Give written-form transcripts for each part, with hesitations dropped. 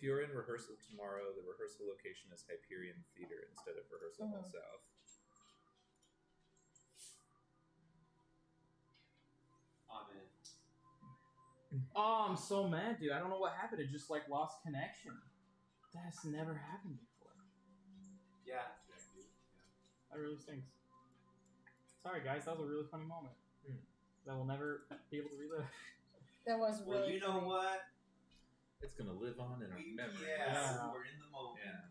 If you're in rehearsal tomorrow, the rehearsal location is Hyperion Theater instead of Rehearsal Hall South. Amen. Oh, I'm so mad, dude. I don't know what happened. It just like lost connection. That's never happened before. Yeah. That really stinks. Sorry, guys. That was a really funny moment. That we'll never be able to relive. That was really. Well, you know what? It's gonna live on in our memory. Yeah, we're in the moment. Yeah.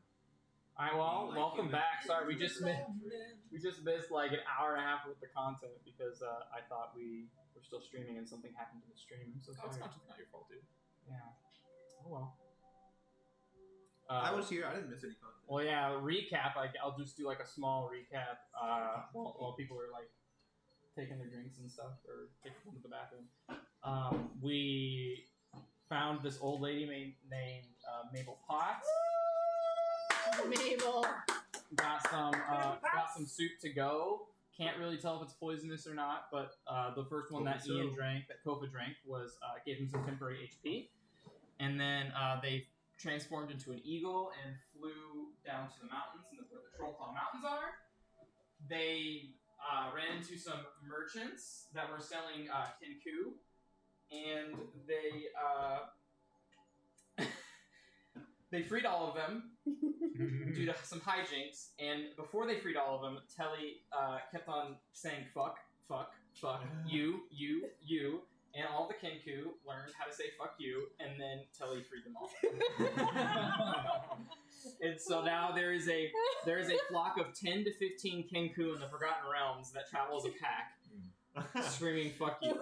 All right, well, welcome back. Sorry, we just missed like an hour and a half with the content because I thought we were still streaming and something happened to the stream. I'm so sorry. It's not your fault, dude. Yeah. Oh well. I was here. I didn't miss any content. Well, yeah. Recap. I'll just do like a small recap while people are like taking their drinks and stuff or taking them to the bathroom. We found this old lady named Mabel Potts. Mabel got some soup to go. Can't really tell if it's poisonous or not, but the first one that Ian drank, that Kofa drank, was gave him some temporary HP, and then they transformed into an eagle and flew down to the mountains, where the Trollclaw Mountains are. They ran into some merchants that were selling Kenku, and they they freed all of them due to some hijinks. And before they freed all of them, Telly kept on saying "fuck, fuck, fuck, you," and all the Kenku learned how to say "fuck you," and then Telly freed them all. And so now there is a flock of 10 to 15 Kenku in the Forgotten Realms that travel as a pack, screaming "fuck you."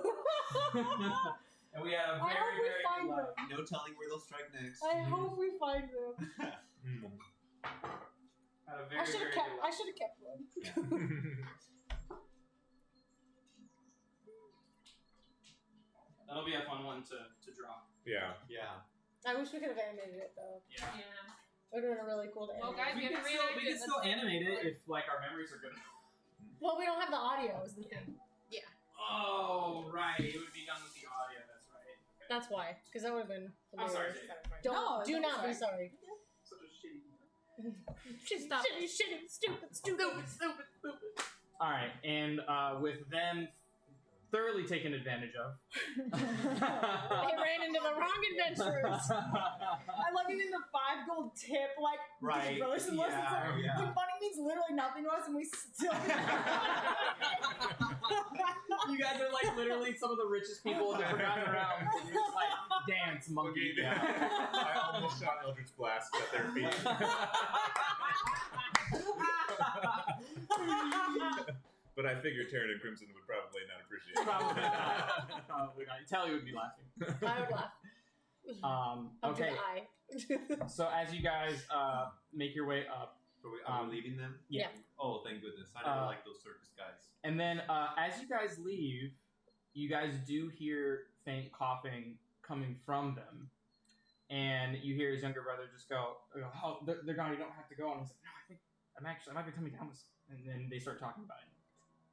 And we had a very, very good luck. No telling where they'll strike next. I hope we find them. Had a very, I should have kept one. That'll be a fun one to draw. Yeah. Yeah. I wish we could have animated it though. Yeah. It would have been really cool to animate. Well, guys, We can still animate it if like our memories are good. Well, we don't have the audio is the thing. Oh, right. It would be done with the audio. That's right. Okay. That's why. Because that would have been I'm sorry, hilarious. Jay. Do not be sorry. Such a shitty. Shitty, stupid. All right, and with them thoroughly taken advantage of, They ran into the wrong adventurers. I like it in the 5 gold tip, like Right. brothers and lessons. Like money means literally nothing to us, and we still. you guys are like literally some of the richest people in the Forgotten Realms. And you're just like dance monkey. Okay, I almost shot Eldritch Blast at their feet. But I figured Terran and Crimson would probably not appreciate it. Probably not. Probably not. Telly would be laughing. I would laugh. Okay. I. So as you guys make your way up, Are we leaving them? Yeah. Oh, thank goodness. I never like those circus guys. And then as you guys leave, you guys do hear faint coughing coming from them. And you hear his younger brother just go, "Oh, they're gone. You don't have to go." And he's like, "No, I think I might be coming down with." And then they start talking about it.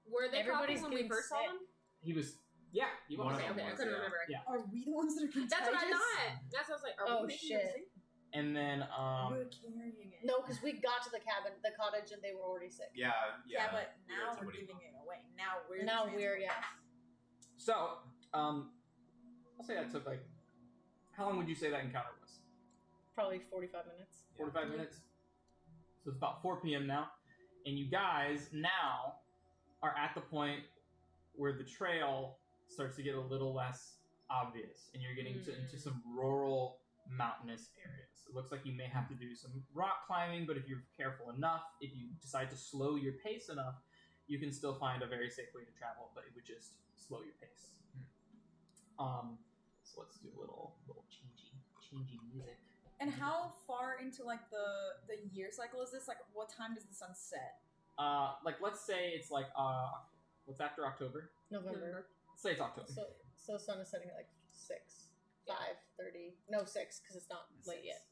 Were they Everybody's coughing when we getting first saw sick. them? He was, yeah, he was. Okay, I couldn't remember. Yeah. Are we the ones that are contagious? That's what I thought. That's what I was like, are Oh, we making shit. them sick? And then We're carrying it. No, because we got to the cottage, and they were already sick. Yeah. Yeah, but We had now we're somebody giving come. it away. Now we're so I'll say that took like, how long would you say that encounter was? Probably 45 minutes. 45 minutes. So it's about 4 p.m. now, and you guys now are at the point where the trail starts to get a little less obvious, and you're getting into some rural, mountainous areas. It looks like you may have to do some rock climbing, but if you're careful enough, if you decide to slow your pace enough, you can still find a very safe way to travel, but it would just slow your pace. So let's do a little changing music. And how far into like the year cycle is this? Like, what time does the sun set? Like let's say it's like what's after October? November. Let's say it's October. So sun is setting at like 6. 5:30. No, 6, because it's not late yet.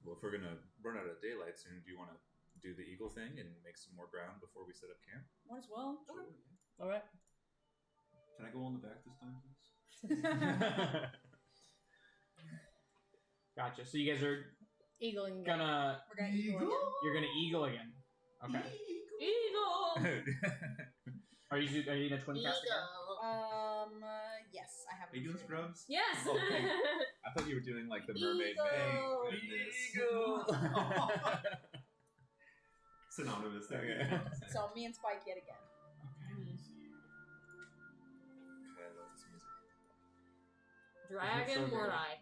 Well, if we're gonna run out of daylight soon, do you want to do the eagle thing and make some more ground before we set up camp? Might as well. Sure, yeah. All right. Can I go on the back this time, please? Gotcha. So you guys are Eagling. gonna We're gonna eagle again. you're gonna eagle again. Okay. Eagle. Are you gonna twin cast again? Eagle. Yes, I have. Are you doing scrubs? Yes. Okay. I thought you were doing like the mermaid Eagle. thing. Synonymous. There. Okay. So me and Spike yet again. I love this music. Dragon So good. Mordai.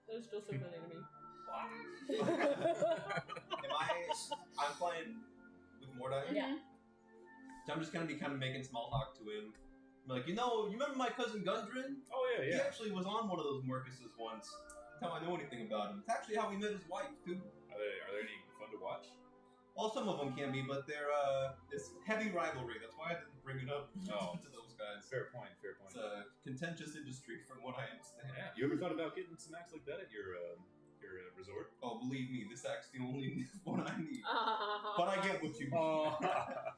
That's still so funny to me. I'm playing with Mordai. Yeah. So I'm just gonna be kind of making small talk to him. Be like, you remember my cousin Gundren? Oh He yeah. actually was on one of those Mercuses once. That's how I know anything about him. It's actually how he met his wife too. Are there any fun to watch? Well, some of them can be, but they're it's heavy rivalry. That's why I didn't bring it up Oh. to those guys. Fair point. It's a contentious industry, from what I understand. Yeah. You ever thought about getting some acts like that at your resort? Oh, believe me, this act's the only one I need. But I get what you mean. Oh.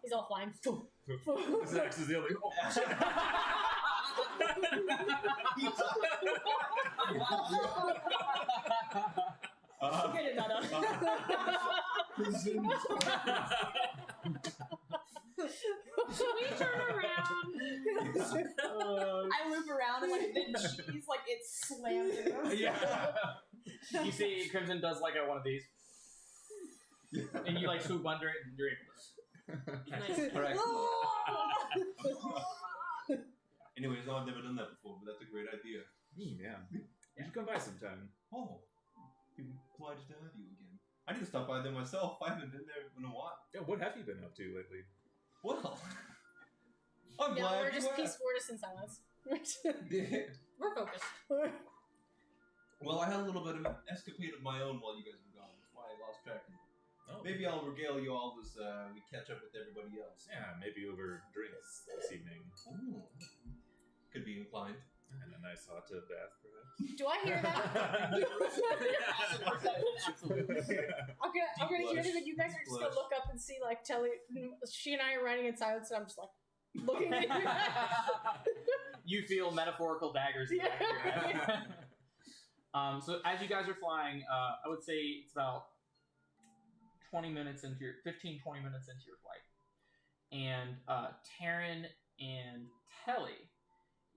He's all flying. This axe is the only. Oh, shit. Get another. Should we turn around? I loop around and like the cheese, like it slams in her. Yeah. You see Crimson does like one of these. And you like swoop under it and you're able to catch it. Nice. Correct. Anyways, no, I've never done that before, but that's a great idea. Yeah. You should come by sometime. Oh, I'm obliged to have you again. I need to stop by there myself. I haven't been there in a while. Yeah, what have you been up to lately? Well, I'm Yeah, glad we're you just asked. peaceful, we're just in silence. We're focused. Well, I had a little bit of an escapade of my own while you guys were gone. That's why I lost track. Oh. Maybe I'll regale you all as we catch up with everybody else. Yeah, maybe over drinks this evening. Ooh. Could be inclined. And a nice hot tub bath, perhaps. Do I hear that? Absolutely. I'm gonna hear blush. it, and you guys are just gonna Blush. look up and see like Telly. She and I are riding in silence, and I'm just like looking at you. You feel metaphorical daggers in the back of your head. So as you guys are flying, I would say it's about 15, 20 minutes into your flight. And Taryn and Telly,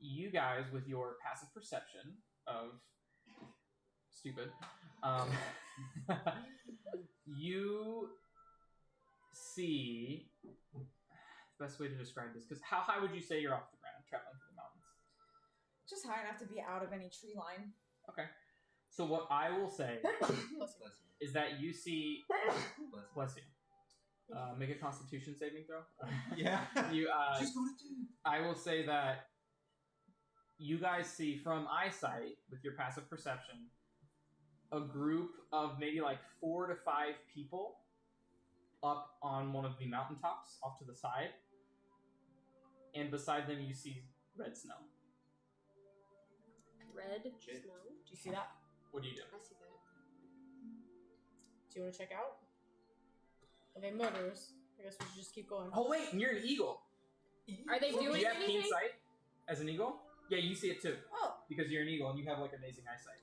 you guys with your passive perception of stupid, you see the best way to describe this, because how high would you say you're off the ground traveling through the mountains? Just high enough to be out of any tree line. Okay. So what I will say Bless is that you see, you. bless you, make a Constitution saving throw. Yeah. You, She's going to do. I will say that you guys see from eyesight with your passive perception a group of maybe like 4 to 5 people up on one of the mountaintops off to the side, and beside them you see red snow. Red Shit. snow. Do you see that? What do you do? I see that. Do you want to check out? Okay, motors. I guess we should just keep going. Oh wait, and you're an eagle. Are they Do doing you have keen anything? sight as an eagle? Yeah, you see it too Oh, because you're an eagle and you have like amazing eyesight.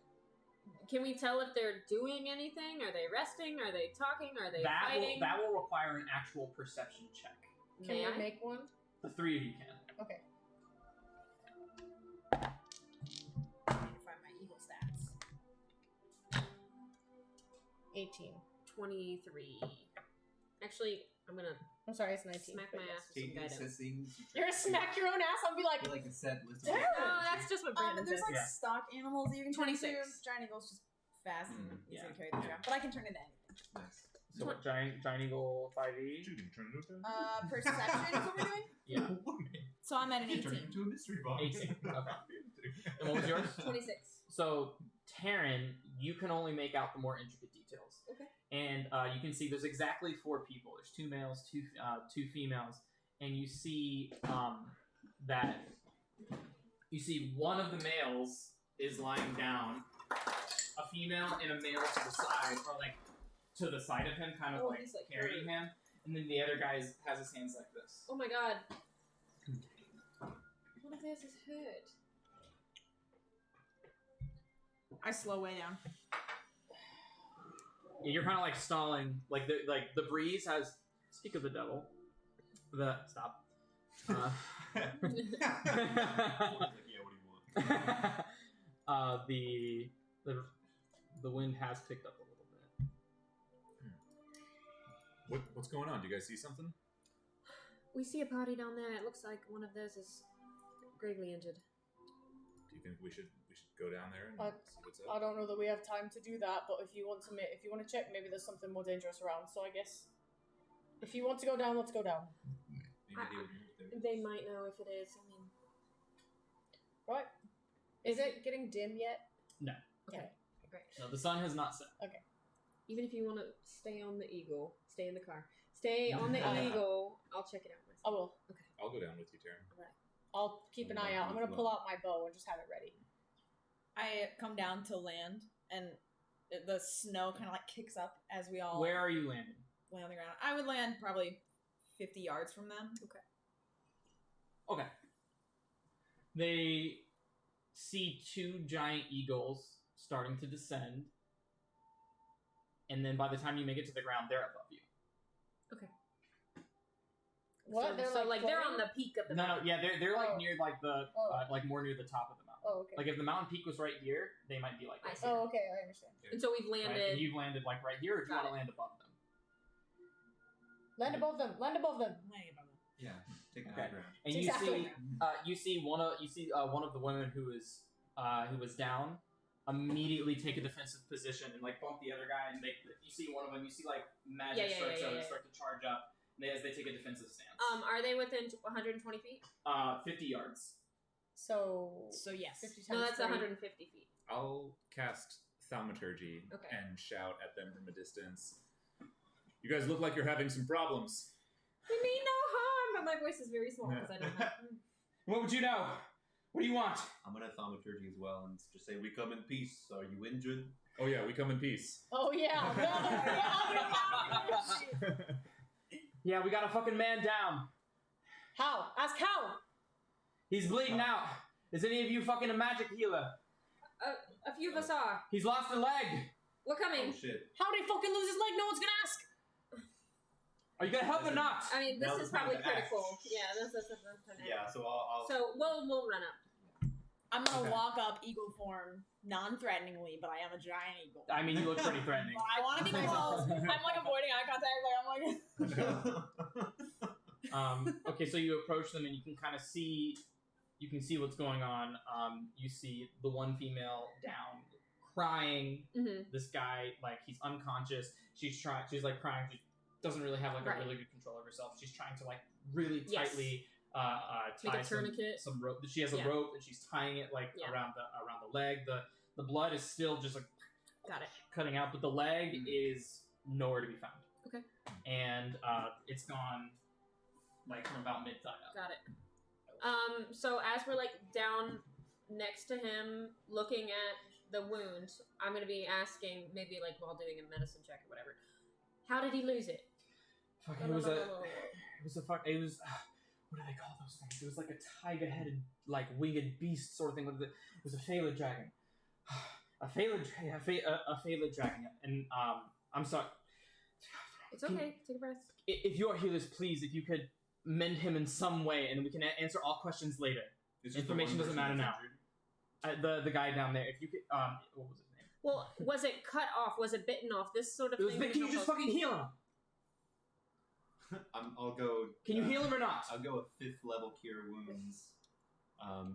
Can we tell if they're doing anything? Are they resting? Are they talking? Are they fighting? That will require an actual perception check. Can May we I? make one? The 3 of you can. Okay. I need to find my eagle stats. 18. 23. Actually, I'm gonna I'm sorry, it's 19. smack my ass with some guidance. You're gonna smack your own ass. I'll be like, like a set list. Damn. No, that's just what Brandon There's says. like Yeah. stock animals that you can turn into. 26. Giant eagle's just fast and easy yeah. to carry things around. But I can turn into anything. Nice. So what, giant eagle 5e? Shooting, turn it over. Perception is what we're doing? Yeah, So I'm at an You turn 18. into a mystery box. 18. Okay. And what was yours? 26. So Taryn, you can only make out the more intricate details. Okay. And you can see there's exactly 4 people. There's 2 males, two females, and you see that one of the males is lying down, a female and a male to the side, or like to the side of him, kind of Oh, like he's, like, carrying him, and then the other guy has his hands like this. Oh my god. One of theirs is hurt. I slow way down. You're kind of like stalling, like the breeze has. Speak of the devil. Stop. Like, yeah, what do you want? The wind has picked up a little bit. What's going on? Do you guys see something? We see a party down there. It looks like one of theirs is gravely injured. Do you think we should go down there and see what's I up? don't know that we have time to do that, but if you want to check, maybe there's something more dangerous around. So I guess if you want to go down, let's go down. They might know if it is. I mean, Right? Is it getting dim yet? No. Okay. great. No, the sun has not set. Even if you want to stay on the Eagle, stay in the car. Stay on the Eagle. I'll check it out myself. I will. I'll go down with you, Taryn. I'll keep an eye out. I'm gonna pull out my bow and just have it ready. I come down to land, and the snow kind of like kicks up as we all Where are you landing? lay on the ground. I would land probably 50 yards from them. Okay. They see two giant eagles starting to descend, and then by the time you make it to the ground, they're above you. What? So they're on the peak of the No, mountain. yeah, they're like Oh. near like the Oh. like more near the top of the mountain. Oh, okay. Like if the mountain peak was right here, they might be like I right see. here, Oh, okay. I understand. And so we've right? landed. And you've landed like right here, or do you Got want to it. land above them? Land above them. Land above them. Yeah, take Okay. high ground. And Exactly. you see one of the women who was down immediately take a defensive position and like bump the other guy, and you see one of them, you see like magic Yeah, start to charge up as they take a defensive stance. Are they within 120 feet? 50 yards. So yes. 50 times No, that's 3. 150 feet. I'll cast Thaumaturgy Okay. and shout at them from a distance. You guys look like you're having some problems. We mean no harm, but my voice is very small because I don't have. What would you know? What do you want? I'm gonna thaumaturgy as well and just say, "We come in peace. Are you injured?" Oh yeah, we come in peace. Oh yeah. Yeah, we got a fucking man down. How? Ask how. He's bleeding out. Is any of you fucking a magic healer? A few of us are. He's lost a leg. We're coming. Oh shit! How did he fucking lose his leg? No one's gonna ask. Are you gonna help or not? I mean, this Now's is the time probably to act. critical. Yeah, that's Yeah, so I'll So we'll run up. I'm gonna Okay. walk up eagle form non-threateningly, but I am a giant eagle. I mean, you look pretty threatening. But I want to be close. I'm like avoiding eye contact. Okay, so you approach them and you can kind of see, what's going on. You see the one female down, crying. Mm-hmm. This guy, like, he's unconscious. She's like crying. She doesn't really have like Right. a really good control of herself. She's trying to like really Yes. tightly Make tie a tourniquet. some rope. She has a Yeah. rope and she's tying it like Yeah. around the leg. The blood is still just like Got it. cutting out, but the leg is nowhere to be found. Okay. And it's gone like from about mid-thigh up. Got it. So as we're like down next to him, looking at the wound, I'm gonna be asking, maybe like while doing a medicine check or whatever. How did he lose it? Fuck, What what do they call those things? It was like a tiger-headed, like winged beast sort of thing. It was a phalid dragon. A phalid dragon. And I'm sorry. It's okay. Take a breath. If you are healers, please, if you could mend him in some way, and we can answer all questions later. It's just the Information one doesn't person matter that's now. injured. The guy down there. If you could, what was his name? Well, was it cut off? Was it bitten off? This sort of It was thing. big. Can you just fucking heal him? I'll go. Can you heal him or not? I'll go with 5th level cure wounds.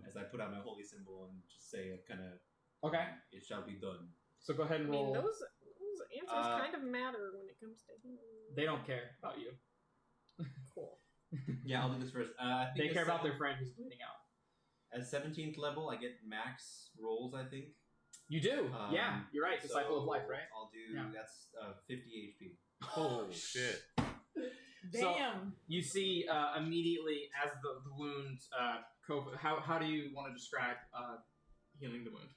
As I put out my holy symbol and just say it kind of. Okay. It shall be done. So go ahead I and mean, roll. those answers kind of matter when it comes to healing. They don't care about you. Cool. Yeah, I'll do this first. I think They at care about their seven- friend who's bleeding out. At 17th level, I get max rolls. I think. You do. Yeah, you're right. It's a cycle of life, right? I'll do. Yeah. That's 50 HP. Oh shit! So- Damn. You see immediately as the wound. How do you want to describe healing the wound?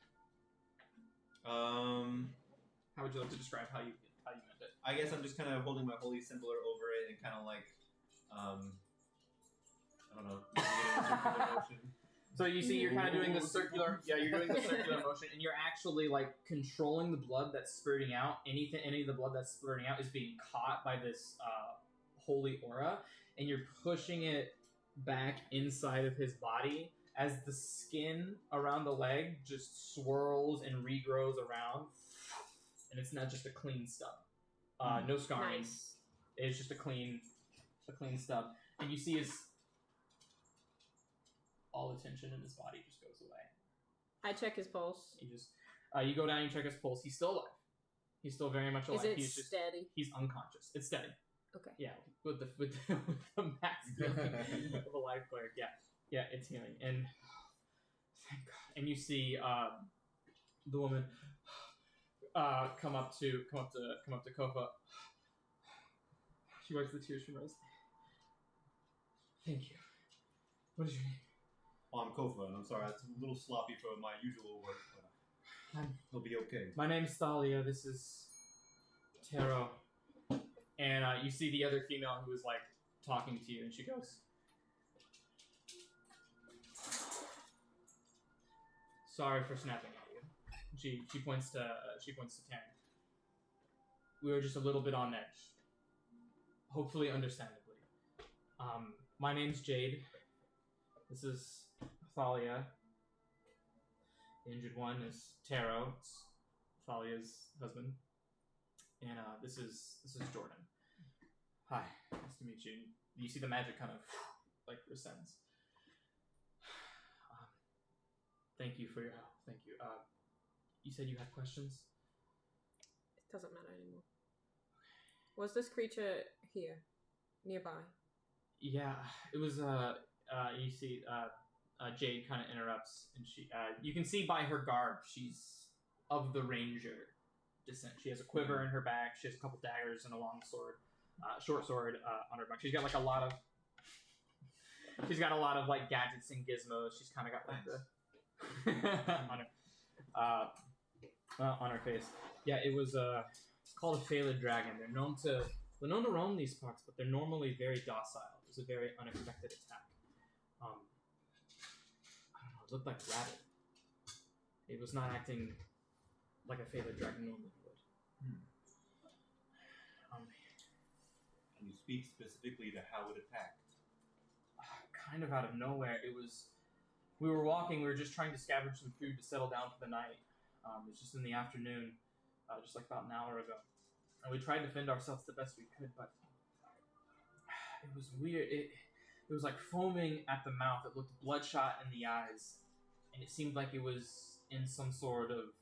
How would you like to describe how you meant it? I guess I'm just kind of holding my holy symbol over it and kind of like, I don't know, using it in a circular motion. So you see, you're kind of doing the circular. Yeah, you're doing the circular motion, and you're actually like controlling the blood that's spurting out. Any of the blood that's spurting out is being caught by this holy aura, and you're pushing it back inside of his body as the skin around the leg just swirls and regrows around, and it's not just a clean stub. No scarring. Nice. It's just a clean stub, and you see his all the tension in his body just goes away. I check his pulse. He just you go down and you check his pulse. He's still alive. He's still very much alive. Is it He's just steady? he's unconscious. It's steady. Okay. Yeah, with the with the max feeling of a life cleric. Yeah, it's healing, and thank God. And you see the woman come up to Kofa. She wipes the tears from her eyes. Thank you. What is your name? I'm Kofa, and I'm sorry, it's a little sloppy for my usual work, but it'll be okay. My name's Thalia. This is Taro. And you see the other female who is like talking to you, and she goes, "Sorry for snapping at you." She points to Taryn. We were just a little bit on edge. Hopefully, understandably. My name's Jade. This is Thalia. The injured one is Taro. It's Thalia's husband. And this is Jordan. Hi, nice to meet you. You see the magic kind of like rescends. Thank you for your help. Thank you. You said you had questions? It doesn't matter anymore. Was this creature here, nearby? Yeah, it was. You see, Jade kind of interrupts, and she. You can see by her garb, she's of the ranger descent. She has a quiver in her back. She has a couple daggers and a long sword, short sword on her back. She's got like a lot of. She's got a lot of like gadgets and gizmos. She's kind of got like the on her face. Yeah, it was. It's called a Phalid dragon. They're known to roam these parts, but they're normally very docile. It was a very unexpected attack. I don't know. It looked like a rabbit. It was not acting like a Phalid dragon normally would. Can you speak specifically to how it attacked? Kind of out of nowhere. It was. We were walking. We were just trying to scavenge some food to settle down for the night. It was just in the afternoon, just like about an hour ago, and we tried to fend ourselves the best we could, but it was weird. It was like foaming at the mouth. It looked bloodshot in the eyes, and it seemed like it was in some sort of,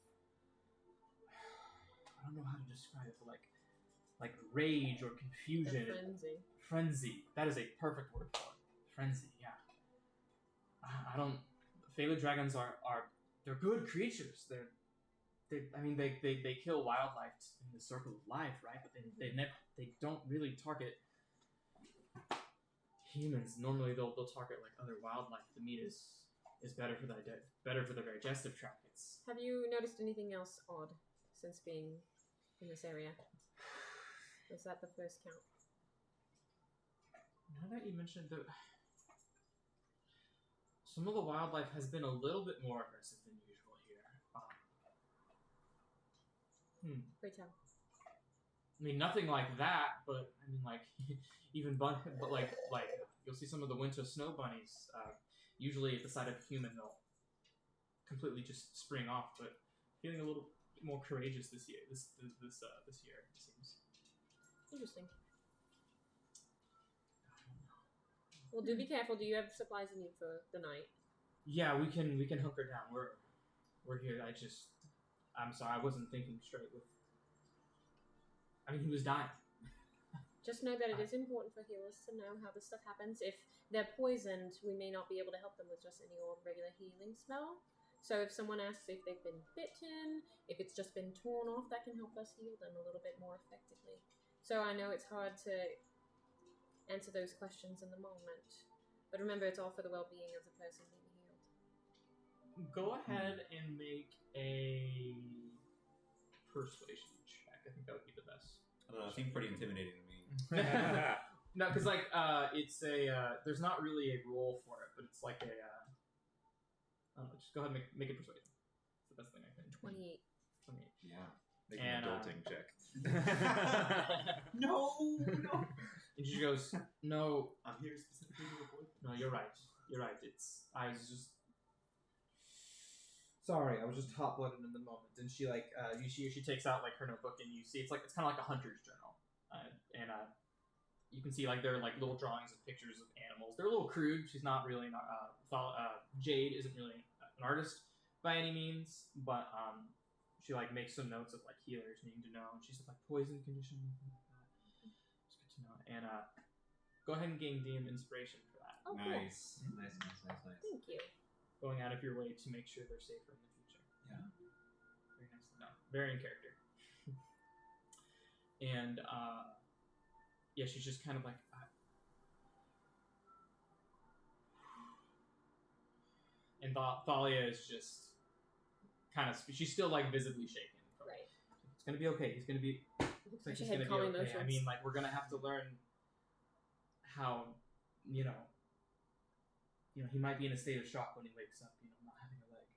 I don't know how to describe it, but like rage or confusion. A frenzy. Frenzy. That is a perfect word for it. Frenzy. Yeah. I don't. Phalid dragons are they're good creatures. They kill wildlife in the circle of life, right? But they don't really target humans. Normally they'll target like other wildlife. The meat is better for the digestive tract. Have you noticed anything else odd since being in this area? Was that the first count? Now that you mentioned that, some of the wildlife has been a little bit more aggressive than usual here. Great tell. I mean, nothing like that, but I mean, like even but like you'll see some of the winter snow bunnies. Usually, at the sight of a human, they'll completely just spring off. But feeling a little bit more courageous this year. This year, it seems. Interesting. Well, do be careful. Do you have supplies you need for the night? Yeah, we can hunker down. We're here. I'm sorry, I wasn't thinking straight with. I mean, he was dying. Just know that it is important for healers to know how this stuff happens. If they're poisoned, we may not be able to help them with just any old regular healing spell. So if someone asks if they've been bitten, if it's just been torn off, that can help us heal them a little bit more effectively. So I know it's hard to answer those questions in the moment, but remember, it's all for the well-being of the person being healed. Go ahead and make a persuasion check. I think that would be the best. I don't know, it seemed pretty intimidating to me. No, because like it's a there's not really a roll for it, but it's like a Just go ahead and make it persuasion. It's the best thing I can. 28. 28. Yeah. Make And, an adulting check. No. And she goes, "No, I'm here specifically to avoid. no, you're right. You're right. I was just sorry. I was just hot-blooded in the moment." And she she takes out like her notebook, and you see it's kind of like a hunter's journal, and you can see like there are like little drawings and pictures of animals. They're a little crude. She's not really Jade isn't really an artist by any means, but she like makes some notes of like healers needing to know, and she said like poison condition, anything like that. It's good to know. And go ahead and gain DM inspiration for that. Oh, Nice. cool. Nice. Thank you. Going out of your way to make sure they're safer in the future. Yeah. Very nicely done. Very in character. And yeah, she's just kind of like. And Thalia is just kind of. She's still like visibly shaken. Right. It's gonna be okay. He's gonna be. Looks like She he's had gonna be calming okay. I motions. mean, like we're gonna have to learn how, he might be in a state of shock when he wakes up. Not having a leg.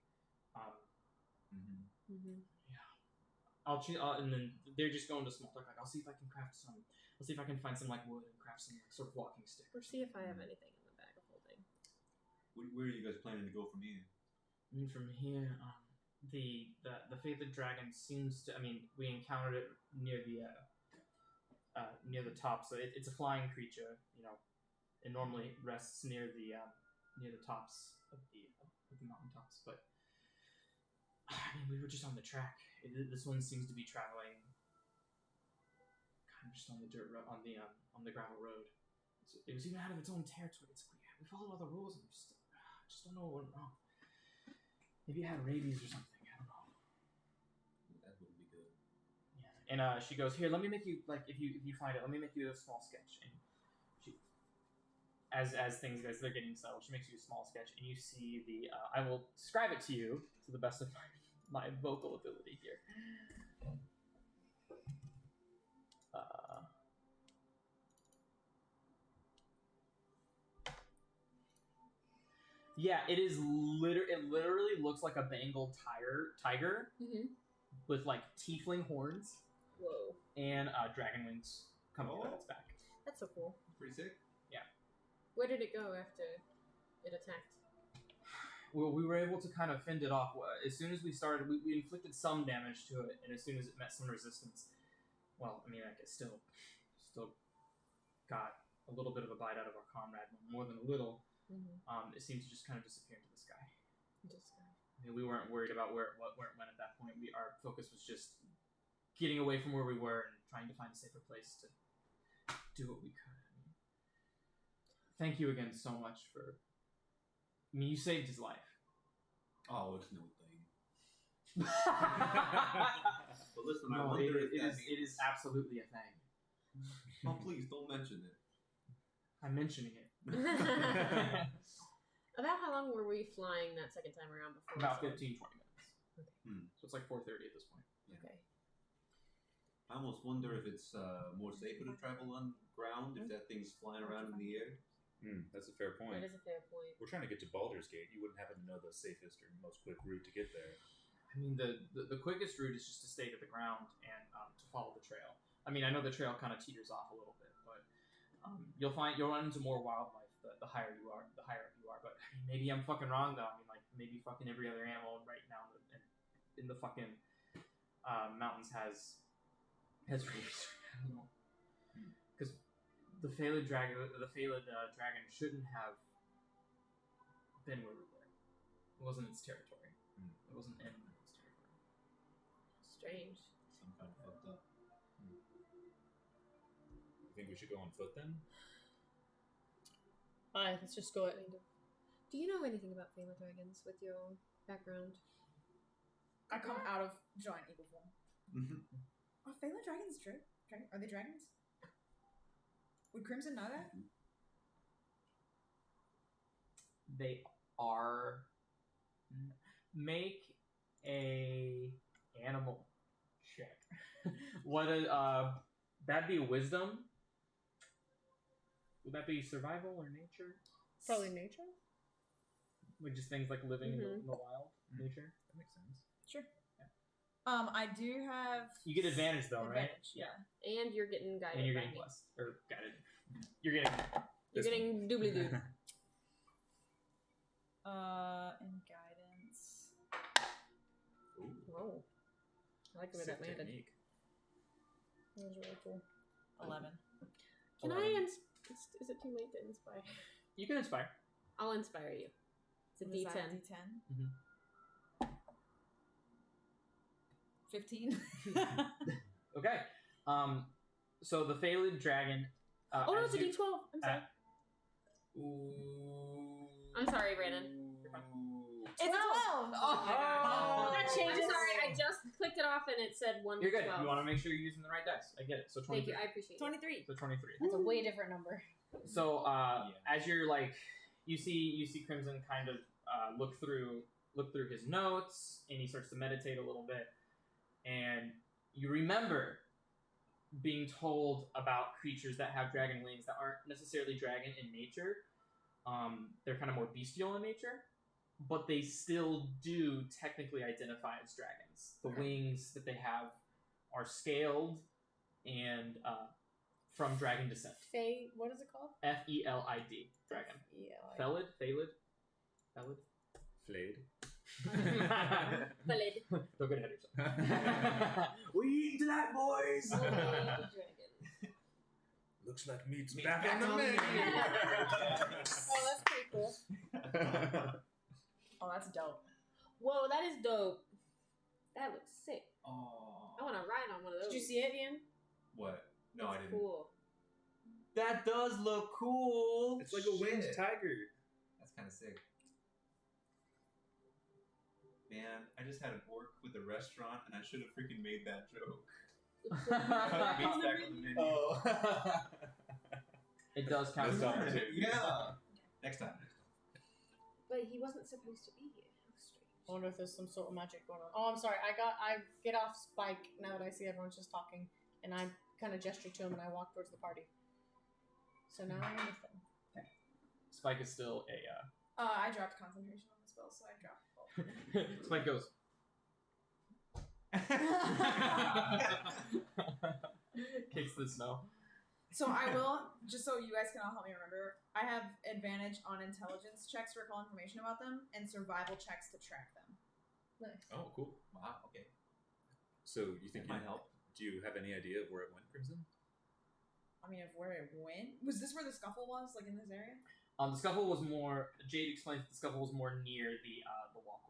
And then they're just going to small talk. Like, I'll see if I can craft some. I'll see if I can find some like wood and craft some like sort of walking stick. Or see if I have anything in the bag of holding. Where are you guys planning to go from here? And from here, the fated dragon seems to. I mean, we encountered it near the top. So it's a flying creature. It normally rests near the tops of the mountaintops. But I mean, we were just on the track. This one seems to be traveling kind of just on the dirt road, on the gravel road. So it was even out of its own territory. It's like we followed all the rules, and we just don't know what went wrong. Maybe it had rabies or something. I don't know. That wouldn't be good. Yeah. And she goes, "Here, let me make you if you find it, let me make you a small sketch." And she, as they're getting settled, she makes you a small sketch, and you see I will describe it to you to the best of my vocal ability here. Yeah, it is. It literally looks like a Bengal tiger with like tiefling horns. Whoa. And dragon wings coming out of its back. That's so cool. Pretty sick. Yeah. Where did it go after it attacked? Well, we were able to kind of fend it off. As soon as we started, we inflicted some damage to it, and as soon as it met some resistance, well, I mean, I guess still got a little bit of a bite out of our comrade, more than a little. It seemed to just kind of disappear into the sky. I mean, we weren't worried about where it went at that point. Our focus was just getting away from where we were and trying to find a safer place to do what we could. I mean, thank you again so much for. I mean, you saved his life. Oh, it's no thing. But listen, I wonder if it is absolutely a thing. Oh, please don't mention it. I'm mentioning it. About how long were we flying that second time around before? About 15-20 minutes. Okay. So it's like 4:30 at this point. Okay. I almost wonder if it's more safer to travel on ground if that thing's flying around in the air. That's a fair point. That is a fair point. We're trying to get to Baldur's Gate. You wouldn't happen to know the safest or most quick route to get there. I mean, the quickest route is just to stay to the ground and to follow the trail. I mean, I know the trail kind of teeters off a little bit, but you'll run into more wildlife the higher up you are. But I mean, maybe I'm fucking wrong though. I mean, like maybe fucking every other animal right now in the fucking mountains has rabies. I don't know, because the failed dragon shouldn't have been where we were. It wasn't its territory. It wasn't in its territory. Strange. Some kind of fucked up. You think we should go on foot then? Aye, let's just go. Do you know anything about Feyla dragons with your background? I come out of giant eagle form. Are Feyla dragons Are they dragons? Would Crimson know that? They are. Make a animal check. What that'd be wisdom. Would that be survival or nature? Probably nature. Like just things like living in the wild nature. That makes sense. Sure. I do have. You get advantage though, right? advantage, yeah. And you're getting guided. And you're by getting me. blessed or guided. You're getting. You're This getting doobly doo. And guidance. Whoa. I like the way Sick that landed. technique. That was really cool. 11. Can 11. I is it too late to inspire? You can inspire. I'll inspire you. It's a What is D10. that, D10? Mhm. 15. Okay. So the failed dragon. Oh no, as it's a you- D12. I'm sorry. Ooh. I'm sorry, Brandon. It's a 12! Oh. That I'm changes. sorry, I just clicked it off and it said 1 You're good. 12. You want to make sure you're using the right dice. I get it. So 23. Thank you, I appreciate it. 23. So 23. That's a way different number. So as you're like, you see Crimson kind of look through his notes, and he starts to meditate a little bit, and you remember being told about creatures that have dragon wings that aren't necessarily dragon in nature. They're kind of more bestial in nature, but they still do technically identify as dragons. The wings that they have are scaled and from dragon descent. Fae, what is it called? Felid, dragon. Yeah. Felid? Flayed. Valid. Don't get ahead of yourself. We eating tonight, boys! Dragon. Looks like meat's Meat's back back on the on the menu. menu. Oh, that's pretty cool. Oh, that's dope. Whoa, that is dope. That looks sick. Oh. I want to ride on one of those. Did you see it, Ian? What? No, I That's didn't. Cool. That does look cool. It's like a winged Shit. tiger. That's kind of sick. Man, I just had an orc with a restaurant, and I should have freaking made that joke. Meat's back on the menu. Oh. It does count. Missed opportunity. Yeah. Next time. But he wasn't supposed to be here. How strange. I wonder if there's some sort of magic going on. Oh, I'm sorry. I get off Spike now that I see everyone's just talking, and I kind of gesture to him and I walk towards the party. So now I'm with them. Spike is still a. I dropped concentration on the spell, so I dropped both. Spike goes. Kicks the snow. So I will, just so you guys can all help me remember, I have advantage on intelligence checks to recall information about them, and survival checks to track them. Nice. Oh, cool. Wow. Okay. So you think That might help. Do you have any idea of where it went, Crimson? I mean, of where it went? Was this where the scuffle was, like in this area? The scuffle was more. Jade explains that the scuffle was more near the walk,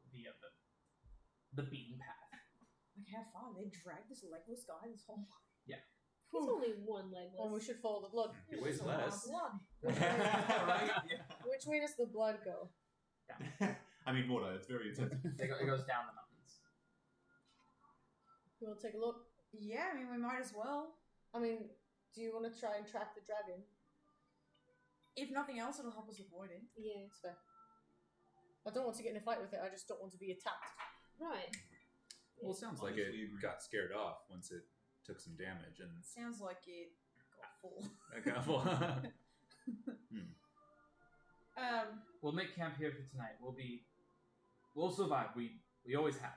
the beaten path. Like, have fun. They dragged this legless guy this whole He's only one leg Well, we should follow the blood. He weighs less. blood. Right? Which way does the blood go? I mean, water. It's very intensive. It goes down the mountains. You want to take a look? Yeah, I mean, we might as well. I mean, do you want to try and track the dragon? If nothing else, it'll help us avoid it. Yeah. It's fair. I don't want to get in a fight with it. I just don't want to be attacked. Right. Well, it sounds like Honestly, it agree. got scared off once it took some damage and Sounds like it got full. We'll make camp here for tonight. We'll survive. We always have.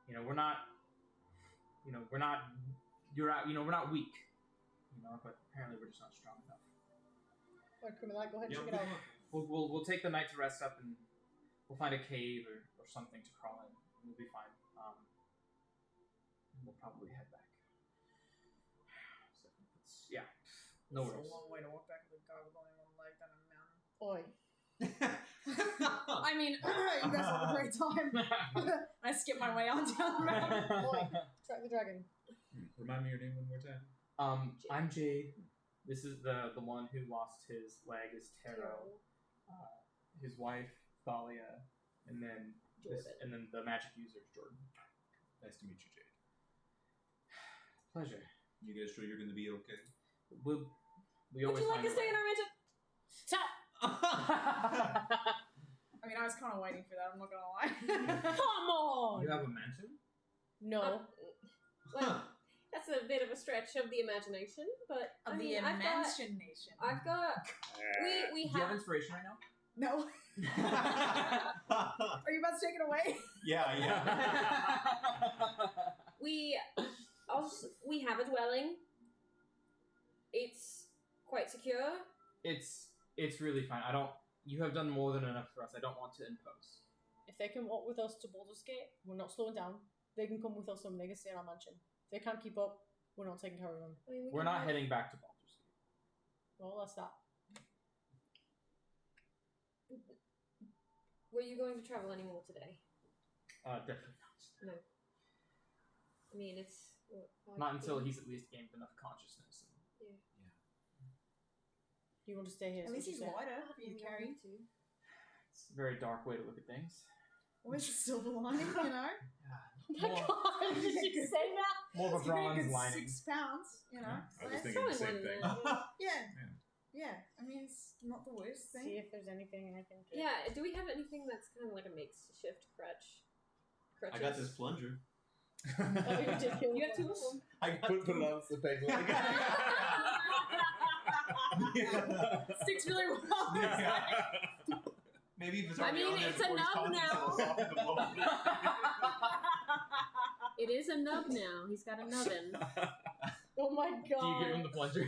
We're not. We're not weak. But apparently we're just not strong enough. Alright, Criminal, go ahead and Yeah, check it out. We'll take the night to rest up, and we'll find a cave or something to crawl in. We'll be fine. We'll probably head back. So yeah, no It's worries. a long way to walk back with a guy with only one leg down a mountain. Oi. I mean, you guys have a great time. I skip my way on down the mountain. Oi. Track the dragon. Remind me your name one more time. I'm Jade. This is the one who lost his leg is Taro. His wife Thalia, and then the magic user is Jordan. Nice to meet you, Jade. Pleasure. You guys sure you're going to be okay? We Would always you like find to a stay way. in our mansion? Stop! I mean, I was kind of waiting for that, I'm not gonna lie. Come on! You have a mansion? No. Well, that's a bit of a stretch of the imagination, but I Of mean, the I've got. imagination. We Do you have have. inspiration right now? No. Are you about to take it away? yeah. We have a dwelling. It's quite secure. It's really fine. You have done more than enough for us. I don't want to impose. If they can walk with us to Baldur's Gate, we're not slowing down. They can come with us and they can stay in our mansion. If they can't keep up, we're not taking care of them. I mean, We're not heading back to Baldur's Gate. Well, that's that. Were you going to travel anymore today? Definitely not. No. I mean, it's what, 5 Not until p.m.? he's at least gained enough consciousness. You want to stay here? At least he's lighter for you to carry. It's a very dark way to look at things. Where's the silver lining, you know? Oh my god, did you say that? More of a It's gonna be bronze good lining. 6 pounds, you know? I was So- thinking the same Probably thing. more than that. Yeah. I mean, it's not the worst See thing. if there's anything I can do. Yeah, do we have anything that's kind of like a makeshift crutch? I got this plunger. Oh, you did kill You have 2 of them. them. I put it on the paper. Sticks really well. Maybe if it's I already mean, on there it's a before he's nub talking, now. so it'll soften the blow. It is a nub now. He's got a nubbin. Oh my god. Do you give him the plunger?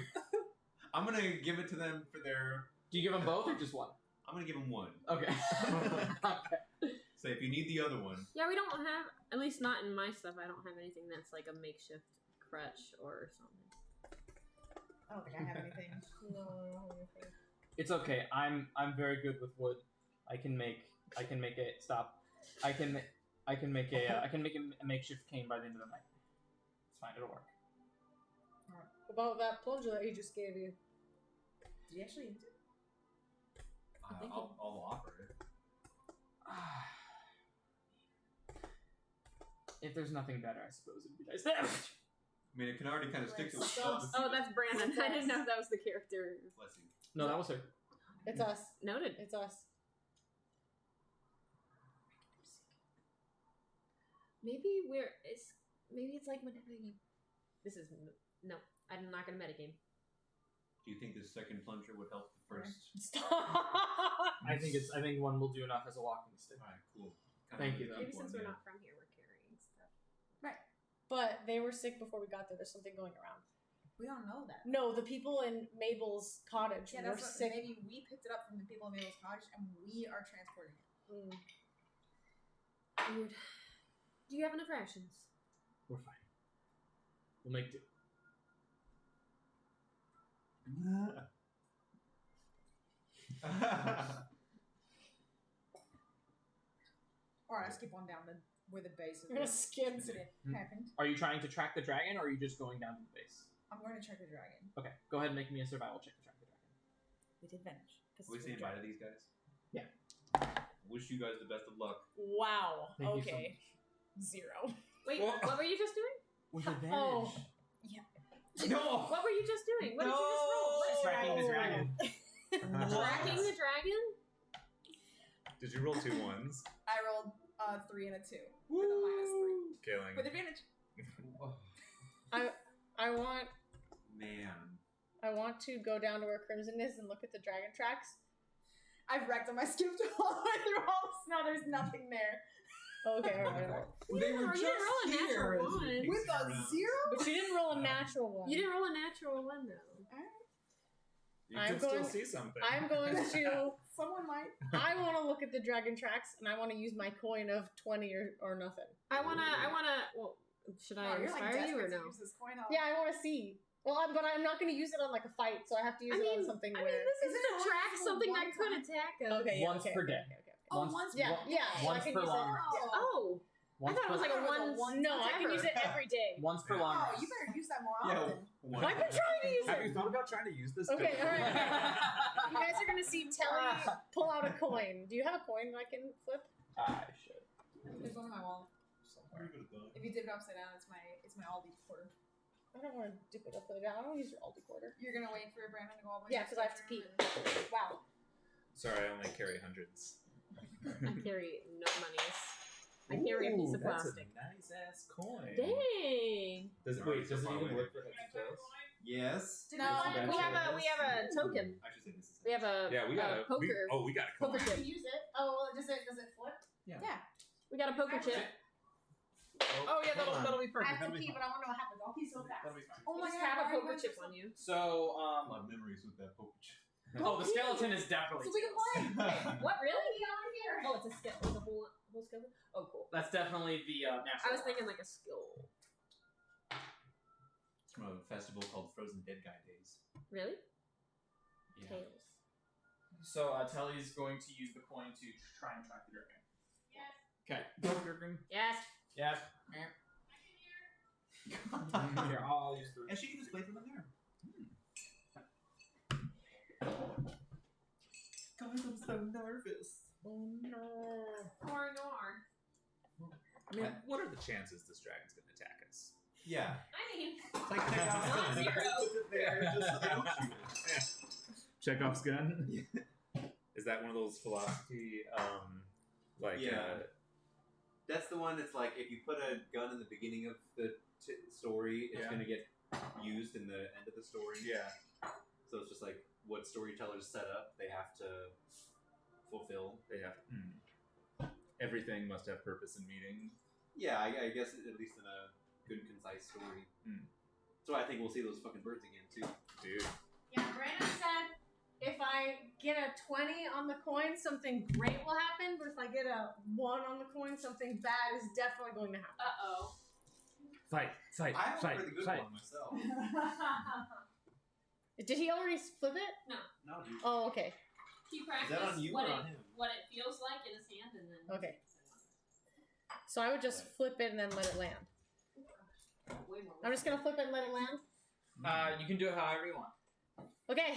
I'm gonna give it to them for their. Do you give them both or just one? I'm gonna give them one. Okay. Okay. Say if you need the other one. Yeah, we don't have, at least not in my stuff, I don't have anything that's like a makeshift crutch or something. I don't think I have anything. No, I don't have anything. It's okay. I'm very good with wood. I can make it stop. I can make a makeshift cane by the end of the night. It's fine. It'll work. About that plunger that he just gave you. Did you actually use it? I'll offer it. If there's nothing better, I suppose it'd be nice. I mean, it can already kind of stick to Right, itself. so- Oh, that's Brandon. I didn't know that was the character. Bless you. No, that was her. It's us. Noted. It's us. Maybe it's like whenever you. This is no. I'm not gonna metagame. Do you think this second plunger would help the first? Stop. I think one will do enough as a walking stick. Alright, cool. Thank you, though. Maybe since we're not from here, we're carrying stuff. But they were sick before we got there. There's something going around. We don't know that. No, the people in Mabel's cottage Yeah, were that's what, sick. maybe we picked it up from the people in Mabel's cottage and we are transporting it. Mm. Weird. Do you have enough rations? We're fine. We'll make do. Alright, let's skip on down to where the base of We're gonna this skip. incident Hmm. happened. Are you trying to track the dragon, or are you just going down to the base? I'm going to check the dragon. Okay, go ahead and make me a survival check to track the dragon. With advantage. 'cause Are we it's saying a bye to dragon. these guys? Yeah. Wish you guys the best of luck. Wow. Thank you so Okay. 0. Wait, Well- what were you just doing? With Oh. No! What were you just doing? What did you just roll? What is Tracking the dragon. Tracking the dragon? Did you roll 2 ones? I rolled 3 and a 2 with a -3 Kaling. with advantage. I want to go down to where Crimson is and look at the dragon tracks. I've wrecked them. I skipped all the way through all the snow. There's nothing there. Okay, alright. They were You didn't roll a just natural here. one. With a 0? But she didn't roll a natural one. You didn't roll a natural one though. You I'm can still going- see something. I'm going to. Someone might. I want to look at the dragon tracks, and I want to use my coin of 20 or nothing. I wanna. Well, should I Oh, you're like inspire you or desperate no? to use this coin up. Yeah, I want to see. Well, but I'm not going to use it on like a fight, so I have to use I it on mean, something I where. mean, this is Isn't it to only track usable something one that could time? attack us. Okay, yeah, Once okay, per okay, day. okay, okay. Oh, Once- once. Yeah, One- yeah. So I once can per use long it. rest. Oh, I Once thought it was per, like a long- one. No, I can use it every day. once per long Oh, rest. you better use that more Yeah, often. one. I've been trying to use Have it. you thought about trying to use this? Okay, before? alright. You guys are going to see Telly pull out a coin. Do you have a coin I can flip? I should. There's one in my wallet. Somewhere. If you dip it upside down, it's my Aldi quarter. I don't want to dip it up or down. I don't use your Aldi quarter. You're gonna wait for Brandon to go all the way. Yeah, to 'cause I have to his pee. bedroom and- Wow. Sorry, I only carry hundreds. I carry no monies. I carry a piece of plastic. That's a nice ass coin. Dang. Does, They're wait, already so does it far even away. work for heads and tails? Yes. Did No, you We have a token. I should say this is. We have a Yeah, we got a poker. we got a Poker coin. chip. use it. Oh, does it flip? Yeah. We got a poker chip. Oh yeah, hold on. that'll be I perfect. have That'll to be pee, fine. but I want to know what happens. I'll pee so fast. That'll be fine. Oh my Just god. have a why poker do chip I on you. So A lot of memories with that poker chip. oh, the skeleton is definitely. So we can play. What really? on here. Oh, it's a skill. It's a whole skeleton. Oh, cool. That's definitely the natural. I was thinking like a skill. It's from a festival called Frozen Dead Guy Days. Really? Yeah. Tails. So Telly's going to use the coin to try and track the dragon. Yes. Okay. Dragon. Yes. Yes. Here, I'll use the. And she can just play from in there. Guys, I'm so nervous. Oh no. Poor Nor. I mean, what are the chances this dragon's going to attack us? Yeah. I mean, It's like Chekhov's Not gun. zero. Put it there just so they don't shoot it. Chekhov's gun. Is that one of those philosophy, Yeah. That's the one that's like, if you put a gun in the beginning of the story, it's Yeah. going to get used in the end of the story. yeah. So it's just like what storytellers set up, they have to fulfill. They have. Everything must have purpose and meaning. Yeah, I guess at least in a good, concise story. So I think we'll see those fucking birds again, too. Dude. Yeah, Brandon said if I get a 20 on the coin, something great will happen. But if I get a 1 on the coin, something bad is definitely going to happen. uh-oh. Fight. I have a pretty good one myself. Did he already flip it? No, dude. Oh, okay. He Is practiced that on you what or it, on him? what it feels like in his hand and then... Okay. So I would just flip it and then let it land. Way more I'm just gonna flip it and let it land. You can do it however you want. Okay.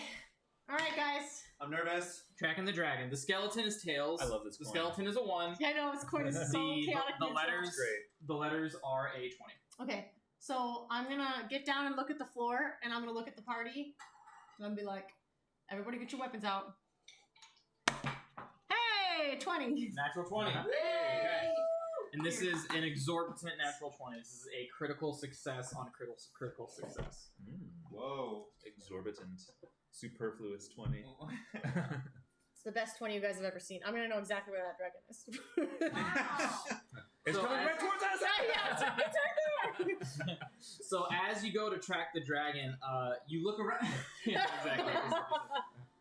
All right, guys. I'm nervous. Tracking the dragon. The skeleton is tails. I love this The coin. skeleton is a 1. Yeah, I know this coin is so chaotic. the neutral. letters. Great. The letters are a 20. Okay, so I'm gonna get down and look at the floor, and I'm gonna look at the party, and I'm gonna be like, "Everybody, get your weapons out." Hey, 20. Natural 20. Yay! Okay. And this is an exorbitant natural 20. This is a critical success on critical success. Whoa. Exorbitant. Superfluous 20. It's the best 20 you guys have ever seen. I'm gonna know exactly where that dragon is. It's So coming as- right towards us! Yeah, it's right there. So as you go to track the dragon, you look around. Yeah, exactly.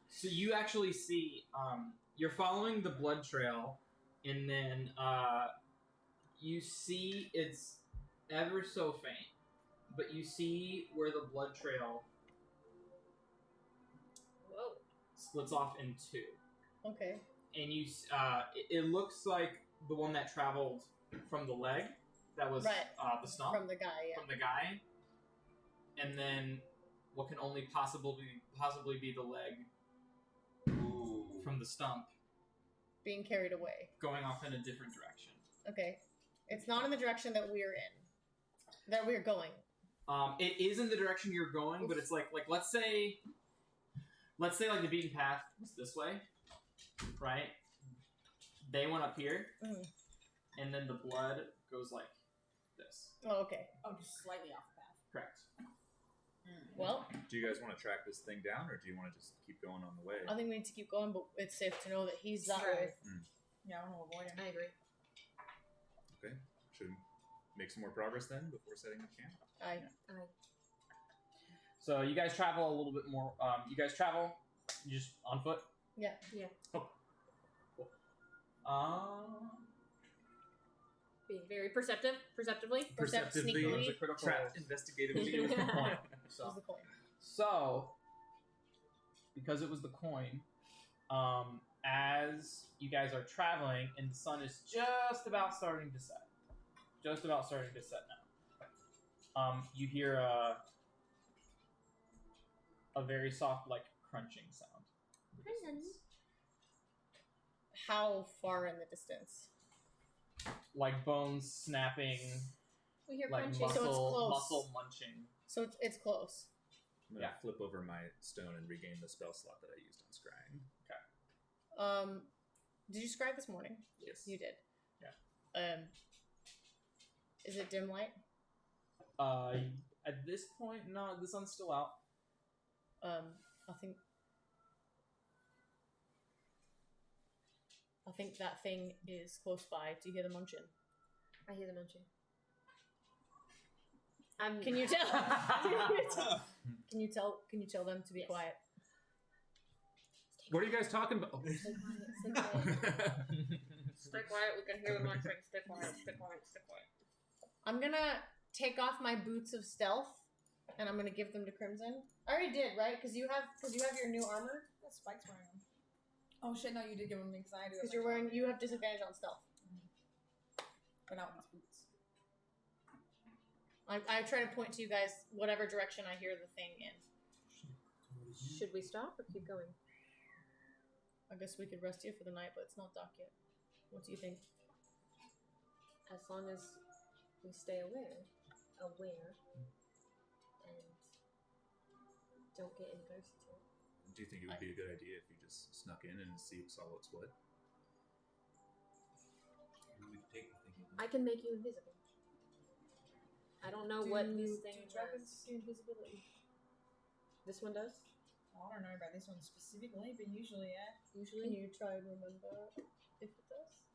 So you actually see, you're following the blood trail, and then you see it's ever so faint, but you see where the blood trail Whoa. splits off in 2. Okay. And you, it looks like the one that traveled from the leg, that was Right. the stump. From the guy, yeah. From the guy, and then what can only possibly be the leg Ooh. from the stump Being carried away. going off in a different direction. Okay. It's not in the direction that we're in. That we're going. It is in the direction you're going, but it's like let's say like the beaten path was this way, right? They went up here, and then the blood goes like this. Oh, okay. Oh, just slightly off the path. Correct. Well, Do you guys want to track this thing down, or do you want to just keep going on the way? I think we need to keep going, but it's safe to know that he's that Right. way. Yeah, I want to avoid him. I agree. Okay. Should we make some more progress then before setting up camp? So you guys travel a little bit more. You guys travel just on foot. Yeah. Oh, cool. Being very perceptively. Perceptively, sneakily. There's a critical trapped investigatively. It was the coin. This is the coin. So, because it was the coin, as you guys are traveling and the sun is just about starting to set, now, you hear a very soft, like, crunching sound. How far in the distance? Like bones snapping, We hear like crunching. So it's close. muscle munching. So it's close. I'm gonna Yeah. flip over my stone and regain the spell slot that I used on scrying. Did you scry this morning? Yes. You did. Yeah. Is it dim light? I At this point, no, the sun's still out. I think that thing is close by. Do you hear the munching? I hear the munching. Can you tell? Can you tell them to be Yes. quiet? What are you guys talking about? Stay quiet. Stay quiet. We can hear the munching. Stay quiet. Stay quiet. Stay quiet. I'm gonna take off my boots of stealth, and I'm gonna give them to Crimson. I already did, right? Because you have your new armor. That Spike's wearing them. Oh shit! No, you did give them because I do. Because you have disadvantage on stealth. but not with his boots. I try to point to you guys whatever direction I hear the thing in. Should we stop or keep going? I guess we could rest here for the night, but it's not dark yet. What do you think? As long as we stay aware, and don't get invested. Do you think it would be a good idea if you just snuck in and saw what's what? We could take the thing. I can make you invisible. I don't know what this thing do dragons does. see invisibility? This one does? I don't know about this one specifically, but usually, yeah. Can Usually. you try and remember if it does?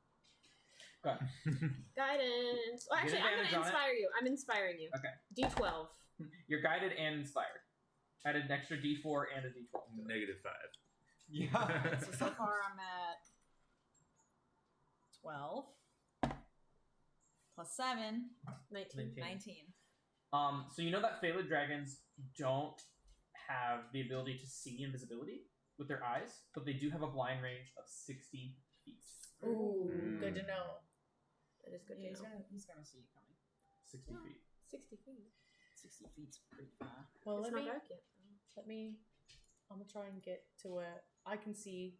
Guidance. Well, actually, I'm going advantage to on it. inspire you. I'm inspiring you. Okay. D12. You're guided and inspired. Added an extra D4 and a D12. -5. Yeah. So far I'm at 12 plus 7, 19. 19. So you know that Phalid dragons don't have the ability to see invisibility with their eyes, but they do have a blind range of 60 feet. Ooh, Mm. good to know. That is good Yeah, to know. he's gonna see you coming. 60 feet. 60 feet. 60 feet's pretty far. Well, It's let not me. dark yet. I'm gonna try and get to where I can see.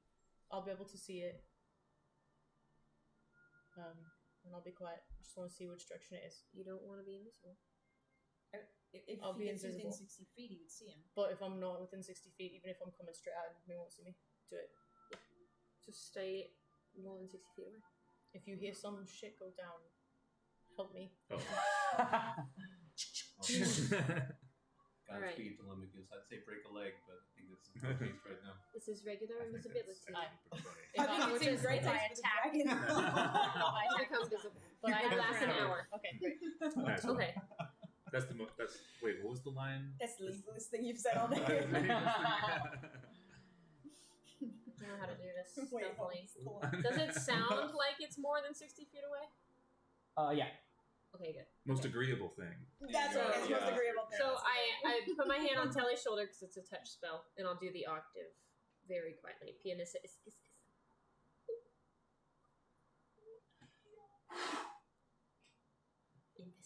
I'll be able to see it. And I'll be quiet. I just want to see which direction it is. You don't want to be invisible. If I'll he be gets within invisible. 60 feet, he would see him. But if I'm not within 60 feet, even if I'm coming straight at him, he won't see me. Do it. Just stay more than 60 feet away. If you hear some shit go down, help me. Oh. Alright. Godspeed, Telemachus. I'd say break a leg, but I think that's the case right now. This is regular I think invisibility. that's actually pretty funny. If I it's which in is great if I taste with the attack, dragon. I become visible. but I That have lasts an hour. Okay, great. Nice one. Okay. That's the that's wait, what was the line? That's the legalest thing you've said all day. I know how to do this Wait, stealthily. hold on. Does it sound like it's more than 60 feet away? Yeah. Okay, good. Most agreeable thing. That's what it's most Yeah. agreeable thing. So I put my hand on Telly's shoulder because it's a touch spell, and I'll do the octave very quietly. Pianista is.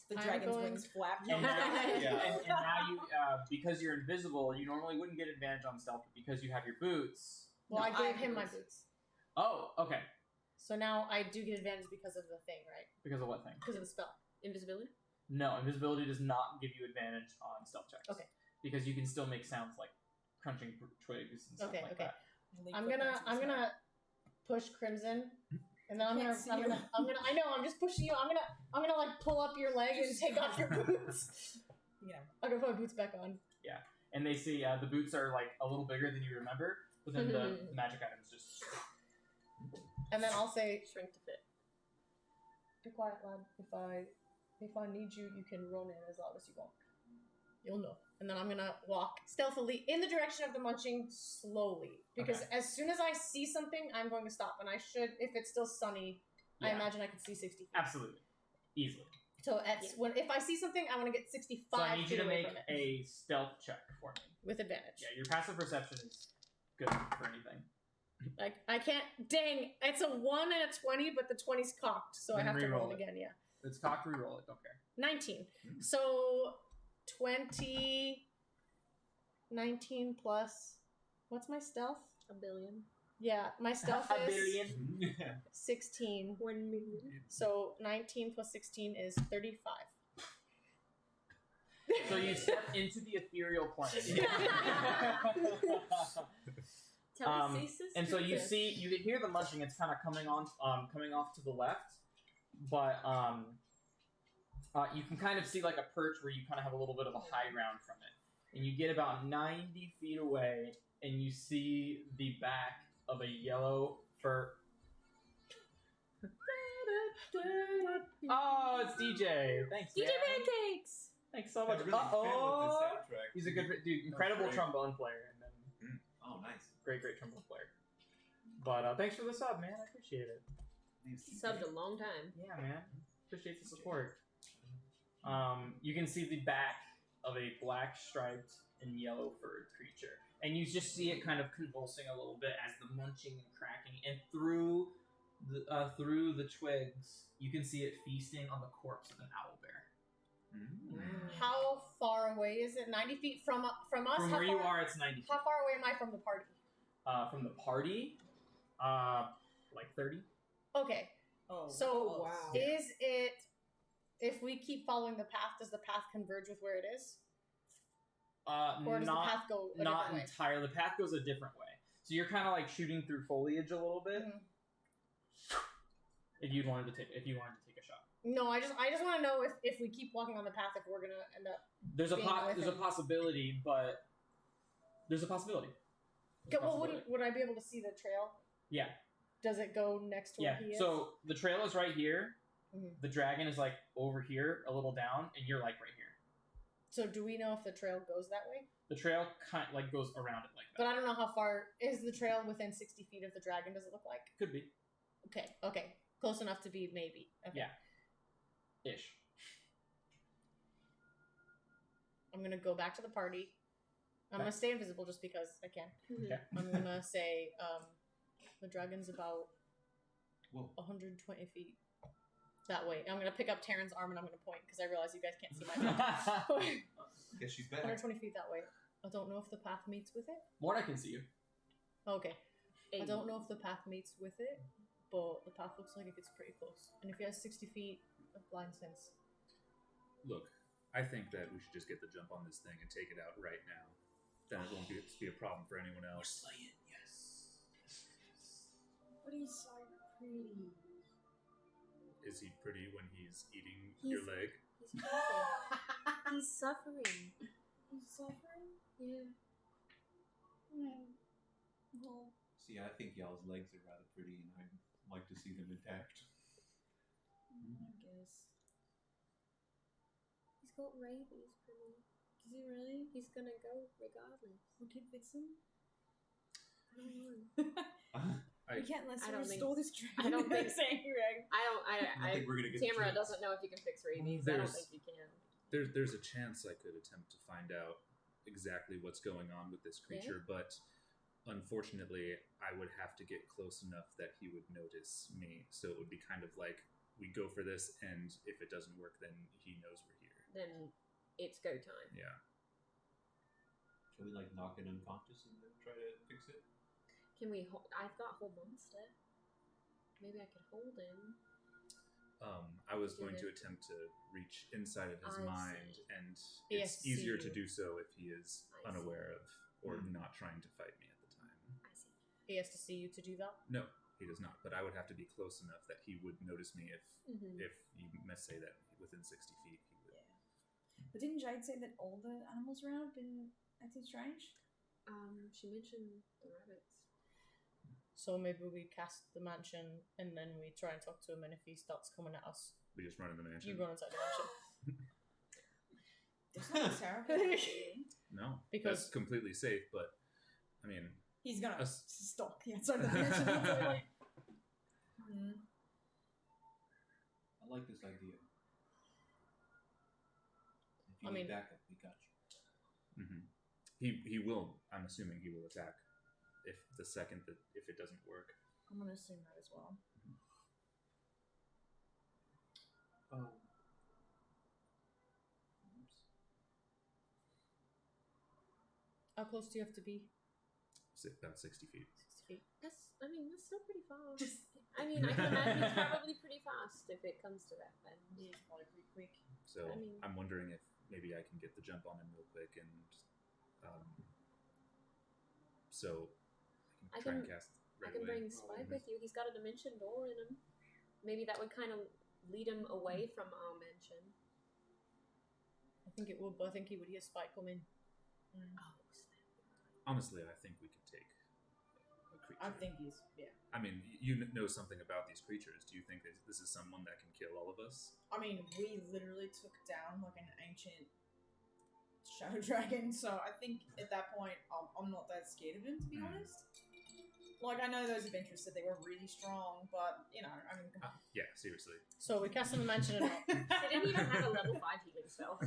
the I'm dragon's going- wings flap. And, Yeah. and now you, because you're invisible, you normally wouldn't get advantage on stealth, but because you have your boots. Well, No, I gave I him my boots. boots. Oh, okay. So now I do get advantage because of the thing, right? Because of what thing? Because of the spell. Invisibility? No, invisibility does not give you advantage on stealth checks. Okay. Because you can still make sounds like crunching twigs and stuff Okay, like okay. that. I'm gonna push Crimson, and then I'm Can't gonna, see I'm you. gonna, I'm gonna. I know, I'm just pushing you. I'm gonna like pull up your leg and take off your boots. Yeah. I'm gonna put my boots back on. And they see the boots are like a little bigger than you remember, but then the magic items just. And then I'll say, Shrink to fit. "Be quiet, lad. If I need you, you can run in as loud as you want. You'll know." And then I'm gonna walk stealthily in the direction of the munching slowly, because Okay. as soon as I see something, I'm going to stop. And I should, if it's still sunny, I Yeah. imagine I could see 60 feet. Absolutely. Easily. So Yeah. if I see something, I want to get 65 So I need you feet to away make from it a stealth check for me. with advantage. Yeah, your passive perception is good for anything. Like I can't. Dang, it's a 1 and a 20, but the 20's cocked, so I Then have to roll reroll it. again. Yeah, It's cocked, reroll it, don't care. 19. So 20, 19 plus. What's my stealth? A billion. Yeah, my stealth A is billion. 16. 1 million. So 19 plus 16 is 35. So you step into the ethereal plane. Telekinesis? And so you see, you can hear the munching. It's kind of coming off to the left, but You can kind of see like a perch where you kind of have a little bit of a high ground from it. And you get about 90 feet away, and you see the back of a yellow fur. Oh, it's DJ. Thanks, DJ man. Pancakes! Thanks so much. I'm really a fan of Uh-oh. the soundtrack. He's a good dude, incredible great. trombone player, and then Oh, nice. great trombone player. But thanks for the sub, man. I appreciate it. Subbed a long time. Yeah, man. Appreciate the support. You can see the back of a black striped and yellow furred creature. And you just see it kind of convulsing a little bit as the munching and cracking. And through the twigs, you can see it feasting on the corpse of an owl bear. How far away is it? 90 feet from us? From How where you far- are, it's 90 feet. How far away am I from the party? From the party, like 30. Okay. Oh, So wow. is it, if we keep following the path, does the path converge with where it is? Or does the path go a not different way? entirely. The path goes a different way. So you're kind of like shooting through foliage a little bit. Mhm. If you wanted to take a shot, No, I just want to know if we keep walking on the path, if we're gonna end up. there's a Being with there's a him. possibility, but there's a possibility. There's a Well, possibility. would I be able to see the trail? Yeah, Does it go next to yeah. where he is? So the trail is right here. Mhm. The dragon is like over here, a little down, and you're like right here. So do we know if the trail goes that way? The trail kind like goes around it like that. But I don't know how far is the trail within 60 feet of the dragon. Does it look like? Could be Okay, close enough to be maybe. Okay. Yeah. ish. I'm gonna go back to the party. I'm gonna stay invisible just because I can. Okay. I'm gonna say the dragon's about Whoa. 120 feet that way. I'm gonna pick up Taryn's arm and I'm gonna point because I realize you guys can't see my hand. Guess she's back. 120 feet that way. I don't know if the path meets with it. Morna can see you. Okay. I don't know if the path meets with it, but the path looks like it gets pretty close. And if he has 60 feet of blind sense, Look, I think that we should just get the jump on this thing and take it out right now. Then it won't be a problem for anyone else. Slay it, yes. But he's so pretty. Is he pretty when he's eating He's- your leg? He's suffering. He's suffering. He's suffering? Yeah. Well, See, I think y'all's legs are rather pretty, and I'd like to see them intact. I guess. He's got rabies, Penny. Does he really? He's gonna go regardless. We can fix him? I don't know. We can't let I him don't think- restore this dragon. I don't think- Saying dragon. I don't think we're gonna get Tamara the doesn't know if you can fix rabies. I don't There's- think you can. There's a chance I could attempt to find out exactly what's going on with this creature, but unfortunately, I would have to get close enough that he would notice me. So it would be kind of like we go for this, and if it doesn't work, then he knows we're here. Then it's go time. Yeah. Can we like knock it unconscious and then try to fix it? Can we? I've got hold monster. Maybe I could hold him. I was Do going to it. attempt to reach inside of his I mind, see. and Yes, it's easier see to you. do so if he is I unaware of or Hmm. not trying to fight me at the time. I see. he has to see you to do that. No, he does not. But I would have to be close enough that he would notice me if Mm-hmm. you must say that within 60 feet he would. Yeah. But didn't Jade say that all the animals around have been acting strange? She mentioned the rabbits. So maybe we cast the mansion and then we try and talk to him, and if he starts coming at us, We just run in the mansion. you run inside the mansion. There's not terrible. No, Because- that's completely safe. But I mean, He's gonna Us- stalk the outside of the mansion. Like, I like this idea. If you I need mean- backup, we got you. he will. I'm assuming he will attack if it doesn't work. I'm gonna assume that as well. How close do you have to be? About 60 feet. 60 feet. That's still pretty fast. Just I mean, I can imagine it's probably pretty fast if it comes to that. Then. he's probably pretty quick. So I mean- I'm wondering if maybe I can get the jump on him real quick, and so I can try and cast right I can away. bring Spike with you. He's got a dimension door in him. Maybe that would kind of lead him away from our mansion. think it would, but I think he would hear Spike come in. Honestly, I think we could take a creature. I think he's I mean, you know something about these creatures. Do you think that this is someone that can kill all of us? I mean, we literally took down like an ancient shadow dragon, so I think at that point I'm not that scared of him, to be honest. Like, I know those adventurers said they were really strong, but you know, I mean, come on. Yeah, seriously. So we cast a dimension and up. They didn't even have a level 5 healing spell.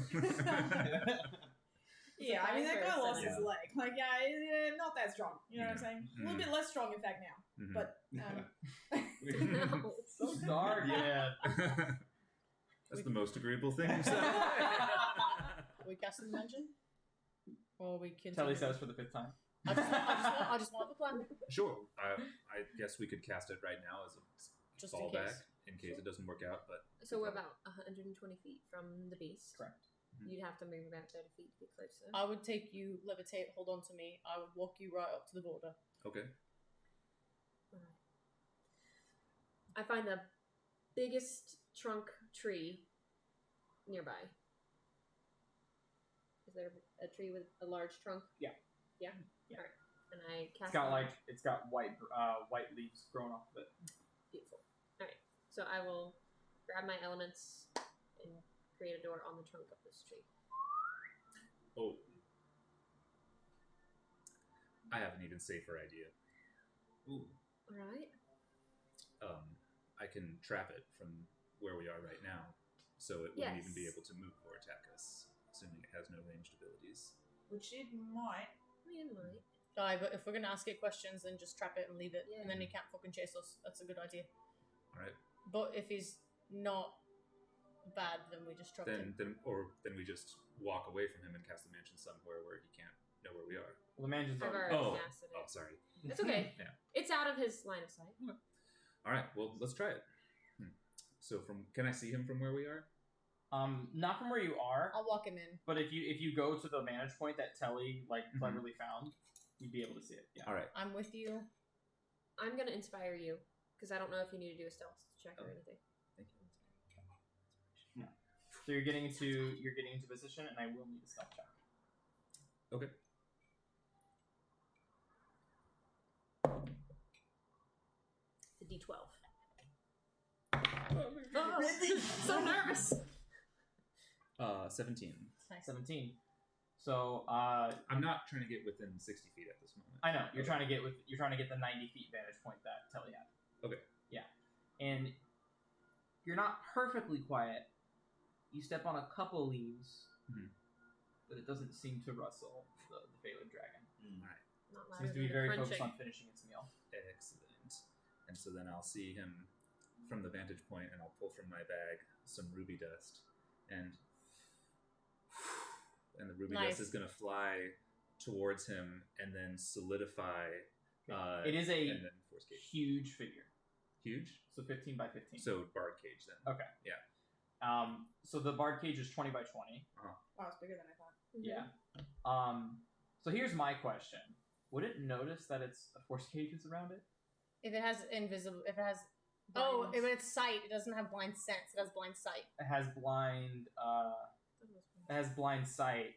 Yeah, I mean, that guy lost his Yeah. leg. Like, not that strong. You know what I'm saying? A little bit less strong, in fact, now. Mhm. But No. So dark, yeah. That's the most agreeable thing you said. We cast a dimension? Or we continue? Telly says for the 5th time. I just want the plan. Sure. I guess we could cast it right now as a Just in fallback case. in case it doesn't work out. But So we're about 120 feet from the beast. Correct. You'd have to move about 30 feet to get closer. I would take you, levitate, hold on to me. I would walk you right up to the border. okay. Alright. I find the biggest trunk tree nearby. Is there a tree with a large trunk? Yeah. Yeah? Yeah. Alright. And I cast It's got white leaves growing off of it. Beautiful. Alright. So I will grab my elements and create a door on the trunk of this tree. Oh. I have an even safer idea. Ooh. Alright. I can trap it from where we are right now, so it wouldn't even be Yes. able to move or attack us, assuming it has no ranged abilities. which it might. I mean, it might. Aye, but if we're gonna ask it questions, then just trap it and leave it, Yeah. and then he can't fucking chase us. That's a good idea. All right. But if he's not bad, then we just trap him. Then we just walk away from him and cast the mansion somewhere where he can't know where we are. Well, the mansion's I've already. already Oh. casted it. Oh, sorry. It's okay. Yeah. It's out of his line of sight. All right. Well, let's try it. So can I see him from where we are? Not from where you are, I'll walk him in. but if you go to the vantage point that Telly Mhm. cleverly found, you'd be able to see it. Yeah. All right. I'm with you. I'm gonna inspire you because I don't know if you need to do a stealth check or Oh. anything. Thank you. So you're getting into position, and I will need a stealth check. Okay. The D12. So nervous. 17. Nice. 17. So I'm not trying to get within 60 feet at this moment. I know you're trying to get the 90 feet vantage point that Telly had. Okay. Yeah, and you're not perfectly quiet. You step on a couple leaves, Mhm. but it doesn't seem to rustle the Phalid dragon. All right. Not louder Seems to than be a very crunching. focused on finishing its meal. Excellent. And so then I'll see him from the vantage point, and I'll pull from my bag some ruby dust, and the ruby Nice. dust is going to fly towards him and then solidify. It is a and then force cage. huge figure, Huge. so 15 by 15. So bard cage then. Okay. Yeah. So the bard cage is 20 by 20. Wow, it's bigger than I thought. Mhm. Yeah. So here's my question: would it notice that it's a force cage is around it? If it has invisible, if it has, Blind. if it's sight, it doesn't have blind sense. It has blind sight. It has blind sight,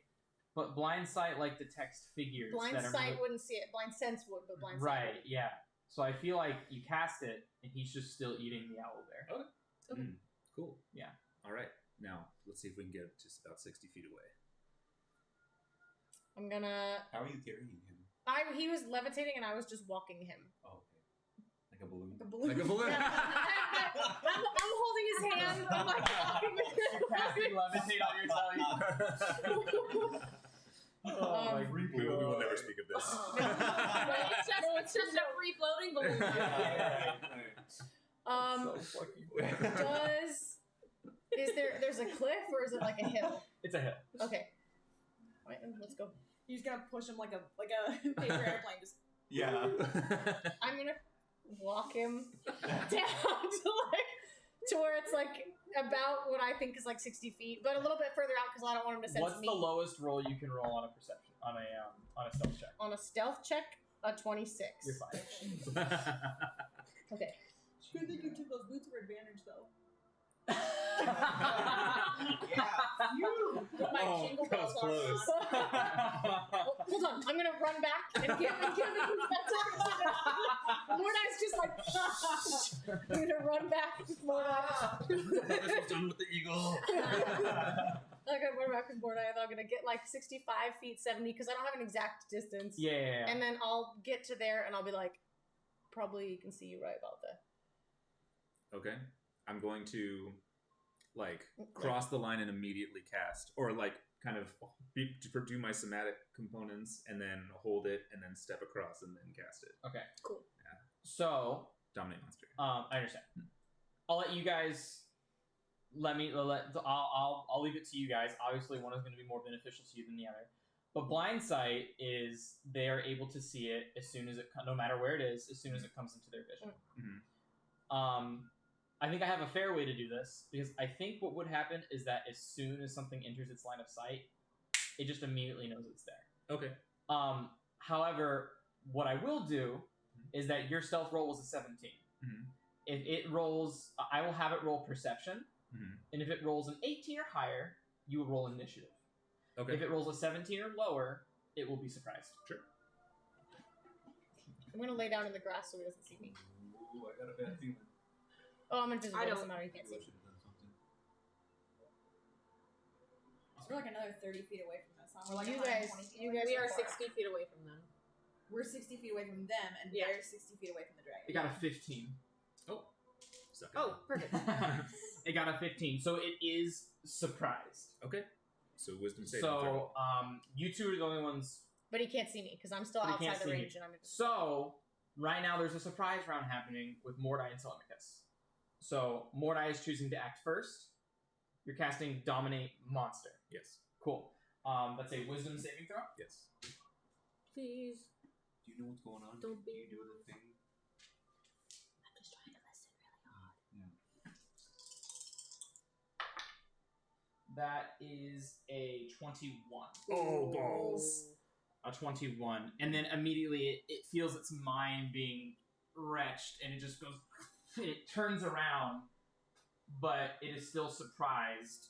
but blind sight detects figures. Blind that are sight wouldn't see it. Blind sense would, but blind sight. right. wouldn't. Yeah. So I feel like you cast it, and he's just still eating the owl bear. Okay. Cool. Yeah. All right. Now let's see if we can get just about 60 feet away. I'm gonna. How are you carrying him? He was levitating, and I was just walking him. Oh, okay. Like a balloon. The balloon. Like a balloon. Yeah, I'm holding his hand. I'm like walking with You casting levitate on yourself. Oh my we will never speak of this. It's just a free floating balloon. So fucking weird. There's a cliff or is it like a hill? It's a hill. Okay. Alright, then let's go. He's gonna push him like a paper airplane. Just Yeah. I'm gonna walk him down to where it's about what I think is 60 feet, but a little bit further out because I don't want him to sense What's me. the lowest roll you can roll on a perception on a stealth check? On a stealth check, a 26. You're fine. Okay. good thing you took those boots for advantage though. My jingle bells are on. Oh, hold on, I'm gonna run back and give it Mordai's just like, I'm gonna run back with Mordai. This was done with the eagle. I'm gonna run back with Mordai, and I'm gonna get like 65 feet, 70, because I don't have an exact distance. Yeah. And then I'll get to there, and I'll be like, probably can see you right about there. Okay. I'm going to like cross the line and immediately cast, or like kind of do my somatic components and then hold it and then step across and then cast it. Okay. Cool. Yeah. So, Dominate monster. I understand. I'll let you guys. I'll leave it to you guys. Obviously, one is going to be more beneficial to you than the other. But blind sight is they are able to see it as soon as it, no matter where it is, as soon as it comes into their vision. Mm-hmm. I think I have a fair way to do this because I think what would happen is that as soon as something enters its line of sight, it just immediately knows it's there. Okay. However, what I will do is that your stealth roll was a 17. Mm-hmm. If it rolls, I will have it roll perception. Mm-hmm. And if it rolls an 18 or higher, you will roll initiative. Okay. If it rolls a 17 or lower, it will be surprised. Sure. I'm gonna lay down in the grass so he doesn't see me. Ooh, I got a bad feeling. Oh, I'm invisible. I don't- Doesn't matter. You can't Maybe I see me. should have done something. So we're like another 30 feet away from us, huh? We're like You 120 guys- feet you away. guys We are far. 60 feet away from them. We're 60 feet away from them, and Yeah. they're 60 feet away from the dragon. It got a 15. Suck it Oh, up. perfect. It got a 15, so it is surprised. Okay. So wisdom saving throw. So, you two are the only ones. But he can't see me because I'm still But he can't outside the see range, you. and I'm invisible. So, right now there's a surprise round happening with Mordai and Telemachus. So, Mordai is choosing to act first. You're casting Dominate Monster. Yes. Cool. That's a wisdom saving throw. Yes. Please. Do you know what's going on? Don't Do be- you do the thing? I'm just trying to listen really hard. That is a 21. Oh, balls. A 21. And then immediately it feels its mind being wretched and it just goes, it turns around, but it is still surprised.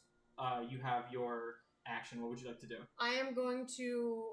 You have your action. What would you like to do? I am going to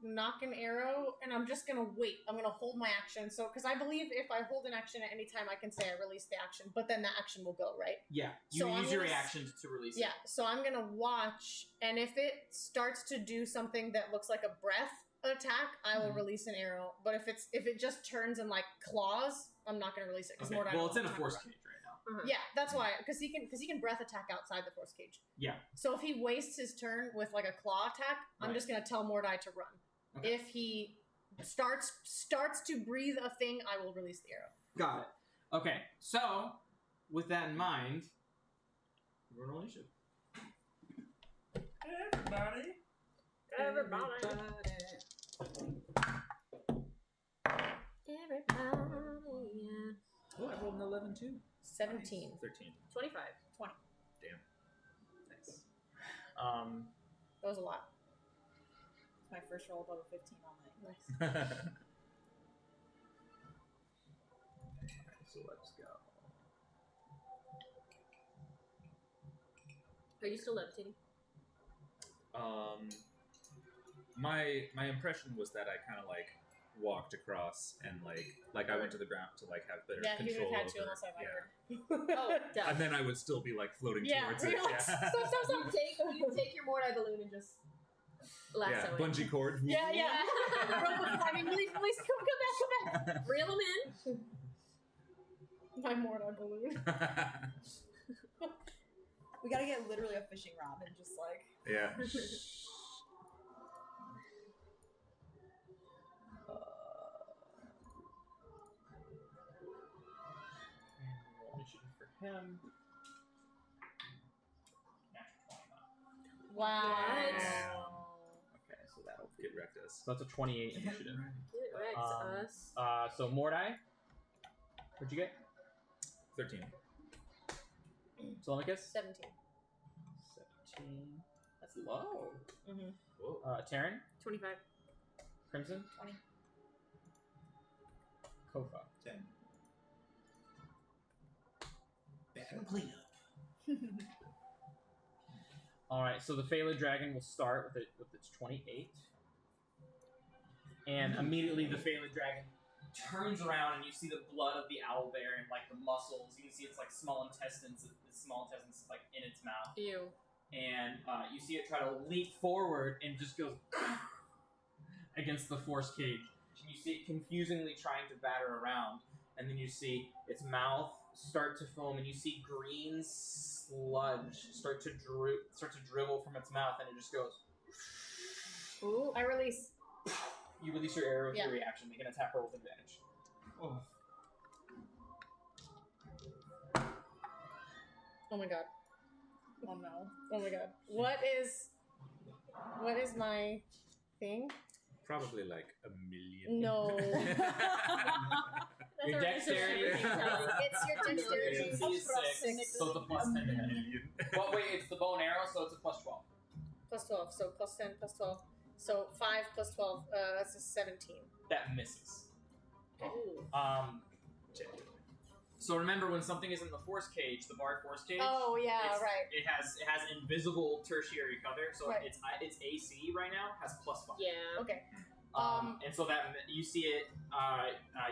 knock an arrow, and I'm just gonna wait. I'm gonna hold my action. So, because I believe if I hold an action at any time, I can say I release the action, but then the action will go, right? Yeah, you So I'm use your gonna reaction to release Yeah. So I'm gonna watch, and if it starts to do something that looks like a breath attack, I will Mhm. release an arrow. But if it just turns and like claws, I'm not gonna release it it. because Okay. Mordai. Well, will it's in a attack force breath. cage right now. Yeah, that's why, because he can breath attack outside the force cage. Yeah. So if he wastes his turn with like a claw attack, I'm Right. just gonna tell Mordai to run. Okay. If he starts to breathe a thing, I will release the arrow. Got it. Okay, so with that in mind, roll initiative. Everybody. Everybody. Yeah. Oh, I rolled an 11 too. 17. 13. 25. Damn. Nice. That was a lot. It's my first roll above a 15 all night. Nice. So let's go. Are you still levitating? My impression was that I kind of like walked across and like I went to the ground to like have better Yeah, he would control have had to over. unless I Yeah. vibrated. Oh, duh. And then I would still be like floating Yeah, towards it. relax. Yeah. Stop. You take your Mordai balloon and just lasso Yeah, it. bungee cord. Yeah. I mean, please, come back. Reel him in. My Mordai balloon. We gotta get literally a fishing rod and just like. Yeah. Roll initiative for him. Natural 20. Wow. Damn. Okay, so that'll Get wrecked us. so that's a 28 initiative. It wrecks us. So Mordai, what'd you get? 13. Telemachus? 17. 17. That's low. Mm-hmm. Whoa. Taryn? 25. Crimson? 20. Kofa. 10. Bad cleanup. All right, so the Phalid Dragon will start with its 28, and immediately the Phalid Dragon turns around, and you see the blood of the owlbear and like the muscles. You can see its like small intestines like in its mouth. Ew. And you see it try to leap forward and just goes against the force cage. And you see it confusingly trying to batter around, and then you see its mouth start to foam, and you see green sludge start to dribble from its mouth, and it just goes. Ooh, I release. You release your arrow of Yeah. your reaction. Make an attack roll with advantage. Oh. Oh my god. Oh no. Oh my god. What is my thing? Probably like 1 million. No. That's Your alright, so dexterity- everything tells you. It's your dexterity. Efficiency is plus 6, so it's a plus 10 to hit. Million. Well, wait, it's the bow and arrow, so it's a plus 12. Plus 12. So plus 10, plus 12. So 5 plus 12. That's a 17. That misses. Ooh. So remember, when something is in the force cage, the barred force cage. Oh yeah, it's- right. It has invisible tertiary cover, so Right. its AC right now has plus 5. Yeah. Okay. And so that you see it,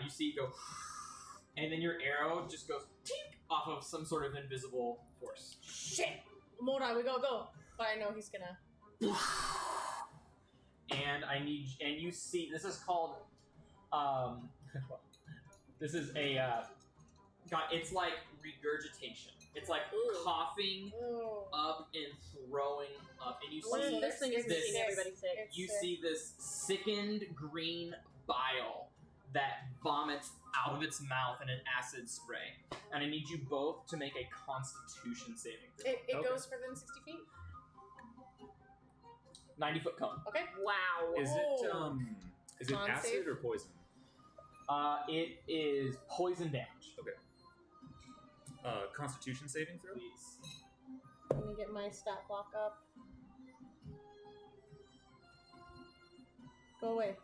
you see it go, and then your arrow just goes tink off of some sort of invisible force. Shit. Mordai, we go. But I know he's gonna. And you see, this is called, this is a, it's like regurgitation. It's like Ooh. coughing Oh. up and throwing up, and you What see if this thing is this- making everybody sick? It's you sick. see this sickened green bile that vomits out of its mouth in an acid spray. And I need you both to make a Constitution saving throw. It Okay. goes further than 60 feet. 90-foot cone. Okay. Wow. Is it Con acid save? or poison? It is poison damage. Constitution saving throw? Please. Let me get my stat block up. Go away.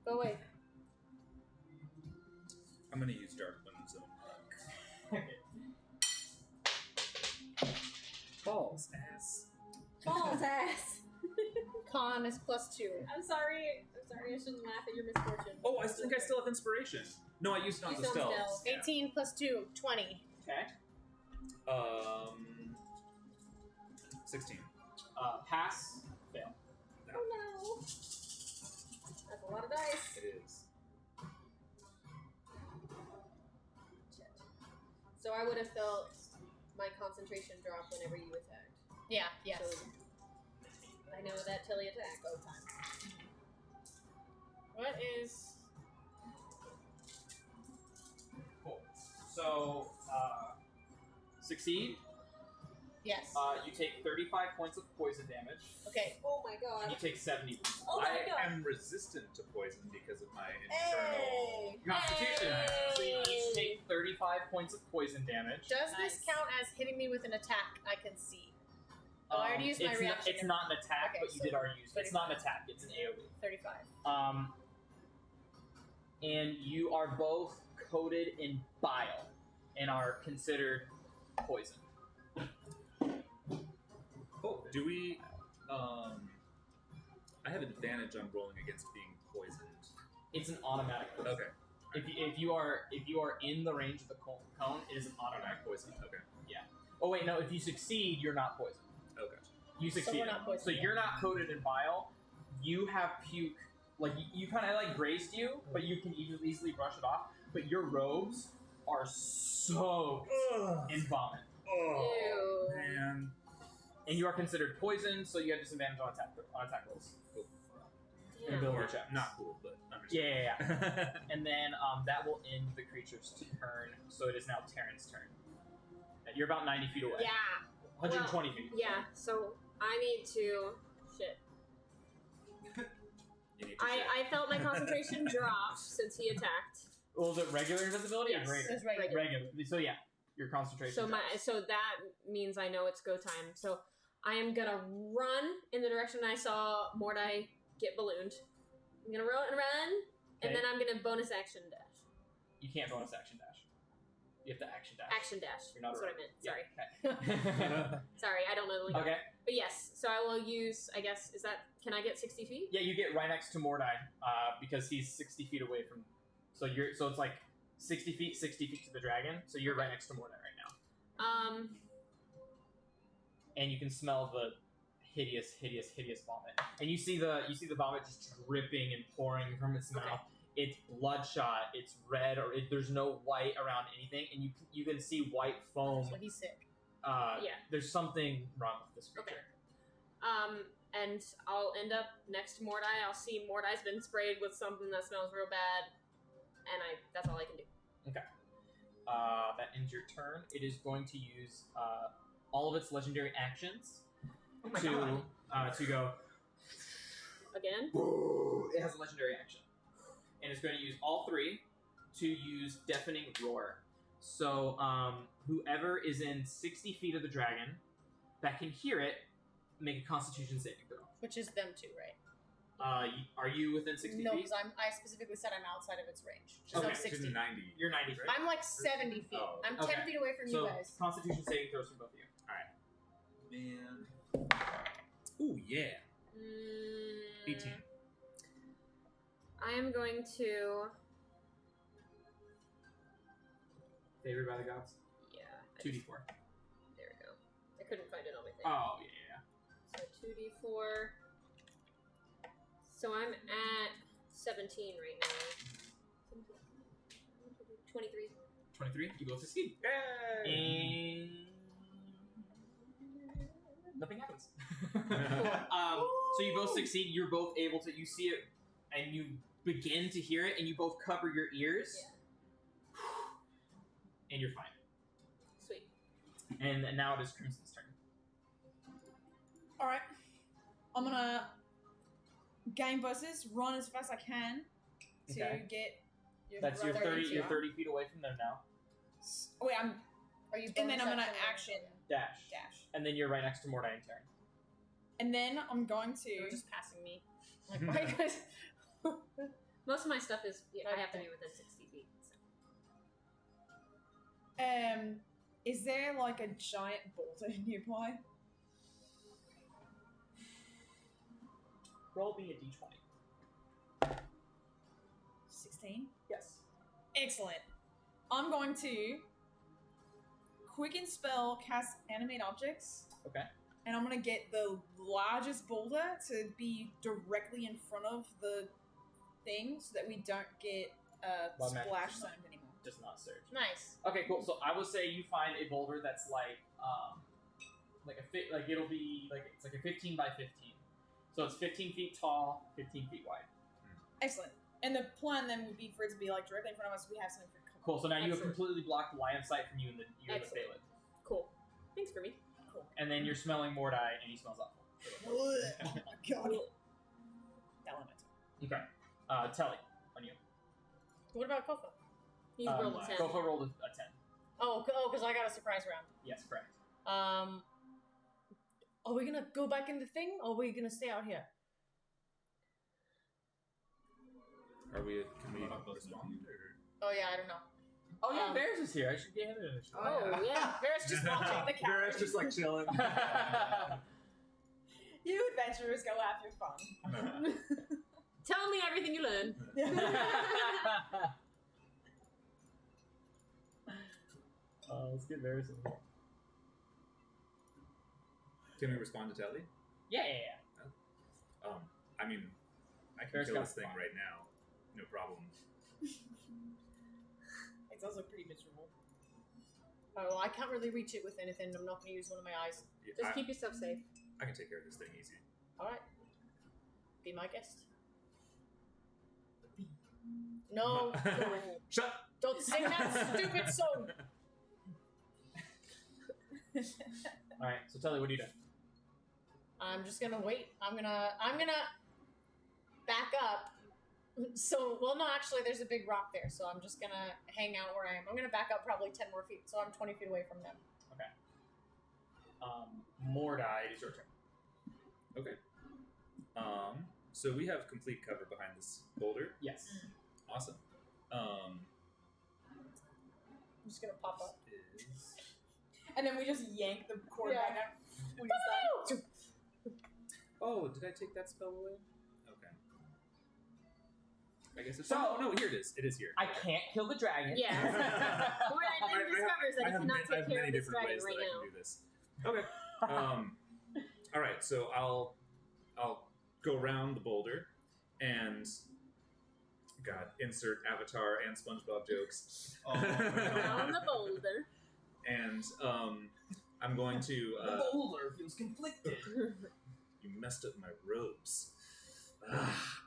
Go away. I'm gonna use Dark One Zone. Balls, ass. Balls ass. Con is +2. I'm sorry. I shouldn't laugh at your misfortune. Oh, I think I still have inspiration. No, I used it on You the still have stealth. stealth. 18 +2, 20. Okay. 16. Pass, fail. Oh no. That's a lot of dice. It is. Shit. So I would have felt my concentration drop whenever you attacked. Yeah, yes. So I know that till he attacks. Go time. What is. Cool. So, succeed. Yes. You take 35 points of poison damage, Okay. Oh my and god. you take 70 points. Oh my I god. am resistant to poison because of my internal. Hey. Constitution. Hey! So you each take 35 points of poison damage. Does this Nice. count as hitting me with an attack I can see? Oh, I already used my it's reaction. It's not an attack, Okay, but you so did already use it. It's not an attack, it's an AoE. 35. And you are both coated in bile and are considered poison. Oh, do we? I have advantage on rolling against being poisoned. It's an automatic poison. Okay. If you are in the range of the cone, it is an automatic poison. Okay. Oh wait, no. If you succeed, you're not poisoned. Okay. You succeed. we're not poisoned So yet. you're not coated in bile. You have puke. Like you kind of like grazed you, but you can easily brush it off. But your robes are soaked in vomit, Oh Ew. man. and you are considered poisoned, so you have disadvantage on attack rolls. Damn. Ability Or checks. not cool, but Yeah. understand. And then that will end the creature's turn. So it is now Terran's turn. You're about 90 feet away. Yeah. 120 feet. Yeah. So I need to. Shit. You need to check. I felt my concentration drop since he attacked. Well, is it regular invisibility or Yes. greater? It's regular. Regular. So yeah, your concentration. So drops. that means I know it's go time. So I am gonna run in the direction I saw Mordai get ballooned. I'm gonna run, Okay. and then I'm gonna bonus action dash. You can't bonus action dash. You have to action dash. Action dash. You're not That's what I meant. Sorry. Okay. Sorry, I don't know the lingo. Okay. But yes, so I will use, I guess, is that, can I get 60 feet? Yeah, you get right next to Mordai, because he's 60 feet away from. So it's like 60 feet to the dragon. So you're right next to Mordai right now, and you can smell the hideous vomit. And you see the vomit just dripping and pouring from its mouth. It's bloodshot. It's red, or there's no white around anything, and you can see white foam. So he's sick. Yeah. There's something wrong with this creature. Okay. And I'll end up next to Mordai. I'll see Mordai's been sprayed with something that smells real bad, and that's all I can do. Okay. That ends your turn. It is going to use all of its legendary actions Oh my god. to go. Again? It has a legendary action, and it's going to use all 3 to use Deafening Roar. So whoever is in 60 feet of the dragon that can hear it, make a Constitution saving throw. Which is them too, right? Are you within 60 No, feet? because I specifically said I'm outside of its range. She's So Okay. 60. she's 90. You're 90 feet. I'm like 70 feet. Oh, I'm okay. 10 feet away from So you guys. Constitution saving throws from both of you. Man. Ooh, yeah. 18. I am going to. Favored by the gods. Yeah. 2d4. There we go. I couldn't find it on my thing. Oh yeah. So 2d4. So I'm at 17 right now. 23. 23. You both succeed. And nothing happens. So you both succeed. You're both able to. You see it, and you begin to hear it, and you both cover your ears, and you're fine. Sweet. And now it is Crimson's turn. Alright. I'm gonna gain buses, run as fast as I can to Okay. get your That's your brother 30. into You're ya. 30 feet away from them now. Wait, I'm Are you and then I'm bonus gonna action Dash. dash. And then you're right next to Mordai and Taryn. And then I'm going You're to just passing me. Like, why you guys? Most of my stuff is, I have to be within 60 feet. So. is there like a giant boulder nearby? Roll me a d20. 16? Yes. Excellent. I'm going to quicken spell cast animate objects. Okay. And I'm gonna get the largest boulder to be directly in front of the thing so that we don't get Wild magic splash does zones anymore. Does not surge. Nice. Okay, cool. So I would say you find a boulder that's like it'll be like it's like a 15 by 15. So it's 15 feet tall, 15 feet wide. Excellent. And the plan then would be for it to be like directly in front of us. So we have something for cover. Cool. So now you have Excellent. completely blocked line of sight from you and the Excellent. Phalid. Cool. Thanks for me. Cool. And then you're smelling Mordai, and he smells awful. Oh my god. Element. Okay. Telly, on you. What about Kofa? He's rolled a 10. Kofa rolled a 10. Oh, because I got a surprise round. Yes, correct. Are we gonna go back in the thing, or are we gonna stay out here? Can we Not close enough respond? either. Oh yeah, I don't know. Oh yeah, Um, Varys is here. I should get him an initiative. Oh, yeah. Varys just watching the camera. Varys just like chilling. You adventurers go have your fun. Tell me everything you learn. Let's get Varys involved. Can we respond to Telly? Yeah. I mean, I can Varys kill got this thing fine. right now. No problem. It's also pretty miserable. Oh, well, I can't really reach it with anything. I'm not gonna use one of my eyes. Yeah, Just keep yourself safe. I can take care of this thing easy. All right. Be my guest. No, go ahead. Shut. Don't sing that stupid song. All right. So Telly, what do you do? I'm just gonna wait. I'm gonna back up. So, well, no, actually, there's a big rock there, so I'm just gonna hang out where I am. I'm gonna back up probably 10 more feet, so I'm 20 feet away from them. Mordai, it is your turn. Okay. So we have complete cover behind this boulder. Yes. Awesome. just gonna pop up. Is... And then we just yank the cord Yeah. back up. When he's done. Oh, did I take that spell away? Okay. I guess it's... So- oh, no, here it is. It is here. I can't kill the dragon. Yeah. Gordon then discovers that he cannot I have take care many of this different dragon ways right that I now. can do this. Okay. All right, so I'll go around the boulder and insert Avatar and SpongeBob jokes. Oh, no. On the boulder. And I'm going to The boulder feels conflicted. you messed up my robes.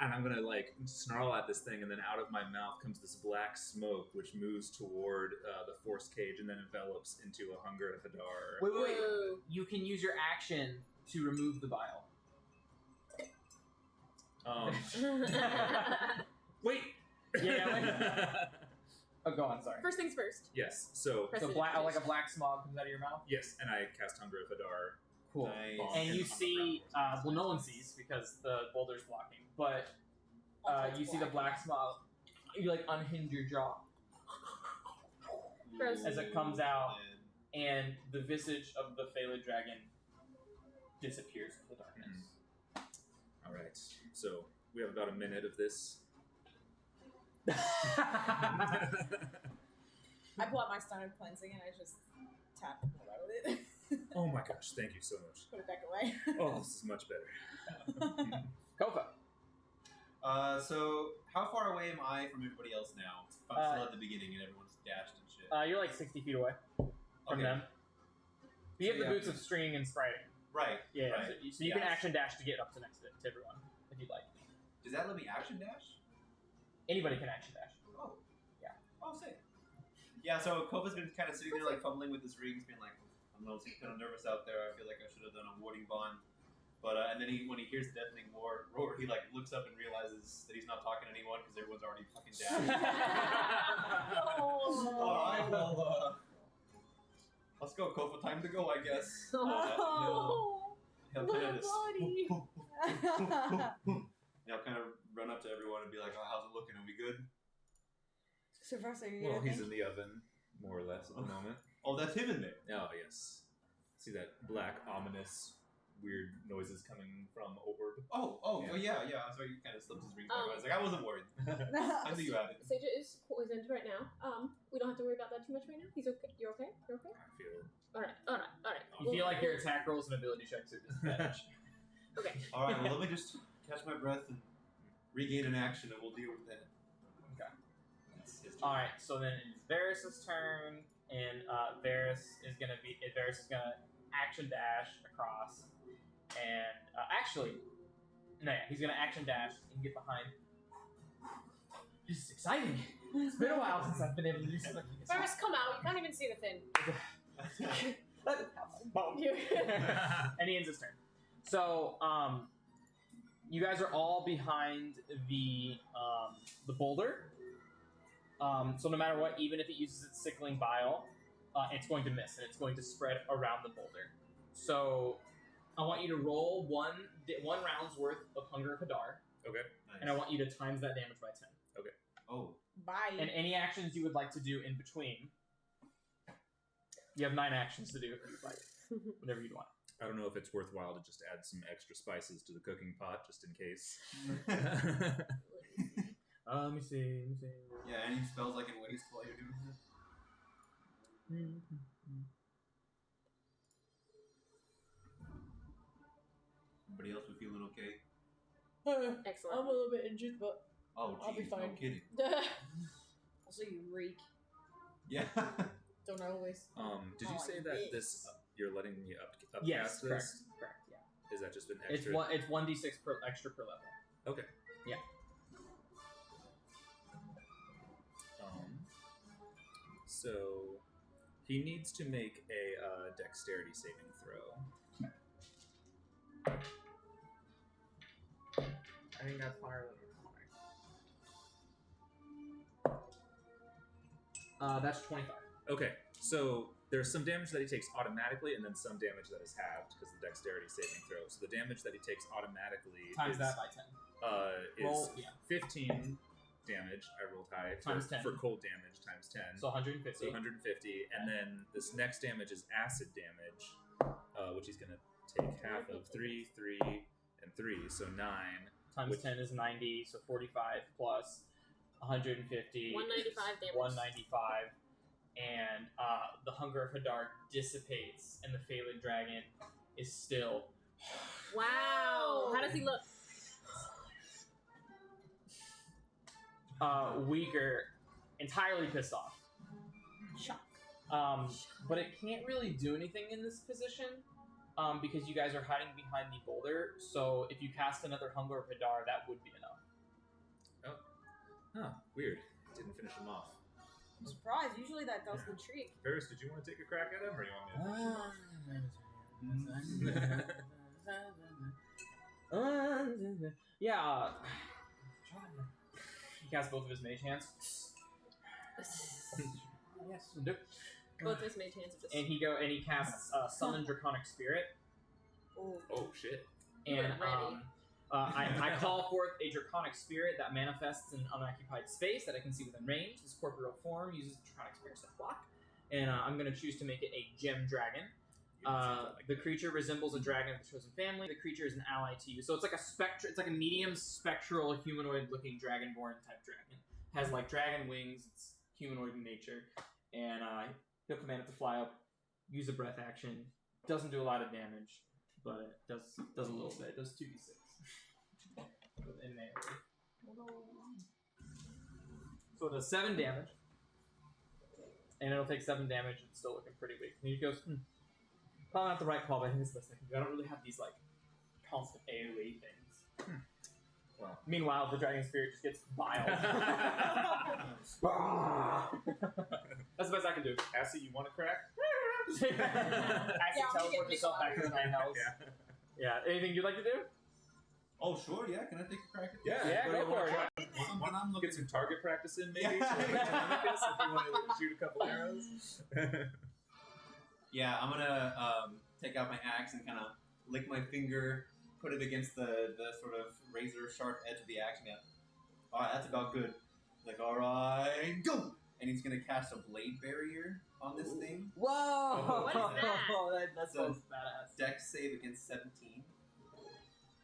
And I'm gonna like snarl at this thing, and then out of my mouth comes this black smoke, which moves toward the force cage and then envelops into a Hunger Hadar. Wait, wait, wait. Whoa. You can use your action to remove the vial. Wait. Yeah. Oh, go on. Sorry. First things first. Yes. So Press So it. like a black smog comes out of your mouth. yes, and I cast Hunger Hadar. Cool. Nice. And you on the see, ground. well, no one sees because the boulder's blocking, but Also it's you see the black smog. You like unhinge your jaw, Gross. As it comes out. And and the visage of the Phalid dragon disappears into the darkness. All right. So we have about a minute of this. I pull out my stone of cleansing and I just tap the hell out with it. Oh my gosh! Thank you so much. Put it back away. Oh, this is much better. Kofa. So how far away am I from everybody else now? If I'm still at the beginning and everyone's dashed and shit. You're like 60 feet away from Okay. them. But you have So, the yeah. boots of stringing and spriting. Right. Yeah. Right. So you can Yes. action dash to get up to next to everyone if you'd like. Does that let me action dash? Anybody can action dash. Oh. Yeah. Oh, sick. Yeah, so Kofa's been kind of sitting there, like, fumbling with his rings, being like, I'm noticing kind of nervous out there. I feel like I should have done a warding bond. But, and then when he hears the deafening roar, he, like, looks up and realizes that he's not talking to anyone because everyone's already fucking down. Alright, well, let's go, Kofa. Time to go, I guess. Oh, He'll little kind of buddy. I'll kind of run up to everyone and be like, oh, how's it looking? Are we good? So far, so good. Well, I he's think. in the oven, more or less, at the moment. Oh, that's him in there. Oh, yes. See that black, ominous, weird noises coming from over. Yeah. So he kind of slips his rings back. I was like, I wasn't worried. I knew you had it. Seja is poisoned right now. We don't have to worry about that too much right now. He's okay. You're okay? You're okay? I feel it. Alright. You feel like your attack rolls and ability checks are disadvantaged. Okay. All right, well, let me just catch my breath and regain an action, and we'll deal with that. Okay. That's his turn. Alright, so then it's Varys' turn, and Varys is gonna action dash across, and he's gonna action dash and get behind. This is exciting. It's been a while since I've been able to do something like this. Virus, come out. You can't even see the thing. And he ends his turn. So, you guys are all behind the boulder. So no matter what, even if it uses its sickling bile, it's going to miss, and it's going to spread around the boulder. So I want you to roll one round's worth of Hunger of Hadar, Okay. Nice. and I want you to times that damage by 10. Oh, Bye. And any actions you would like to do in between, you have 9 actions to do if you'd like, whatever you'd want. I don't know if it's worthwhile to just add some extra spices to the cooking pot, just in case. Let me see. yeah. Any spells I can waste while you're doing this? Everybody else, we feeling okay? I'm Excellent. a little bit injured, but Oh, I'll be geez, fine. no kidding. Also, you reek. Yeah. don't always. Did you Oh, say like that this. you're letting me upcast Yes, this? correct. Yeah, Is that just an it's extra? it's 1d6 extra per level. Okay. Yeah. So he needs to make a dexterity saving throw. I think that's higher than that's 25. Okay, so there's some damage that he takes automatically, and then some damage that is halved because of the dexterity saving throw. So the damage that he takes automatically Times is, that by 10. is Roll, yeah. 15 damage. I rolled high Times 10. for cold damage times 10. So 150. So 150, and then this next damage is acid damage, which he's gonna take half of 3, 3, and 3, so 9. Times 10 is 90, so 45 plus 150. 195 damage. 195. And the Hunger of Hadar dissipates, and the Phalid Dragon is still Wow. How does he look? weaker, entirely pissed off. Shock. But it can't really do anything in this position because you guys are hiding behind the boulder. So if you cast another Hunger of Hadar, that would be enough. Huh, weird. Didn't finish him off. I'm surprised. Usually that does the trick. Ferris, did you want to take a crack at him, or you want me to Yeah. He casts both of his mage hands. Yes, do. Both his mage hands. And he casts Summon Draconic Spirit. Oh, shit. You And were ready. I call forth a Draconic Spirit that manifests in unoccupied space that I can see within range. This corporeal form uses Draconic Spirit to block. And I'm going to choose to make it a gem dragon. The creature resembles a dragon of the chosen family. The creature is an ally to you. So it's like it's like a medium spectral humanoid-looking dragonborn type dragon. Has like dragon wings. It's humanoid in nature. And he'll command it to fly up, use a breath action. Doesn't do a lot of damage, but it does a little bit. It does 2d6. In melee. So it does 7 damage. And it'll take 7 damage. It's still looking pretty weak. And he goes, probably not the right call, but I think it's the best I can do. I don't really have these like constant AoE things. Well. Meanwhile, the dragon spirit just gets vile. That's the best I can do. Cassie, you want a crack? Actually, I'm teleport getting yourself back to the 9 hells. Yeah. Anything you'd like to do? Oh, sure, yeah. Can I take a crack at Yeah, this? Yeah, go for it. Something I'm looking Get some target practice in, maybe? Yeah. So Telemachus, if you want to shoot a couple arrows. Yeah, I'm gonna take out my axe and kind of lick my finger, put it against the sort of razor sharp edge of the axe. And all right, that's about good. Like, all right, go! And he's gonna cast a blade barrier on this thing. Whoa! What is that? That's So- badass. Dex save against 17.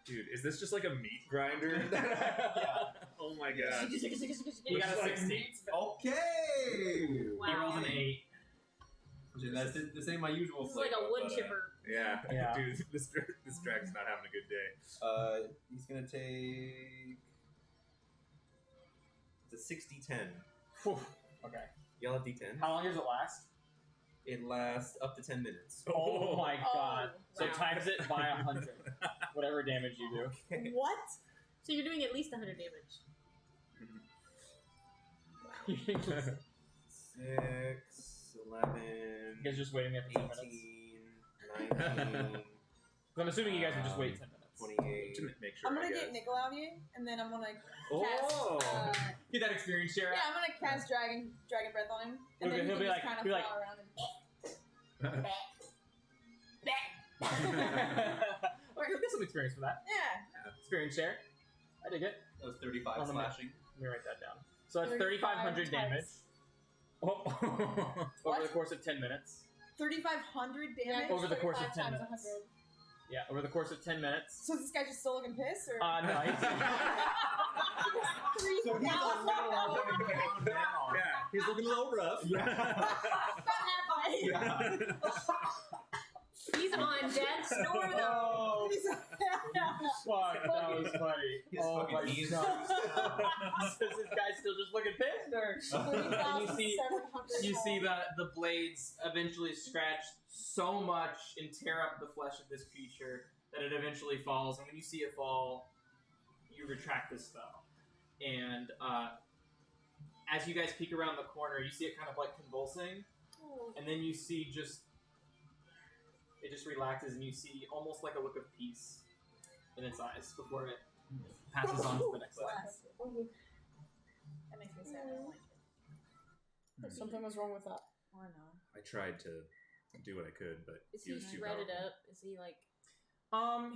Dude, is this just like a meat grinder? Oh my god. He got a 16. Okay! Wow. He rolls an 8. That's this ain't my usual This is like flavor, a wood but, chipper. Yeah, Yeah. dude, this dragon's not having a good day. He's gonna take. It's a 60-10. Whew. Okay. Yell at D10. How long does it last? It lasts up to 10 minutes. Oh my god. So wow. times it by 100. Whatever damage you do. What? So you're doing at least 100 damage. 6, 11, You guys are just waiting there for 10 minutes. 18, 19, I'm assuming you guys would just wait 10 minutes. 28. To make sure I'm I gonna get get Nickel out here, and then I'm gonna cast. Oh! Get that experience share Yeah, I'm gonna cast dragon breath on him, and Okay, then he'll he be can like- just kind of be fly like- around and. Alright, you'll get some experience for that. Yeah. Experience share. I dig it. That was 35 On the map. slashing. Let me write that down. So that's 35 3,500 damage. Oh. Over the course of 10 minutes. 3,500 damage. Over the course of 10 times minutes. 100. Yeah, over the course of 10 minutes. So is this guy just still looking pissed, or? No, he's... So he's on now. Yeah, he's looking a little rough. He's on death's door though. Oh, fuck, that was funny. His Oh fucking my knees god. juiced. Is this guy still just looking pissed, or? And you see the blades eventually scratch so much and tear up the flesh of this creature that it eventually falls. And when you see it fall, you retract the spell. And as you guys peek around the corner, you see it kind of like convulsing, and then you see it just relaxes, and you see almost like a look of peace in its eyes before it passes on to the next level. That makes me sad. I don't like it. Something was wrong with that. I know. I tried to do what I could, but Is he he was too shredded powerful. up? Is he like?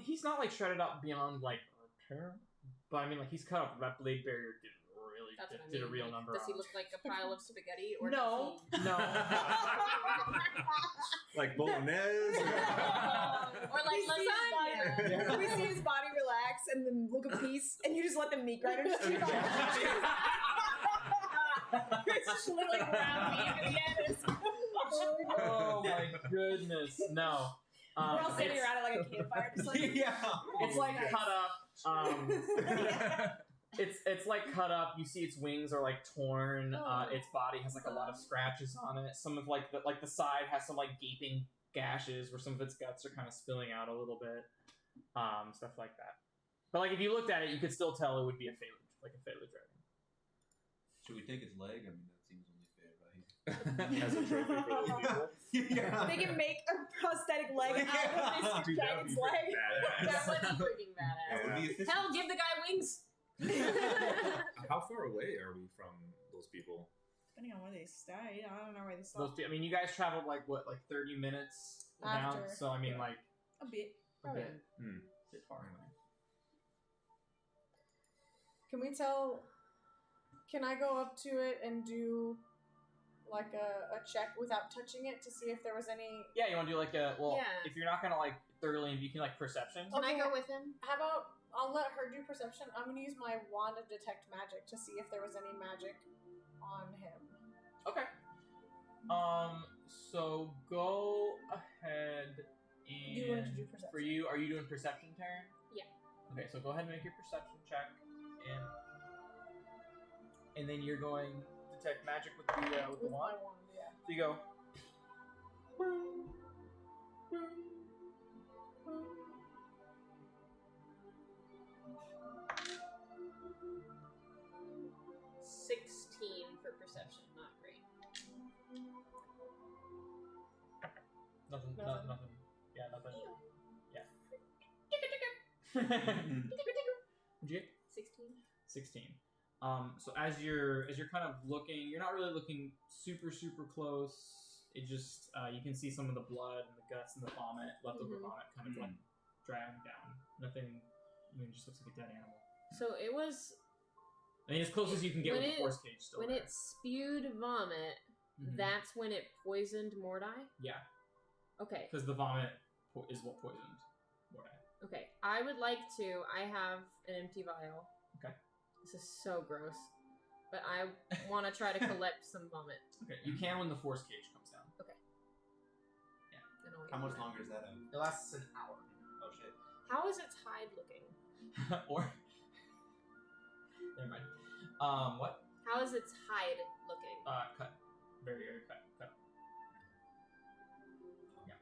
He's not like shredded up beyond like repair, but I mean like he's cut up. That blade barrier did really That's what I did mean. a real like, number. Does he on look like a pile of spaghetti, or No. does he... No. Like bolognese. or like We see his lasagna? body- we see his body relax and then look of peace, and you just let the meat grinder just keep on. It's just literally ground beef at the end. It's Oh my goodness, no. We're all sitting It's, around it like a campfire, just like yeah. it's like Nice. cut up. It's like cut up. You see its wings are like torn. Its body has like a lot of scratches on it. Some of like the side has some like gaping gashes where some of its guts are kind of spilling out a little bit. Stuff like that. But like if you looked at it, you could still tell it would be a Phalid dragon. Should we take its leg? I mean, that seems only fair, right? As a trophy for those people. Yeah. they can make a prosthetic leg out of this Dude, that would dragon's be leg. freaking That would badass. be freaking badass. That would be efficient. Hell, give the guy wings. How far away are we from those people? Depending on where they stay, I don't know where they stop. I mean, you guys traveled like 30 minutes down. After. So I mean, like A bit. a bit, Hmm. bit far away. Can we tell? Can I go up to it and do like a check without touching it to see if there was any? Yeah, you want to do like a Yeah. if you're not gonna like thoroughly, you can like perception. Can I Okay. go with him? How about I'll let her do perception. I'm gonna use my wand to detect magic to see if there was any magic on him. Okay. So go ahead and You wanted to do perception. for you. Are you doing perception, Taryn? Yeah. Okay, so go ahead and make your perception check, and then you're going to detect magic with the With my wand. wand, yeah. So you go. 16 for perception, not great. Nothing. Nothing. Nothing. Yeah, nothing. Yeah. What'd you get? 16. 16. So as you're kind of looking, you're not really looking super close. It just you can see some of the blood and the guts and the vomit, leftover Mhm. vomit, kind of like dragged down. Nothing. I mean, it just looks like a dead animal. So it was I mean, as close as you can get When with it- the force cage still. when there. it spewed vomit. Mhm. That's when it poisoned Mordai. Yeah, Okay. because the vomit is what poisoned Mordai. Okay. I would like to. I have an empty vial. Okay. This is so gross, but I want to try to collect some vomit. Okay, you can when the force cage comes down. And I'll How eat much that. longer is that out? It lasts an hour. Oh shit. How is its hide looking? Or never mind. What? How is its hide looking? Cut. Very cut. Yeah.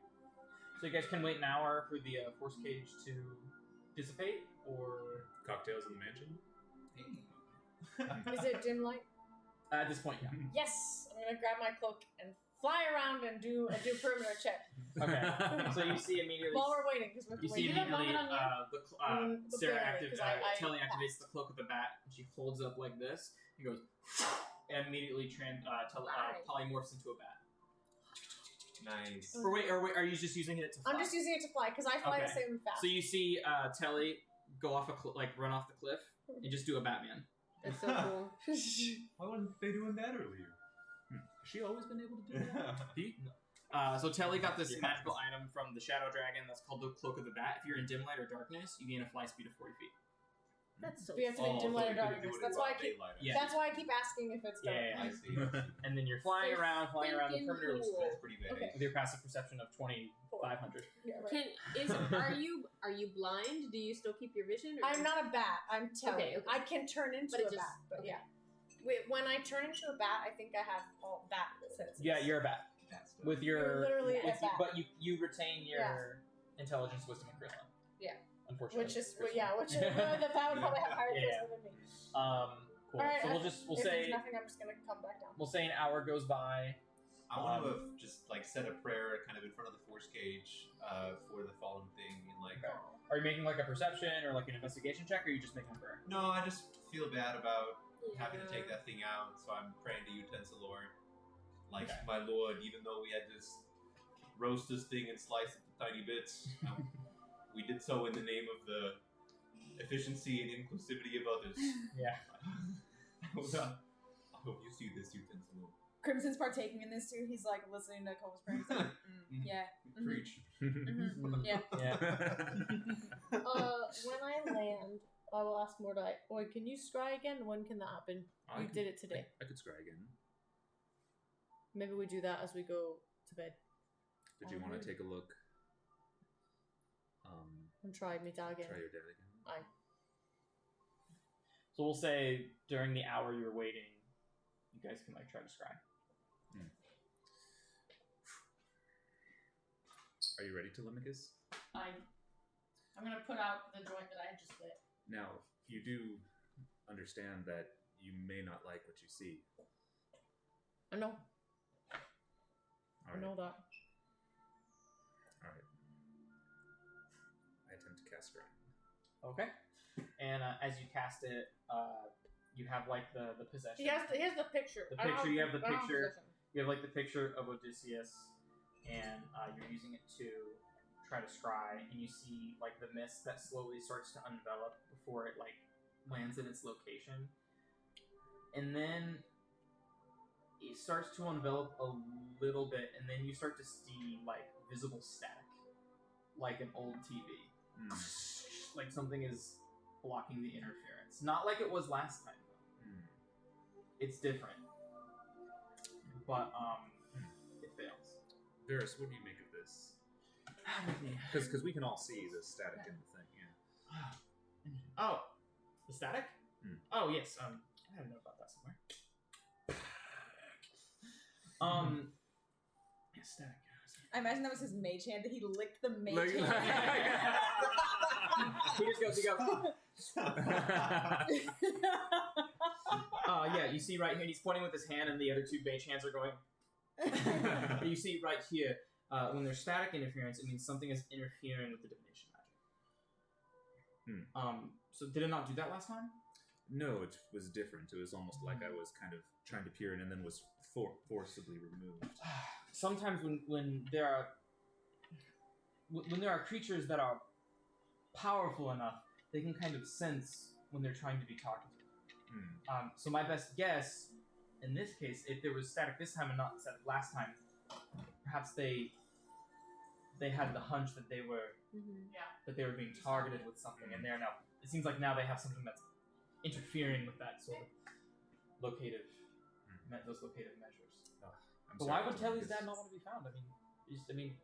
So you guys can wait an hour for the force cage to dissipate, or Cocktails in the mansion? Hey. Is it dim light? at this point, yeah. Yes. I'm gonna grab my cloak and fly around and do a perimeter check Okay. So you see immediately. while we're waiting because we have You to see wait. Do you have immediately vomit on The Sarah barrier, 'cause Telly I activates the cloak of the bat, and she holds up like this. He goes, and immediately polymorphs into a bat. Nice. Or wait, are you just using it to fly? I'm just using it to fly because I fly the Okay. same fast. So you see Telly go off run off the cliff and just do a Batman. That's so cool. Why wasn't they doing that earlier? Has she always been able to do that? Pete? So Telly got this Yeah. magical item from the Shadow Dragon that's called the Cloak of the Bat. If you're in dim light or darkness, you gain a fly speed of 40 feet. That's so We have to cool. be dim so light or we couldn't do darkness. it in That's why I broad keep. daylight. Yeah. That's why I keep asking if it's dark. Yeah. I see. I see. And then you're flying So around the freaking perimeter looks cool. good. That's pretty bad. Okay. With your passive perception of 2,500. Yeah, right. Are you blind? Do you still keep your vision? Or I'm not a bat. I'm telling. Okay, okay. I can turn into But it a just- bat, but okay. yeah. When I turn into a bat, I think I have all bat senses. Yeah, you're a bat. That stuff. With your. You're literally a with, bat. but you retain your intelligence, wisdom, and charisma. Yeah. Unfortunately. Which is, the bat would probably have higher Yeah. charisma than me. Cool. All right, So we'll we'll if say there's nothing, I'm just gonna come back down. we'll say an hour goes by. I want to have just like said a prayer kind of in front of the force cage for the fallen thing and like. Okay. Are you making like a perception or like an investigation check, or are you just making a prayer? No, I just feel bad about having to Yeah. take that thing out, so I'm praying to you, Tensilor. Like, Okay. my lord, even though we had to roast this thing and slice it to tiny bits, we did so in the name of the efficiency and inclusivity of others. Yeah. I hope you see this utensil. Crimson's partaking in this too. He's like listening to Cole's prayer. He's like, yeah. Preach. Yeah. Yeah. When I land, I will ask Mordai, "Oi, can you scry again? When can that happen? You did it today. I could scry again. Maybe we do that as we go to bed. Did you want to take a look? And try me dad again. Try your dad again. Aye. So we'll say during the hour you're waiting, you guys can like try to scry. Are you ready, Telemachus? I'm gonna put out the joint that I had just lit. Now, you do understand that you may not like what you see. I know. All I right. know that. All right. I attempt to cast scry. Okay. And as you cast it, you have like the possession. He has the picture. The I don't picture, you have the I don't picture. possession. You have like the picture of Odysseus, and you're using it to try to scry, and you see like the mist that slowly starts to envelop before it like lands in its location, and then it starts to envelop a little bit, and then you start to see like visible static, like an old TV, like something is blocking the interference. Not like it was last time though. It's different. But it fails. Varys, what do you make of this? Because we can all see the static in the thing. Yeah. Oh, the static? Oh yes. I had a note about that somewhere. Yeah, static. I imagine that was his mage hand that he licked the mage Like- hand. He goes. Yeah, you see right here, he's pointing with his hand, and the other two mage hands are going. You see right here, when there's static interference, it means something is interfering with the divination magic. So did it not do that last time? No, it was different. It was almost like I was kind of trying to peer in and then was forcibly removed. Sometimes when there are creatures that are powerful enough, they can kind of sense when they're trying to be talked to. So my best guess, in this case, if there was static this time and not static last time, perhaps they had the hunch that they were being targeted with something, and they're now. It seems like now they have something that's interfering with that sort of locative, those locative measures. But why would Telly's dad not want to be found? I mean,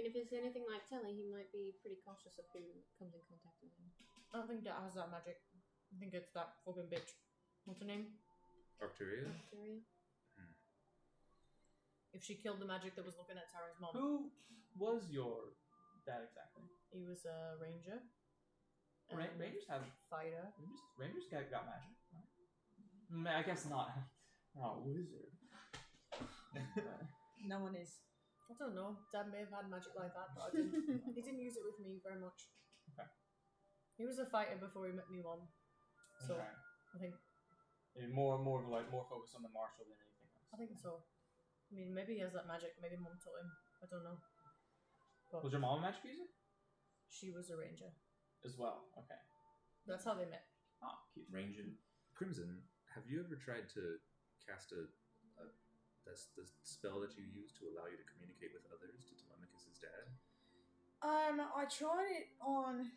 if it's anything like Telly, he might be pretty cautious of who comes in contact with him. I don't think that has that magic. I think it's that fucking bitch. What's her name? Arcturia? Arcturia? If she killed the magic that was looking at Tara's mom. who was your dad exactly? He was a ranger. Rangers have fighter. Rangers got magic, right? I guess not. Not a wizard. No one is. I don't know. Dad may have had magic like that, but he didn't use it with me very much. Okay. He was a fighter before he met me mom. So Okay. I think More focused on the martial than anything else. I think so. I mean, maybe he has that magic. Maybe mom taught him. I don't know. But Was your mom a magic user? she was a ranger. As well. Okay. That's how they met. Oh, cute. Ranging. Crimson, have you ever tried to cast the spell that you use to allow you to communicate with others to Telemachus' dad? I tried it on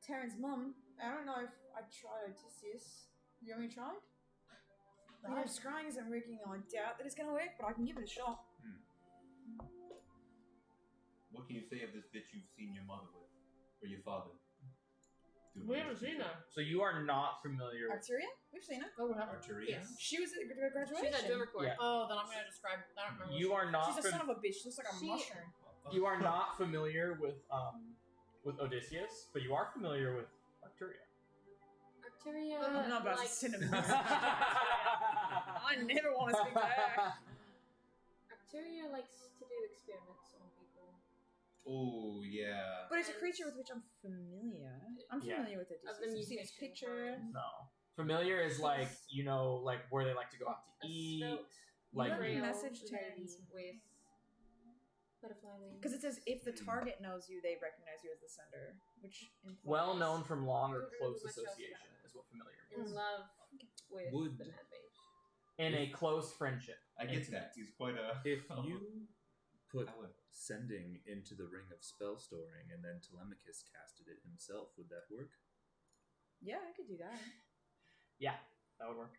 Terran's mum. I don't know if I tried Odysseus. You want me to try? You know, scrying isn't working. I doubt that it's going to work, but I can give it a shot. What can you say of this bitch you've seen your mother with? Or your father? We haven't seen her. So you are not familiar with Arcturia? We've seen her. Oh, we haven't. Arcturia? Yes. She was at graduation. She's at Drummer Court. Yeah. Oh, then I'm gonna describe. I don't remember. You are not She's a son of a bitch. She looks like a She- mushroom. you are not familiar with Odysseus, but you are familiar with Arcturia. Arcturia. I'm not about to likes, send him a message. I never want to speak to her. Arcturia likes to do experiments on people. Oh, yeah. But it's a creature with which I'm familiar. I'm Yeah. familiar with Odysseus. Of the I've seen his mutation picture. kind. No. Familiar is like, like where they like to go out to A eat. svelte Like You frail message lady Terrence. with butterfly wings. Because it says if the target knows you, they recognize you as the sender, which implies... well known from long or Don't close remember much else association about is what familiar in means. love with Would- the Mad Mage. In a close friendship. I get that. He's quite a. If you put I would. sending into the ring of spell storing and then Telemachus casted it himself, would that work? Yeah, I could do that. Yeah, that would work.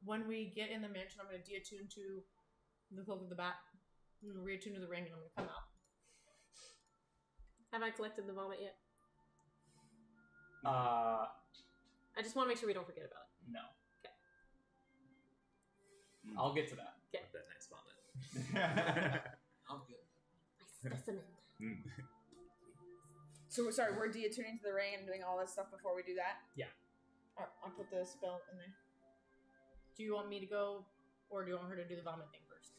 When we get in the mansion, I'm going to deattune to the cloak of the bat. I'm going to reattune to the ring, and I'm going to come out. Have I collected the vomit yet? Uh, I just want to make sure we don't forget about it. no. Okay. I'll get to that. Okay. That nice vomit. I'm good. My specimen. So sorry, we're deattuning to the ring and doing all this stuff before we do that. Yeah. I'll put the spell in there. Do you want me to go, or do you want her to do the vomit thing first?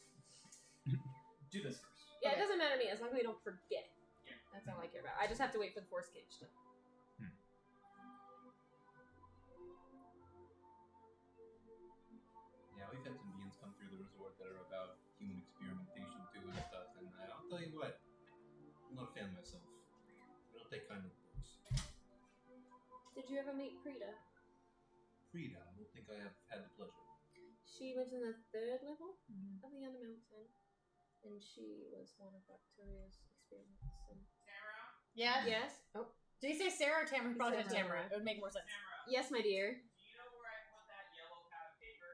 Do this first. Yeah, Okay. it doesn't matter to me as long as we don't forget. Yeah. That's all I care about. I just have to wait for the force cage to. Yeah, we've had some beings come through the resort that are about human experimentation too and stuff, and I'll tell you what, I'm not a fan myself. I don't take kindly to books. Did you ever meet Prita? Frida, I don't think I have had the pleasure. She lives in the 3rd level of the Undermountain, and she was one of Victoria's experiments. And... Yeah. Yes. Oh. Did you say Sarah or Tamara? He probably said Tamara. Tamara. It would make more sense. Yes, my dear. Do you know where I put that yellow pad of paper?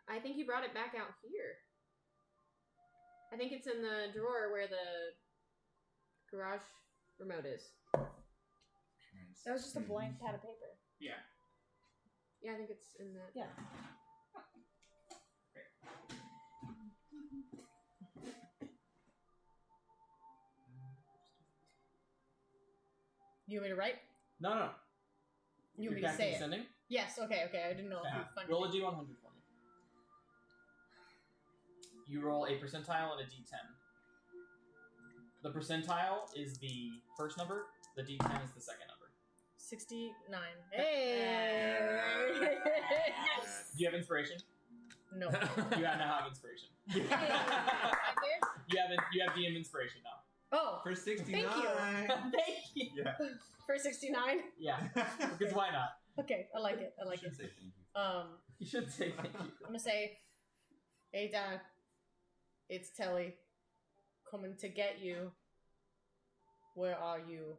I think you brought it back out here. I think it's in the drawer where the garage remote is. That was just a blank pad of paper. Yeah. Yeah, I think it's in that. Yeah. You want me to write? No. You want me You're to say casting it? Sending? Yes. Okay. I didn't know if you funded Roll a it. d100 for me. You roll a percentile and a d10. The percentile is the first number. The d10 is the second number. 69. Hey. Do you have inspiration? No. You now have inspiration. Hey, I did? You have DM inspiration now. Oh, For 69! Thank you. Thank you. Yeah. for 69. Yeah, because why not? Okay, I like it. I like should it. say thank you. You should say thank you. I'm gonna say, "Hey, Dad, it's Telly, coming to get you. Where are you?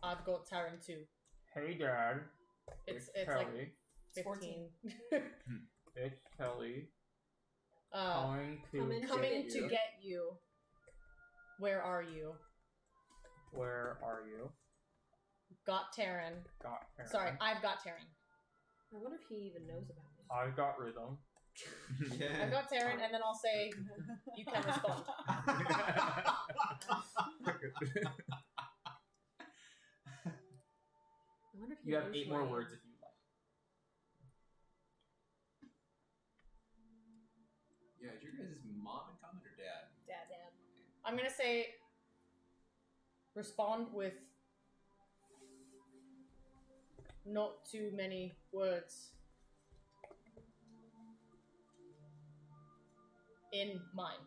I've got Taryn too. Hey, Dad. It's like Kelly. 15. It's Kelly. Coming Coming to get you. Where are you? Where are you? Got Taryn. Got Karen. Sorry, I've got Taryn. I wonder if he even knows about me. I got rhythm. I've got Taryn, and then I'll say, you can respond. I wonder if he You have knows 8 who more I am. words if you like. Yeah, is your guys' mom in comment or dad? Dad. I'm gonna say, respond with not too many words in mind.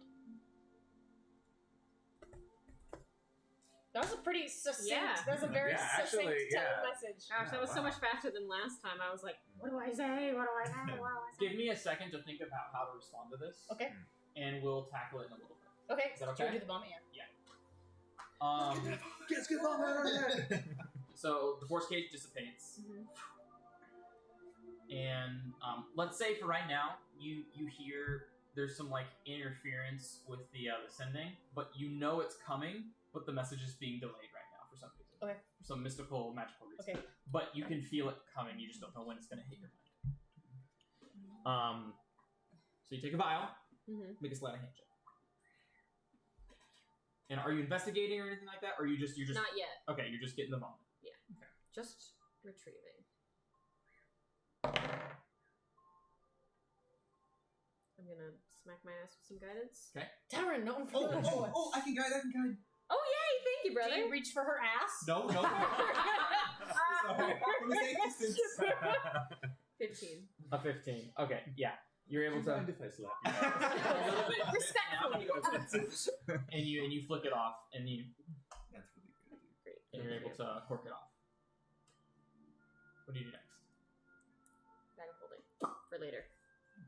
That was a pretty succinct. Yeah. That was a very Yeah, succinct actually, yeah. message. Gosh, that was so Wow. much faster than last time. I was like, what do I say? What do I say? What do I say? Give me a second to think about how to respond to this. Okay. And we'll tackle it in a little bit. Okay. Is that Do you okay? do the bomb? Yeah. Let's get on there! So the force cage dissipates, Mhm. and let's say for right now, you hear there's some like interference with the sending, but you know it's coming, but the message is being delayed right now for some reason. Okay. For some mystical, magical reason. Okay. But you can feel it coming. You just don't know when it's going to hit your mind. So you take a vial, Mhm. make a sleight of hand check. And are you investigating or anything like that, or you're just Not yet. okay? You're just getting the vomit. Just retrieving. I'm gonna smack my ass with some guidance. Taryn, no. I can guide, Oh yay! Thank you, Do brother. you reach for her ass? No. Sorry. From a safe distance. 15. A 15. Okay, yeah. You're able to Mind if I slap you? a little bit Respectfully. and you flick it off, and you That's really good. and you're able to cork it off. What do you do next? Bag of holding for later.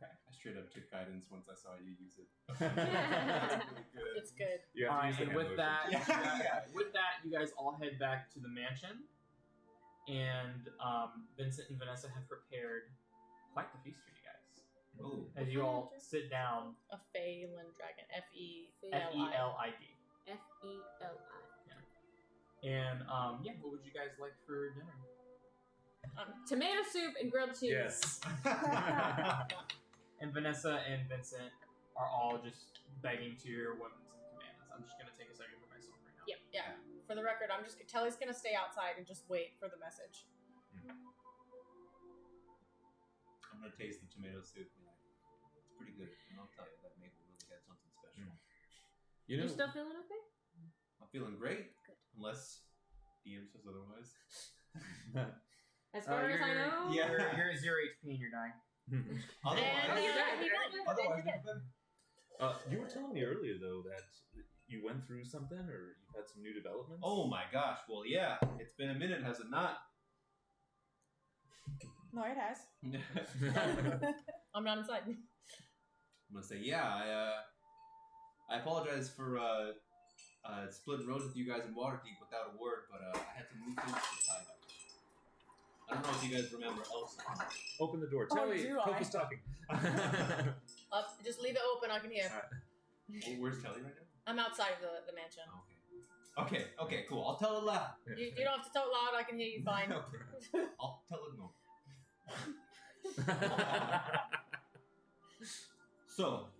I straight up took guidance once I saw you use it. Yeah. Really good. It's good. You have to use the and hand with motion. that, with that, you guys all head back to the mansion, and Vincent and Vanessa have prepared quite the feast for you guys. Oh, As you all sit down, A Phelan dragon. F-E-L-I. F-E-L-I-D. F-E-L-I. And yeah, what would you guys like for dinner? Tomato soup and grilled cheese. Yes. And Vanessa and Vincent are all just begging to your women's and commands. I'm just gonna take a second for myself right now. Yep. Yeah. For the record, Telly's gonna stay outside and just wait for the message. I'm gonna taste the tomato soup. And be like, it's pretty good. And I'll tell you that Maple really had something special. You You know, still feeling okay? I'm feeling great, Good. unless DM says otherwise. As far as I know. Yeah. You're 0 HP and you're dying. And Otherwise, he did. you were telling me earlier though that you went through something, or you've had some new developments. oh my gosh. Well, yeah. It's been a minute, has it not? No, it has. I'm not inside. I'm gonna say, yeah, I apologize for splitting roads with you guys in Waterdeep without a word, but I had some new things to tie up. I don't know if you guys remember Elsa. Open the door. Oh, Telly, do I? Kofi's talking. Just leave it open. I can hear. Where's Telly right now? I'm outside of the mansion. Okay, cool. I'll tell it loud. You don't have to talk loud. I can hear you fine. Okay. I'll tell it normal. So,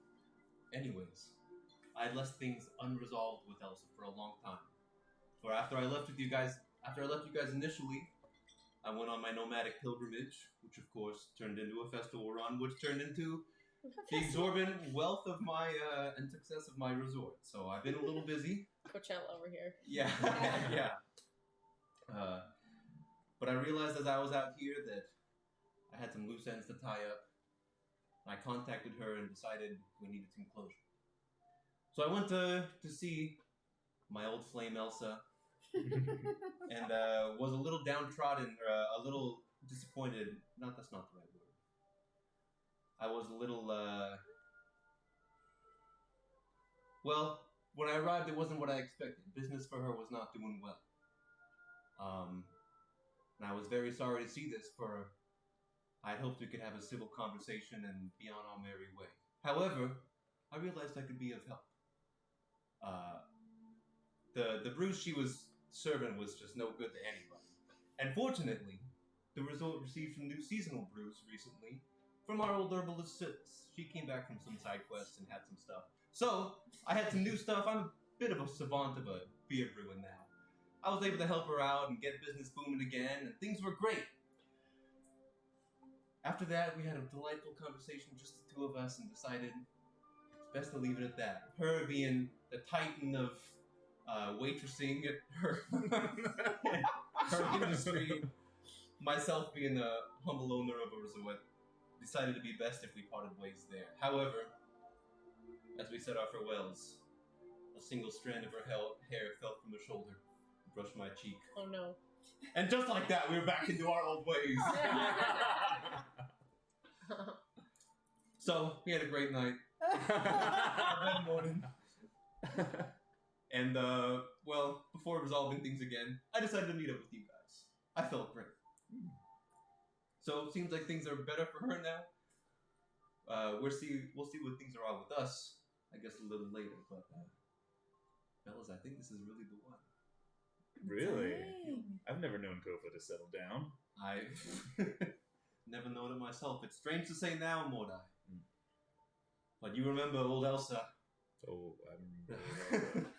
anyways, I had left things unresolved with Elsa for a long time. For after I left you guys initially, I went on my nomadic pilgrimage, which of course turned into a festival run, which turned into the exorbitant wealth of my and success of my resort. So I've been a little busy. Coachella over here. Yeah, yeah. But I realized as I was out here that I had some loose ends to tie up. I contacted her and decided we needed some closure. So I went to see my old flame Elsa, and was a little downtrodden, or a little disappointed. That's not the right word. I was a little, well, when I arrived, it wasn't what I expected. Business for her was not doing well. And I was very sorry to see this, for I had hoped we could have a civil conversation and be on our merry way. However, I realized I could be of help. The brews she was serving was just no good to anybody. And fortunately, the resort received some new seasonal brews recently from our old herbalist Silas. She came back from some side quests and had some stuff. So, I had some new stuff. I'm a bit of a savant of a beer brewing now. I was able to help her out and get business booming again, and things were great. After that, we had a delightful conversation, just the two of us, and decided it's best to leave it at that. Her being the titan of waitressing at her, her industry, myself being the humble owner of a resort, decided to be best if we parted ways there. However, as we said our farewells, a single strand of her hair fell from her shoulder and brushed my cheek. Oh no. And just like that, we were back into our old ways. So, we had a great night. A good morning. And, well, before resolving things again, I decided to meet up with you guys. I felt great. So, it seems like things are better for her now. We'll see what things are with us, I guess, a little later. But, fellas, I think this is really the one. Really? Dang. I've never known Kofa to settle down. I've never known it myself. It's strange to say now, Mordai. But you remember old Elsa. Oh, I remember.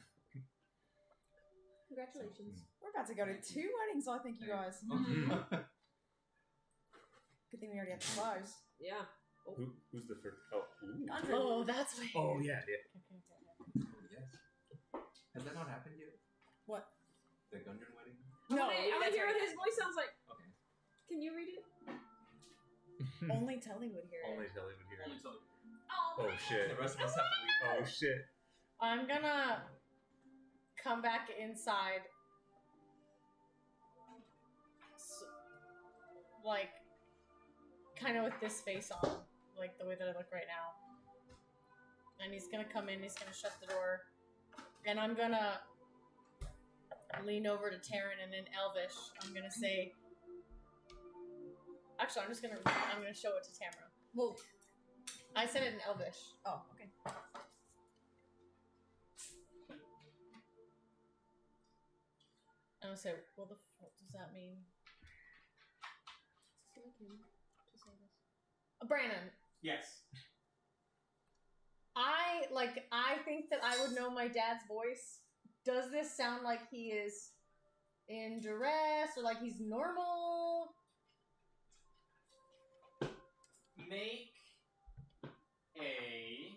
Congratulations. We're about to go to 2 weddings, I think, you guys. Good thing we already have the clothes. Yeah. Who's the first? Oh, ooh. Andre. Oh, that's why. Oh yeah. Oh, yes. Has that not happened yet? What? The Gundren wedding? No, I want that's to hear what right. his voice sounds like. Okay. Can you read it? Only Telly would hear Only it. Telly would hear. Only so. Oh shit. The rest of us have to leave. Oh shit. I'm gonna come back inside like, kind of with this face on, like the way that I look right now. And he's gonna come in, he's gonna shut the door, and I'm gonna lean over to Taryn, and in Elvish, I'm gonna say, actually, I'm gonna show it to Tamara. Well, I said it in Elvish. oh, okay. I'm gonna say, what the fuck does that mean? Brandon, Yes. I think that I would know my dad's voice. Does this sound like he is in duress or like he's normal? Make a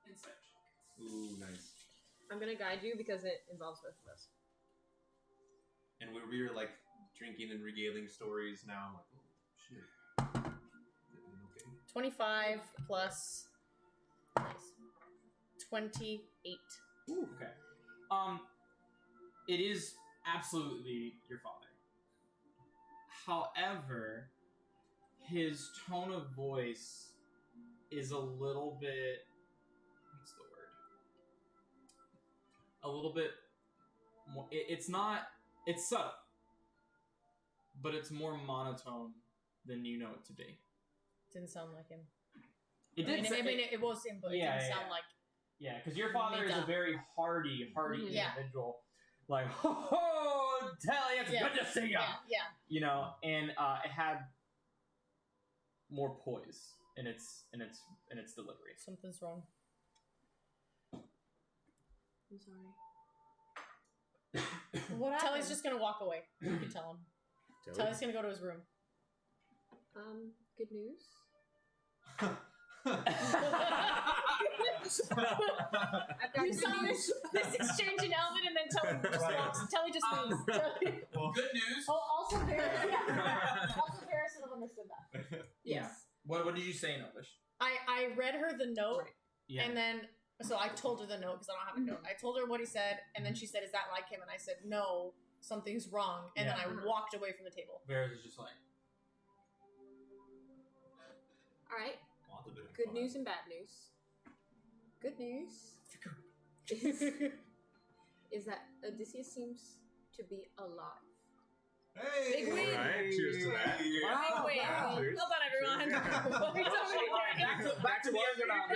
insight check. Ooh, nice. I'm gonna guide you because it involves both of us. And we're like drinking and regaling stories now. I'm like, oh shit. Everything okay? 25 plus 28. Ooh, okay. It is absolutely your father. However, his tone of voice is a little bit. What's the word? A little bit more. It's not. It's subtle, but it's more monotone than you know it to be. Didn't sound like him. It it was him, but it Yeah, didn't yeah, sound yeah. like. Yeah, because your father is a very hardy Mhm. Yeah. individual. Like, ho, Telly, it's Yeah. good to see ya. Yeah. You know, and it had more poise in its delivery. Something's wrong. I'm sorry. What happened? Telly's just gonna walk away. You can tell him. Telly's gonna go to his room. Good news. I've got You good saw news. this exchange in Elvin, and then Telly just walks. Telly just leaves. Well, good news. Oh, also Harrison. Also Harrison would have understood that. Yeah. What did you say in English? I read her the note, Yeah. and then so I told her the note because I don't have a note. I told her what he said, and then she said, "Is that like him?" And I said, "No, something's wrong." And then Yeah. I walked away from the table. Varys is just like, All right. Well, that's a bit of Good fun. news and bad news. Good news is that Odysseus seems to be alive. Hey! Big win. Alright, cheers to that. Wow, Wait, wow. Cheers. Hold on, everyone. Back to the Argonaut.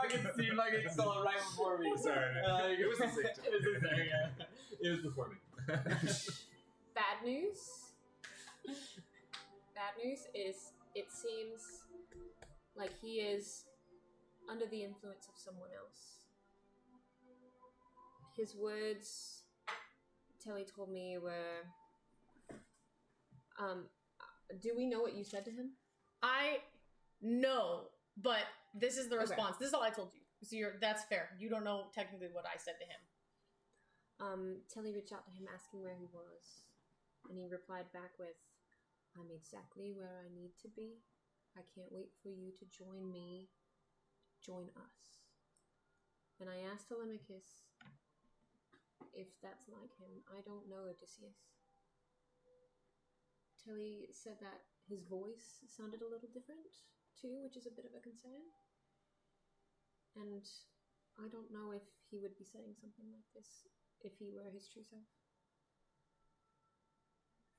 I can see him like it's still right before me. Sorry. It was the same. It was the same. Yeah. It was before me. Bad news. Bad news is it seems like he is under the influence of someone else. His words, Telly told me, were. Do we know what you said to him? I know, but this is the Okay. response. This is all I told you. So that's fair. You don't know technically what I said to him. Telly reached out to him asking where he was, and he replied back with, "I'm exactly where I need to be. I can't wait for you to join me. Join us." And I asked Telemachus if that's like him. I don't know Odysseus. Telly said that his voice sounded a little different too, which is a bit of a concern. And I don't know if he would be saying something like this if he were his true self.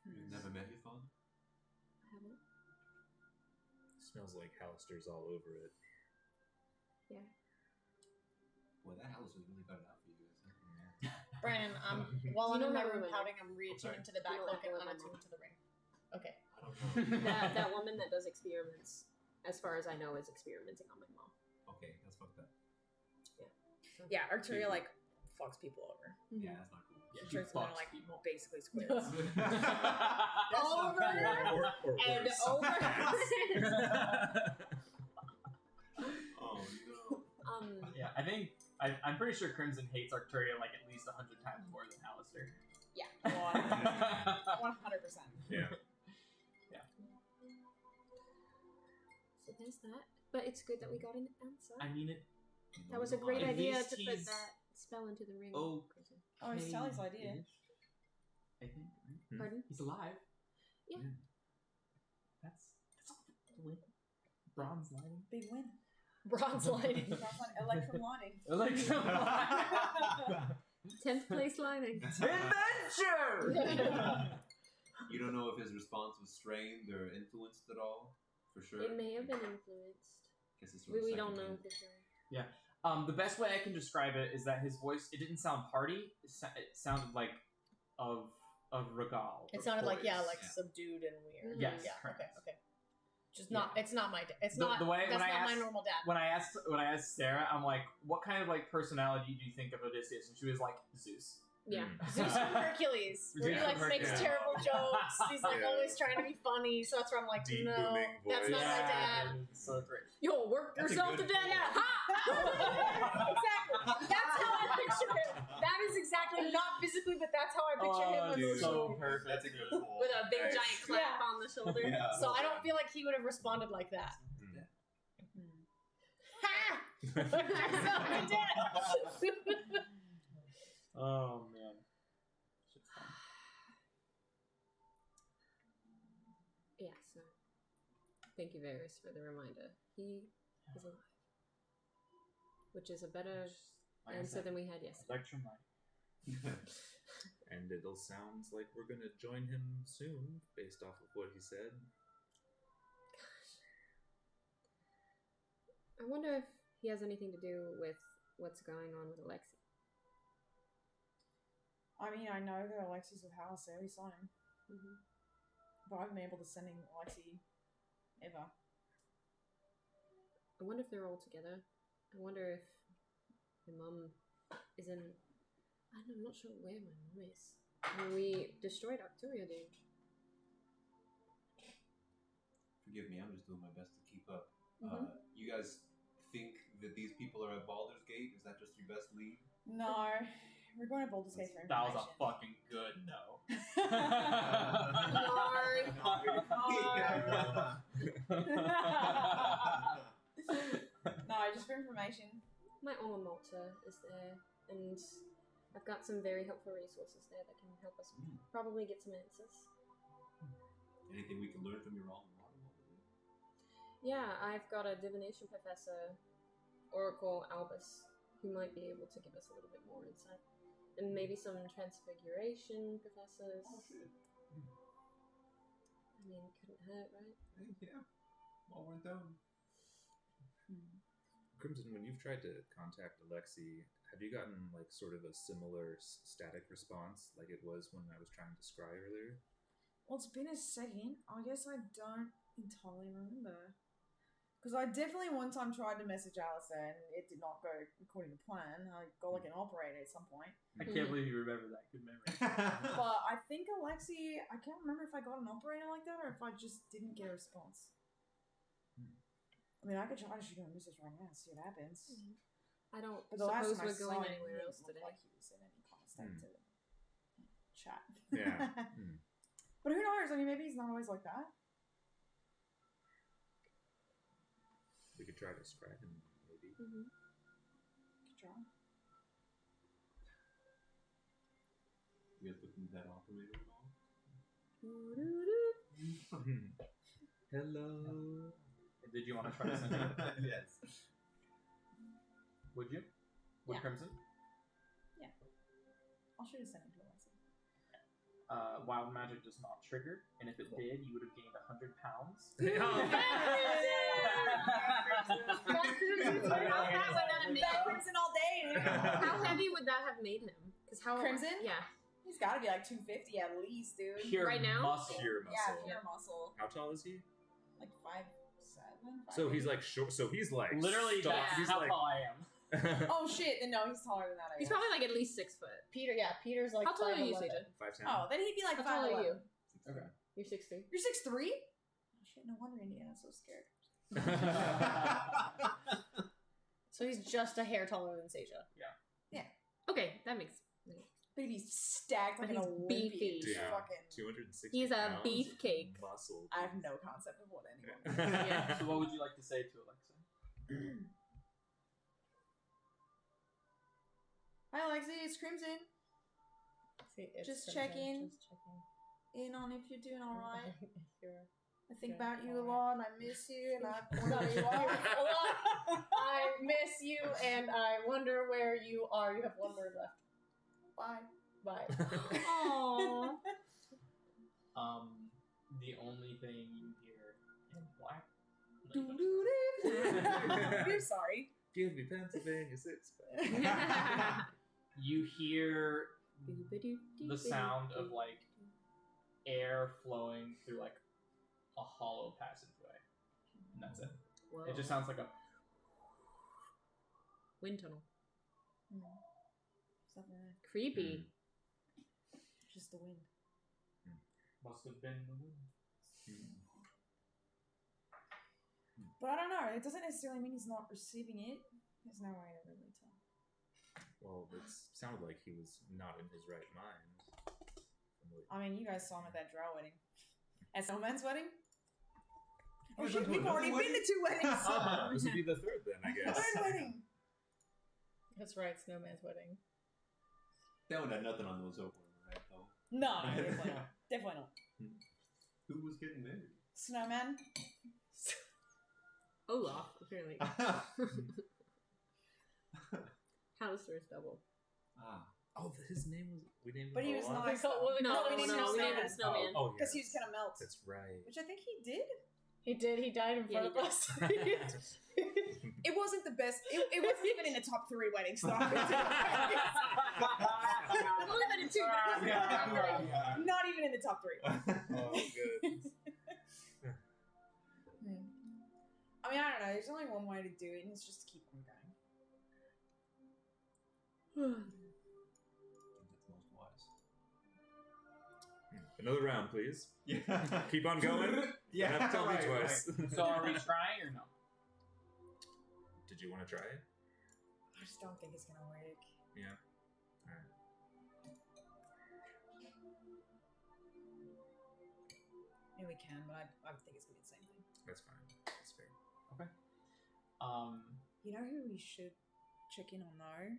You've never met your father? I haven't. Smells like Hallister's all over it. Yeah. Boy, that house was really got it out for you guys. Brandon, while You I'm know in my my room room, pouting, I'm reattuning to the back You know hook and what I unattuned to the ring. Okay. I don't know. That woman that does experiments, as far as I know, is experimenting on my mom. Okay, that's fucked up. So. Yeah, Arcturia like fucks people over. Yeah, that's not cool. Yeah, She she turns them into fucks like people. basically squids. Over Or and worse. over. Oh, no. Yeah, I'm pretty sure Crimson hates Arcturia like at least 100 times more than Hallister. Yeah, 100%. Yeah. So there's that. But it's good that we got an answer. I mean, That was a great At idea least to put he's- that spell into the ring. Oh. Crimson. Oh, it's Sally's idea. I think. Right? Hmm. Pardon? He's alive. Yeah. That's a win. Bronze lining. Big win. Bronze lining. That's like electrum lining. Electrum 10th place lining. Adventure! You don't know if his response was strained or influenced at all, for sure. It may have been influenced. Guess it's sort of We don't know second for sure. The best way I can describe it is that his voice, it didn't sound hearty. It sounded like of Regal. It of sounded like poise. subdued and weird. Yes, Yeah. correct. Okay. Just not. It's not my. It's The- not. the way- that's when I not my asked- normal dad. When I asked Sarah, I'm like, what kind of like personality do you think of Odysseus? And she was like, Zeus. Yeah. Zeus from Hercules, where he Zeus like from makes Hercules. terrible jokes. He's like Yeah. always trying to be funny. So that's where I'm like, Deep no, booming that's voice. not my dad. It's so great. Yo, work That's a yourself to good death. point. Ha! Exactly. That's how I picture him. That is exactly not physically, but that's how I picture him. dude. Emotionally. So perfect. That's a good pull. With a big Nice. giant clap Yeah. on the shoulder. Yeah. So I don't feel like he would have responded like that. Ha! That's not my dad. Oh man. Shit's fun. Yeah, so thank you, Varys, for the reminder. He is alive. Which is a better Like I answer said, than we had yesterday. Electrum light. And it'll sounds like we're gonna join him soon, based off of what he said. I wonder if he has anything to do with what's going on with Alexi. I mean, I know that Alexi's with House, so we saw him. Mm-hmm. But I haven't been able to send him Alexi ever. I wonder if they're all together. I wonder if my mum is in. I'm not sure where my mum is. I mean, we destroyed Arcturia, dude. Forgive me, I'm just doing my best to keep up. Mhm. You guys think that these people are at Baldur's Gate? Is that just your best lead? No, we're going to Baldur's Gate for That was information. a fucking good no. No, just for information. My alma mater is there, and I've got some very helpful resources there that can help us probably get some answers. Anything we can learn from your alma mater? Yeah, I've got a divination professor, Oracle Albus, who might be able to give us a little bit more insight. And maybe some transfiguration professors. Oh, shit. I mean, couldn't hurt, right? Yeah. Well, we're done. Crimson, when you've tried to contact Alexi, have you gotten like sort of a similar static response like it was when I was trying to scry earlier? Well, it's been a second. I guess I don't entirely remember. Because I definitely one time tried to message Alistair and it did not go according to plan. I got like an operator at some point. I can't believe you remember that. Good memory. But I think Alexi, I can't remember if I got an operator like that or if I just didn't get a response. I mean, I could try to shoot him a message right now and see what happens. I don't But the last suppose time I we're going saw him, anywhere he else didn't today. look like he was in any kind of state to chat. Yeah. But who knows? I mean, maybe he's not always like that. We could try to scry him, maybe. Mm-hmm. Could try. You guys looking at that operator at all? Hello. Did you want to try to send him? Yes. Would you? Would Yeah. Crimson? I'll shoot a send him to Alexi. Wild magic does not trigger, and if it did, you would have gained 100 pounds. That Crimson all day, dude. How heavy would that have made him? Because how Crimson? Yeah. He's got to be like 250 at least, dude. Pure Right now? muscle. Pure Yeah, muscle. pure muscle. How tall is he? Like 5'7". So he's like short. So he's like Literally, stock- that's He's how like. tall I am. Oh shit! Then no, he's taller than that. I He's guess. probably like at least 6 foot. Peter, yeah, Peter's like How tall are you, 5'11". Seja? 5'10". Oh, then he'd be like How tall are 5'11". you? Okay. You're 6'3". You're 6'3". Oh shit! No wonder Indiana's so scared. So he's just a hair taller than Seja. Okay, that makes. But he's stacked like But an he's Olympian. beefy. Just Yeah. Fucking. 260 He's a pounds beefcake. of muscle. I have no concept of what anyone. Yeah. So what would you like to say to Alexa? Hi, Alexi. It's Crimson. See, it's Just Crimson, checking. Just checking. In on if you're doing all right. You're- I think Yeah, about you a alright. lot, and I miss you, and I wonder where you a are. lot. I miss you, and I wonder where you are. You have one word left. Bye. Bye. Aww. The only thing you hear in black. We're sorry. Give me Pennsylvania 6. You hear the sound of like air flowing through like a hollow passageway, and that's it. Whoa. It just sounds like a wind tunnel. Something there. Creepy. Just the wind. must have been the wind. But I don't know. It doesn't necessarily mean he's not receiving it. There's no way to really tell. Well, it sounded like he was not in his right mind. I mean, you guys saw him at that drow wedding. At Snowman's wedding? Oh, Oh shit, we've we've been to already another been to 2 weddings! This would be the third then, I guess. Third wedding! That's right, Snowman's wedding. That one had nothing on those open, right? Though. No, definitely not. Definitely not. Who was getting married? Snowman? Olaf, apparently. Hauser's double. Oh, his name was. We named But him he was Olaf? nice. No, No, we named him we named him Snowman. Snowman. Oh, Because he yes. was gonna melt. That's right. Which I think he did. He did. He died in Yeah, front he of us. It wasn't the best. It wasn't even in the top 3 weddings, though. I've only been in 2 weddings. Not even in the top 3. Oh, good. I mean, I don't know. There's only one way to do it, and it's just to keep on going. That's most wise. Another round, please. Yeah. Keep on going. You have to tell me right, twice. So are we trying or no? Did you want to try it? I just don't think it's gonna work. Yeah. Alright. Maybe we can, but I think it's gonna be the same thing. That's fine. That's fair. You know who we should check in on though?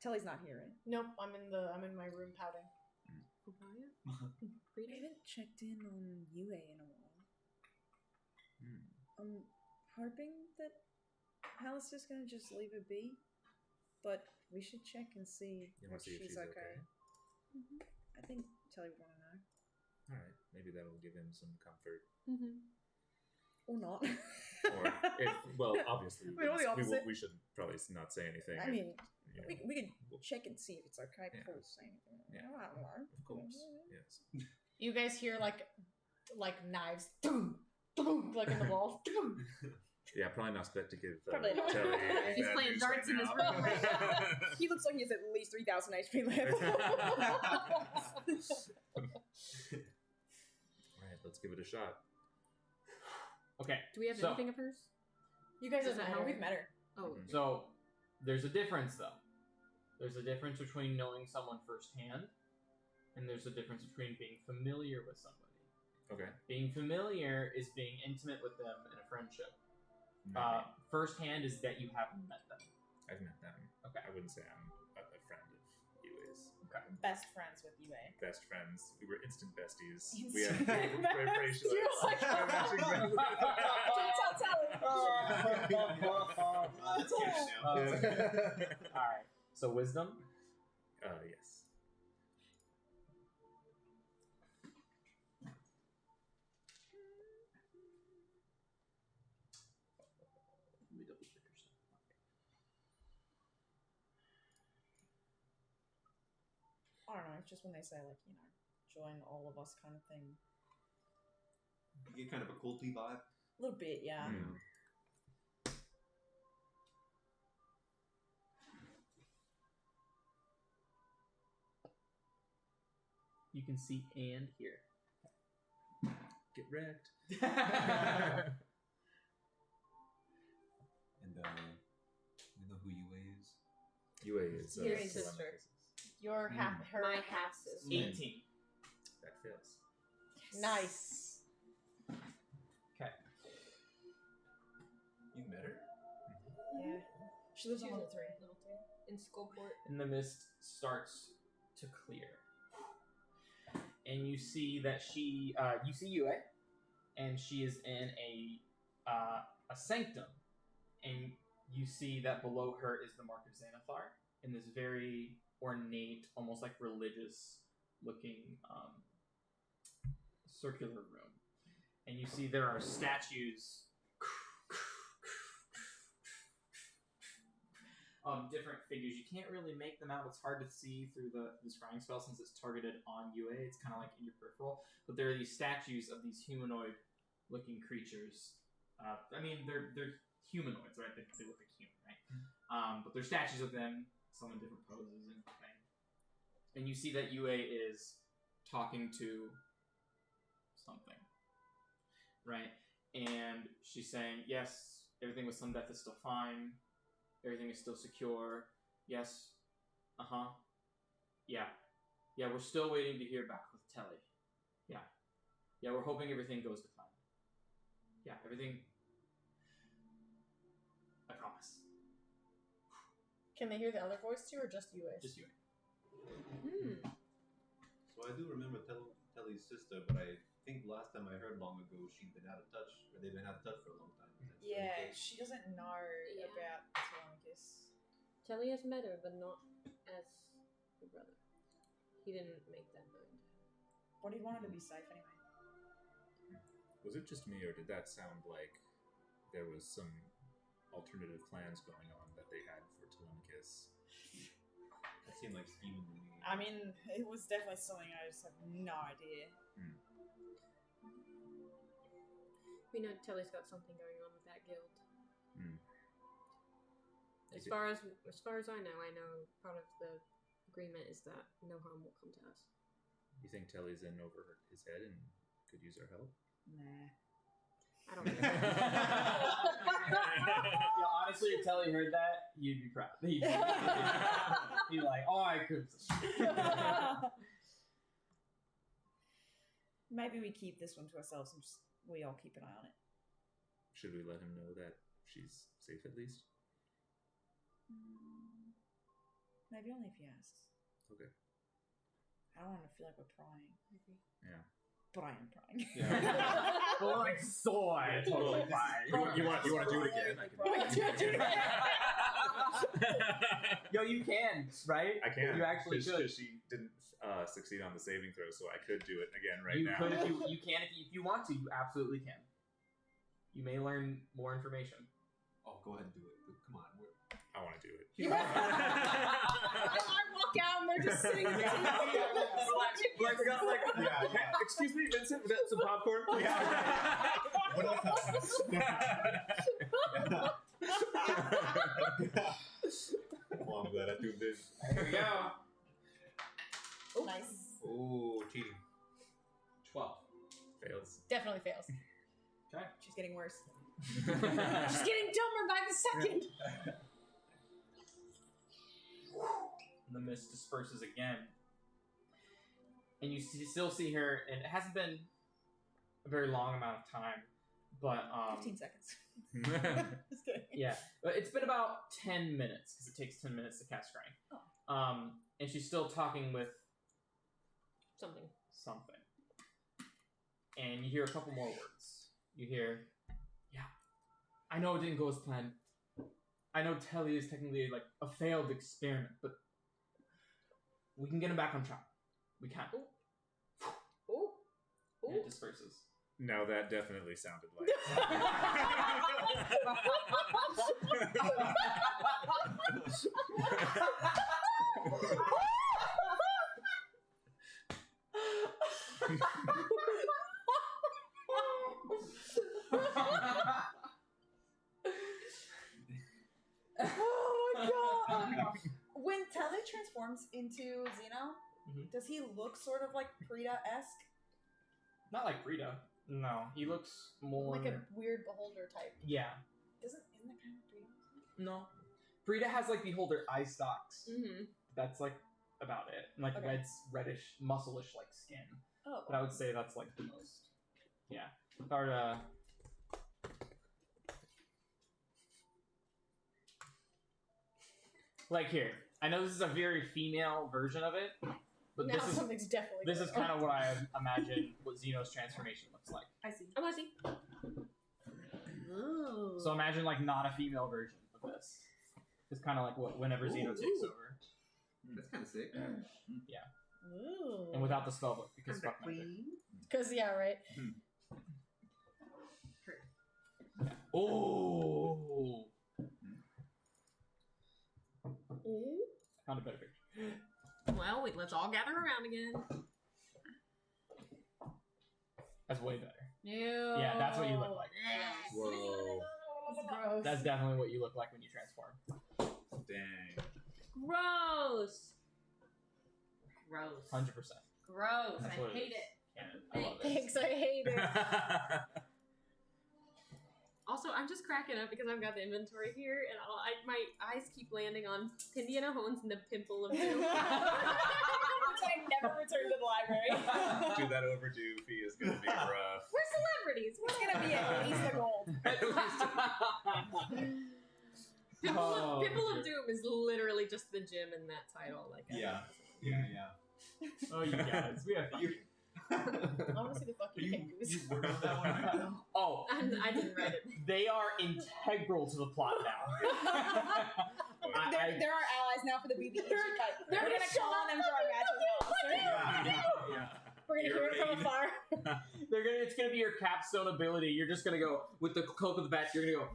Telly's not here, right? Nope, I'm in my room pouting. We haven't checked in on Yue in a while. I'm hoping that Alistair's gonna just leave her be, but we should check and see You if want to see if she's she's okay. okay? I think Telly would want to know. Alright. Maybe that'll give him some comfort. Or not. Or, if, well, obviously, I mean, or the opposite. we should probably not say anything. I mean, you know, we could check and see if it's okay before we say anything. Yeah. I don't know. of course. Yes. You guys hear like knives, boom, boom, like in the walls. Boom. Yeah, probably not expect to give Probably not. Telly He's bad playing news darts in his now. room right He looks like he has at least 3,000 HP left. Alright, let's give it a shot. Okay. Do we have So- anything of hers? You guys Does have that met help? her. We've met her. Oh, So there's a difference though. There's a difference between knowing someone firsthand, and there's a difference between being familiar with somebody. Okay. Being familiar is being intimate with them in a friendship. Maybe. Firsthand is that you haven't met them. I've met them. Okay. I wouldn't say I'm a friend of Yui's. Best friends with Yue. Best friends. We were instant besties. Instant We had besties. You're like- I'm actually friends with Tell Telly. That's cash now. Alright. So wisdom? Yes. Let me double check your stuff. I don't know. It's just when they say like, you know, join all of us kind of thing. You get kind of a culty vibe. A little bit, yeah. Mm. You can see and hear. Get wrecked. And you know who Yue is? Yui is Yui's Solana sister. Kisses. Your her my half sister. 18. That fails. nice. Okay. You met her? Yeah. She lives on level 3. Level 3. In Skullport. And the mist starts to clear. And you see that you see Yue, and she is in a sanctum. And you see that below her is the Mark of Xanathar in this very ornate, almost like religious-looking circular room. And you see there are statues of different figures. You can't really make them out. It's hard to see through the scrying spell since it's targeted on Yue. It's kind of like in your peripheral. But there are these statues of these humanoid-looking creatures. I mean, they're humanoids, right? They look like human, right? But they're statues of them, some in different poses and everything. And you see that Yue is talking to something, right? And she's saying, yes, everything with Sun Death is still fine. Everything is still secure. Yes. Uh-huh. Yeah. Yeah, we're still waiting to hear back with Telly. Yeah. Yeah, we're hoping everything goes to plan. Yeah, everything... I promise. Can they hear the other voice too, or just you? Just Yue. So I do remember Telly's sister, but I think last time I heard long ago she'd been out of touch, or they've been out of touch for a long time. Is that still the Yeah, case? she doesn't know Yeah. about Telemachus. Telly has met her, but not as her brother. He didn't make that known to her. But he wanted to be safe anyway. Was it just me, or did that sound like there was some alternative plans going on that they had for Telemachus? That seemed like scheming to me. I mean, it was definitely something I just have no idea. We know Telly's got something going on with that guild. Hmm. As far as I know part of the agreement is that no harm will come to us. You think Telly's in over his head and could use our help? Nah. I don't know. Yeah, honestly, if Telly heard that, you'd be proud. He'd be like, oh, I could. Maybe we keep this one to ourselves and just we all keep an eye on it. Should we let him know that she's safe at least? Maybe only if he asks. Okay. I don't want to feel like we're prying. Yeah. But I am prying. Yeah. But like soy, totally fine. You want to do it again? I can. Yo, you can, right? I can. You actually could. Because she didn't succeed on the saving throw, so I could do it again right You now. could you can if you want to. You absolutely can. You may learn more information. Oh, go ahead and do it. Come on. I want to do it. I walk out and they're just sitting at the table. Excuse me, Vincent, we got some popcorn, please. What else Well, I'm glad I do this. There we go. Nice. Oh, cheating. 12. Fails. Definitely fails. Okay. She's getting worse. She's getting dumber by the second. And the mist disperses again. And you still see her, and it hasn't been a very long amount of time, but 15 seconds. Just kidding. yeah, but it's been about 10 minutes because it takes 10 minutes to cast scrying. Oh. And she's still talking with Something. something, and you hear a couple more words. You hear, "Yeah, I know it didn't go as planned. I know Telly is technically like a failed experiment, but we can get him back on track. We can." Ooh. And it disperses. Now that definitely sounded like. Oh my god! When Telly transforms into Xeno, Mhm. does he look sort of like Prita-esque? Not like Rita. No, he looks more Like a weird beholder type. yeah. Isn't that kind of Prita? No, Brita has like beholder eye stalks. Mm-hmm. That's like about it. And, like Okay. reddish, muscle-ish like skin. Oh. But I would say that's like the most. Yeah. If I were to like here. I know this is a very female version of it, but now this is something's definitely. this is kind of what I imagine what Xeno's transformation looks like. I see. I want to see. Ooh. So imagine like not a female version of this. It's kind of like what whenever Xeno takes over, That's kind of sick. Ooh. and without the spellbook because fuck magic. Because yeah, right. Oh, Ooh. found a better picture. Well, wait, let's all gather around again. That's way better. No. Yeah, that's what you look like. Whoa. Gross. That's definitely what you look like when you transform. Dang. Gross. Gross. 100%. Gross. That's I what it hate is. it. Canon. I love it. Thanks, I hate it. Also, I'm just cracking up because I've got the inventory here, and my eyes keep landing on Pindiana Hones and the Pimple of Doom. Which I never returned to the library. Dude, that overdue fee is gonna be rough. We're celebrities. It's gonna be at least the gold. Pimple of Doom is literally just the gym in that title. Like, Yeah. Oh, you guys. We have fun. I want to see the fucking kangaroos. You work on that one right now? Oh, I didn't write it. they are integral to the plot now. They're our allies now for the BB type. They're We're gonna gonna call on them for our matches now. Yeah. We're gonna hear it from afar. It's gonna be your capstone ability. You're just gonna go with the cloak of the bat. You're gonna go.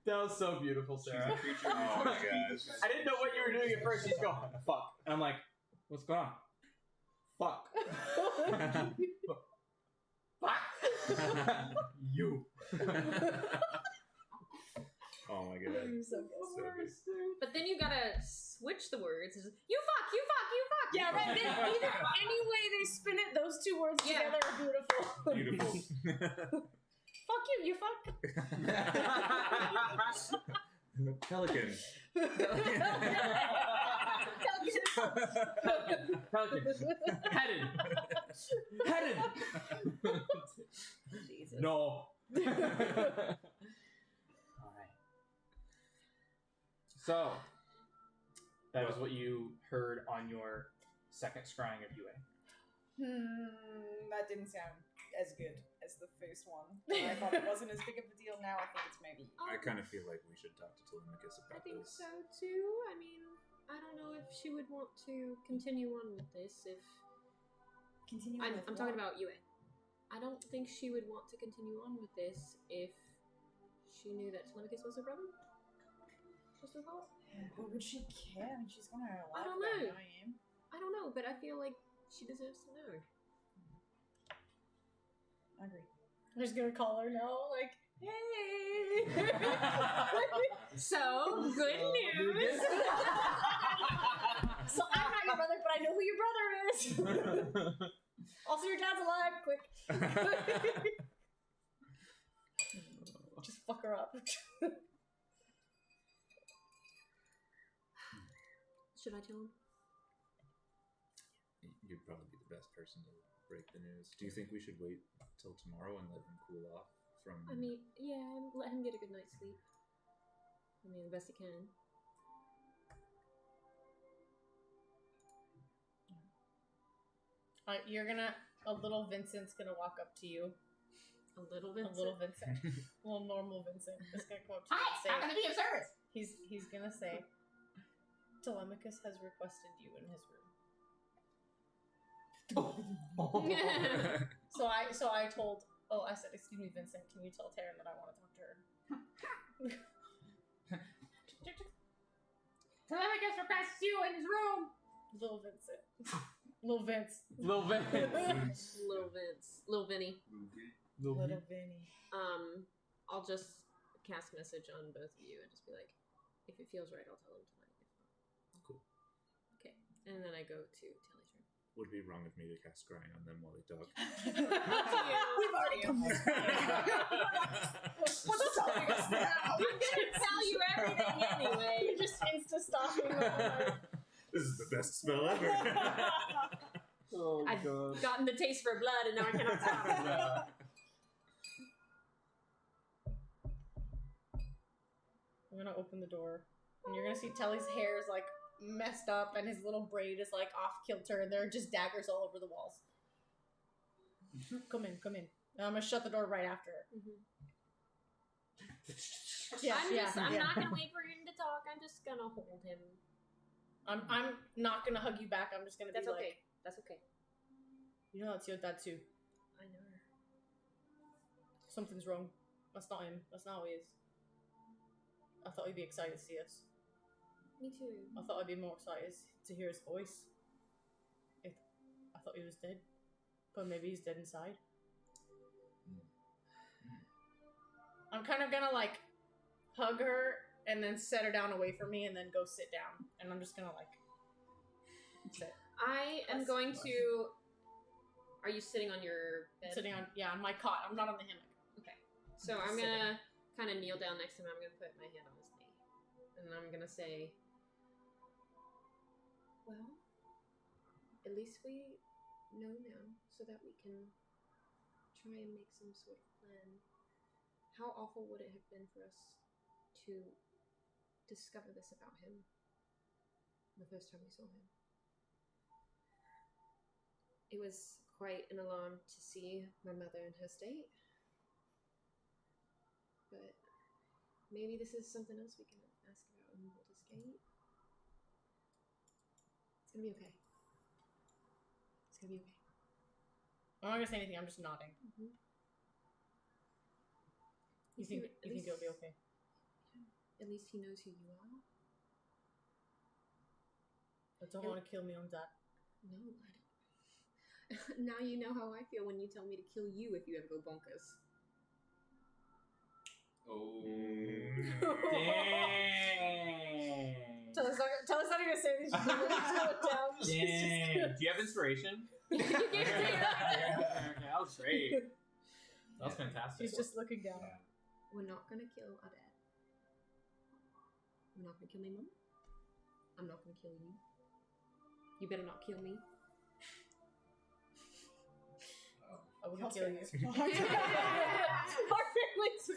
That was so beautiful, Sarah. Oh my gosh. I didn't know what you were doing at first. You just go, fuck. And I'm like, what's going on? Fuck. Fuck. You. Oh my god. You're so good. So good. But then you gotta switch the words. It's just, you fuck, you fuck, you fuck. Yeah, right. Either any way they spin it, those two words Yeah. together are beautiful. Beautiful. Fuck you, you fuck. Pelican. Pelican. Headed. Headed. Jesus. No. Alright. So, that is what you heard on your second scrying of UA. That didn't sound as good as the first one. I thought it wasn't as big of a deal. Now I think it's maybe. I kind of feel like we should talk to Telemachus I about think this. so too. I mean, I don't know if she would want to continue on with this if Continue. I'm talking about UA. I don't think she would want to continue on with this if she knew that Telemachus was her brother. Just a thought. But would she care? I mean, she's gonna her life. I don't know. I am. I don't know, but I feel like she deserves to know. I agree. I'm just gonna call her now, like, hey. So, good news. So I'm not your brother, but I know who your brother is. Also, your dad's alive. Quick. Just fuck her up. Should I tell him? You'd probably be the best person to break the news. Do you think we should wait till tomorrow and let him cool off from... I mean, yeah, let him get a good night's sleep. I mean, the best he can. You're gonna... A little Vincent's gonna walk up to you. A little bit. A little Vincent. A little normal Vincent is gonna come up to you and say... I'm gonna be of service. He's gonna say... Telemachus has requested you in his room. So I told... Oh, I said, excuse me, Vincent, can you tell Taryn that I want to talk to her? Telemachus requests you in his room. Little Vincent. Little Vince. Little Vince. Little Vince. Little Vinny. Little Vinny. I'll just cast message on both of you and just be like, if it feels right, I'll tell him tonight. If not. Cool. Okay. And then I go to Tally's room. Would it be wrong of me to cast scrying on them while they talk? We've already come this far. What's stopping us now? I'm gonna tell you everything anyway. You're just insta-stopping all night. This is the best spell ever. Oh, I've God. gotten the taste for blood and now I cannot stop. open the door, and you're gonna see Telly's hair is like messed up, and his little braid is like off kilter, and there are just daggers all over the walls. Come in. And I'm gonna shut the door right after her. I'm not gonna wait for him to talk. I'm just gonna hold him. I'm not gonna hug you back. I'm just gonna That's be okay. like, That's okay. you know, that's your dad too. I know. Something's wrong. That's not him. That's not how he is. I thought he'd be excited to see us. Me too. I thought I'd be more excited to hear his voice. I thought he was dead. But maybe he's dead inside. I'm kind of gonna like hug her and then set her down away from me and then go sit down. And I'm just gonna like sit. I am going to. Are you sitting on your bed? Sitting on my cot. I'm not on the hammock. Okay. So I'm gonna kind of kneel down next to him. I'm gonna put my hand on his knee, and I'm gonna say, "Well, at least we know now, so that we can try and make some sort of plan. How awful would it have been for us to discover this about him the first time we saw him? It was quite an alarm to see my mother in her state. But maybe this is something else we can ask about in Baldur's Gate. It's gonna be okay. It's gonna be okay." I'm not gonna say anything. I'm just nodding. Mm-hmm. You think it'll be okay? At least he knows who you are. But don't want to kill me on that. No, I don't. Now you know how I feel when you tell me to kill you if you ever go bonkers. Oh. Dang. Tell us not even say this. She's just going down. Dang. Do you have inspiration? You gave it to me. That was great. That was fantastic. She's just looking down. We're not gonna kill our dad. We're not gonna kill my mom. I'm not gonna kill you. You better not kill me. I wouldn't kill you. Our family's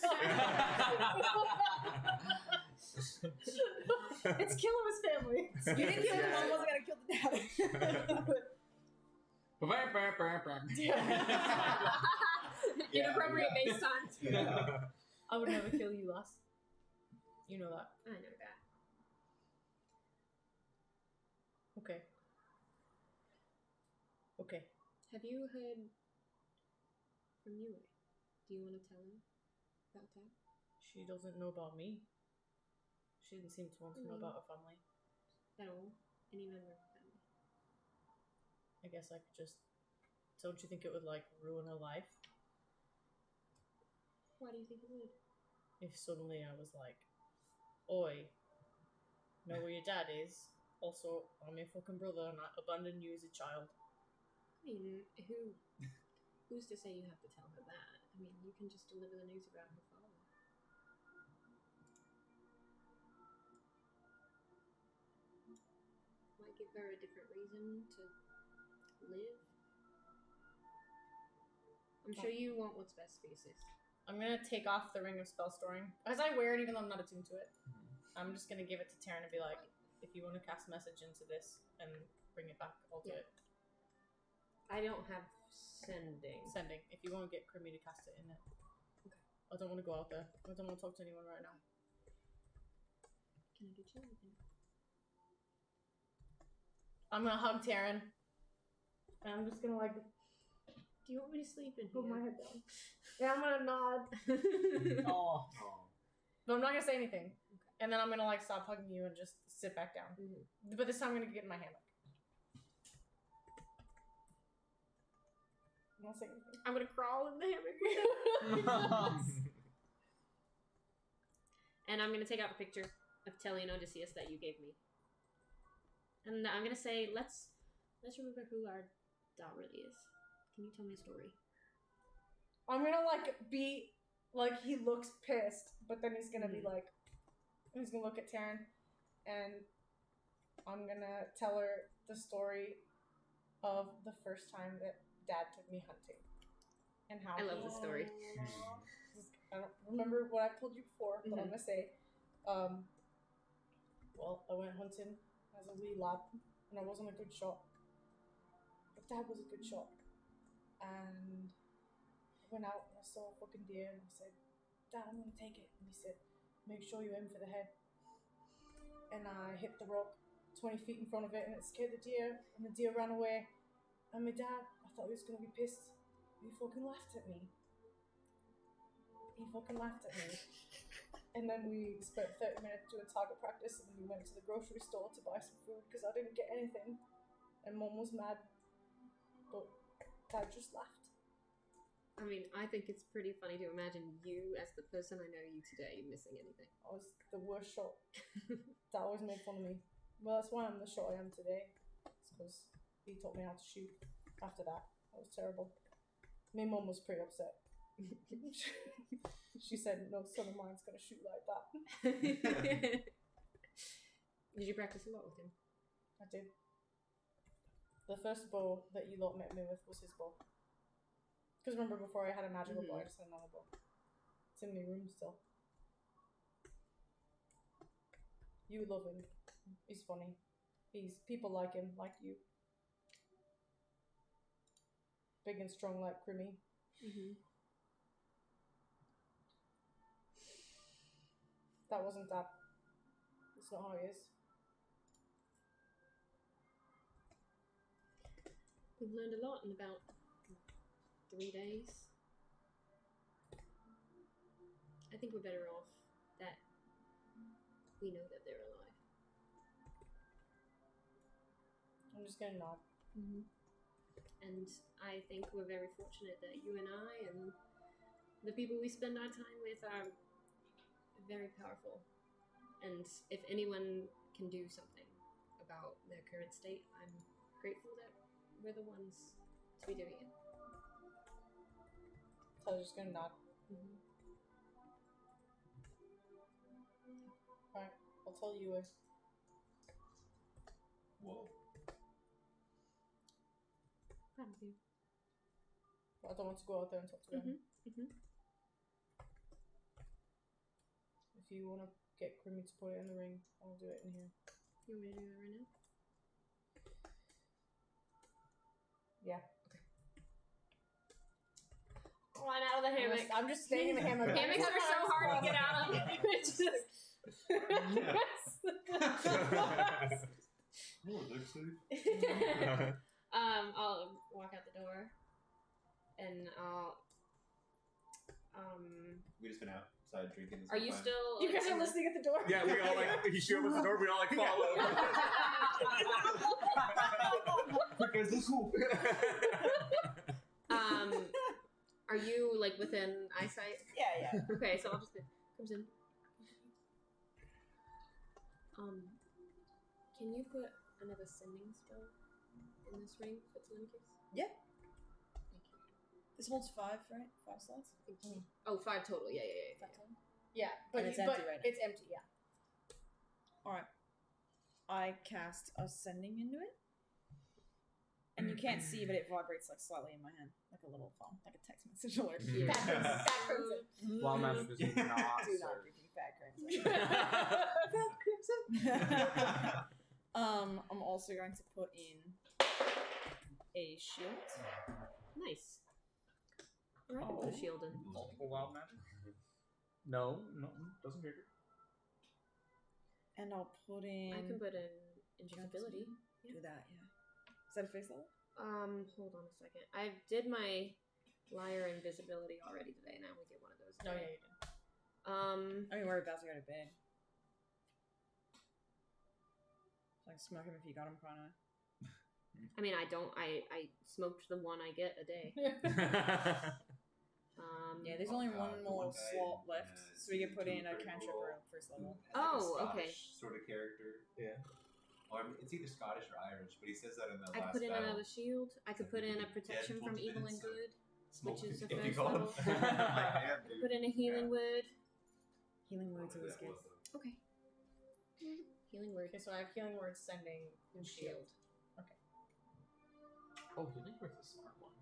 It's kill his family. You didn't kill the mom, wasn't gonna kill the dad. Inappropriate base time. I would never kill you, lass. You know that. I know that. Okay. Okay. Have you heard from Yue? Do you want to tell him about that? She doesn't know about me. She didn't seem to want to know about her family. At all? Any member of the family? I guess I could just... Don't you think it would, like, ruin her life? Why do you think it would? If suddenly I was like, oi, know where your dad is? Also, I'm your fucking brother and I abandoned you as a child. I mean, who's to say you have to tell her that? I mean, you can just deliver the news about her father. Might give her a different reason to live. I'm sure you want what's best for your sis. I'm gonna take off the ring of spell storing. As I wear it, even though I'm not attuned to it, I'm just gonna give it to Taryn and be like, if you want to cast a message into this and bring it back, I'll do it. I don't have sending. Sending. If you want to get Crimmy to cast it in it. Okay. I don't want to go out there. I don't want to talk to anyone right now. Can I get you anything? I'm gonna hug Taryn. And I'm just gonna like Do you want me to sleep in put here? my head down. Yeah, I'm gonna nod. Oh. But I'm not gonna say anything. And then I'm gonna like stop hugging you and just sit back down. Mhm. But this time I'm gonna get in my hammock. I'm not saying anything. I'm gonna crawl in the hammock. And I'm gonna take out the picture of Telly and Odysseus that you gave me. And I'm gonna say, let's remember who our dad really is. Can you tell me a story? I'm gonna like be like he looks pissed, but then he's gonna be like, he's gonna look at Taryn, and I'm gonna tell her the story of the first time that Dad took me hunting, and how I love the story. I don't remember what I've told you before, but I'm gonna say, Well, I went hunting as a wee lad, and I wasn't a good shot. But Dad was a good shot. And I went out and I saw a fucking deer, and I said, Dad, I'm gonna take it. And he said, make sure you aim for the head. And I hit the rock 20 feet in front of it, and it scared the deer, and the deer ran away. And my dad, I thought he was gonna be pissed. He fucking laughed at me. He fucking laughed at me. And then we spent 30 minutes doing target practice, and then we went to the grocery store to buy some food because I didn't get anything. And Mom was mad, but Dad just laughed. I mean, I think it's pretty funny to imagine you as the person I know you today missing anything. I was the worst shot. Dad always made fun of me. Well, that's why I'm the shot I am today. It's because he taught me how to shoot after that. That was terrible. My Mom was pretty upset. She said, no son of mine's gonna shoot like that. Did you practice a lot with him? I did. The first bow that you lot met me with was his bow. Because remember, before I had a magical bow, I just had another bow. It's in my room still. You would love him. He's funny. People like him, like you. Big and strong like Crimmy. Mm-hmm. That wasn't that. It's not how he is. We've learned a lot in about 3 days. I think we're better off that we know that they're alive. I'm just gonna nod. Mm-hmm. And I think we're very fortunate that you and I and the people we spend our time with are very powerful. And if anyone can do something about their current state, I'm grateful that we're the ones to be doing it. So I was just gonna nod. Mm-hmm. Alright, I'll tell you. Whoa. Proud of you. I don't want to go out there and talk to them. Mm-hmm. If you want to get Crimmy to put it in the ring, I'll do it in here. You want me to do that right now? Yeah. Oh, I'm out of the hammock. I'm just staying in the hammock. Hammocks are so hard to get out of. It's just... Oh, they're safe. I'll walk out the door, and I'll. We just been outside drinking. Are you still? You guys are listening at the door? Yeah, we all like, he opens the door, we all like follow. Quick guys, let's go. Are you like within eyesight? Yeah. Okay, so I'll just comes in. Can you put another sending spell in this ring, Fitzlinkus? Yeah. Thank you. This holds 5, right? 5 slots? Thank you. Oh, 5 total. Yeah. 5 total? Yeah, but And it's empty right now. It's empty, yeah. Alright. I cast Ascending into it. And you can't see, but it vibrates like slightly in my hand. Like a little phone. Like a text message alert. Yeah. Fat crimson. Wild magic is not. Do not give me fat crimson. I'm also going to put in a shield. Nice. Alright, put a shield in. Multiple wild magic? No, doesn't trigger. And I'll put in... I can put in invisibility. Do that, yeah. Is that a face level? Hold on a second. I did my liar invisibility already today, and I only get one of those. No, today. yeah, you did. I mean, we're about to go to bed. Like, smoke him if you got him, kind of. I mean, I don't. I smoked the one I get a day. Yeah, there's only one more one guy slot in, left, so we can put in a critical cantrip role. or a first level. Oh, okay. Sort of character. Yeah. Or it's either Scottish or Irish, but he says that in the I last could put in battle. another shield. I could put in a Dead protection from 20 evil and minutes. good. Smoke which is the if you first call him. level. Like, damn, dude. Put in a healing word. Healing words always good. Okay. Healing word. Okay, so I have healing words, sending, and shield. Oh, healing word's a smart one.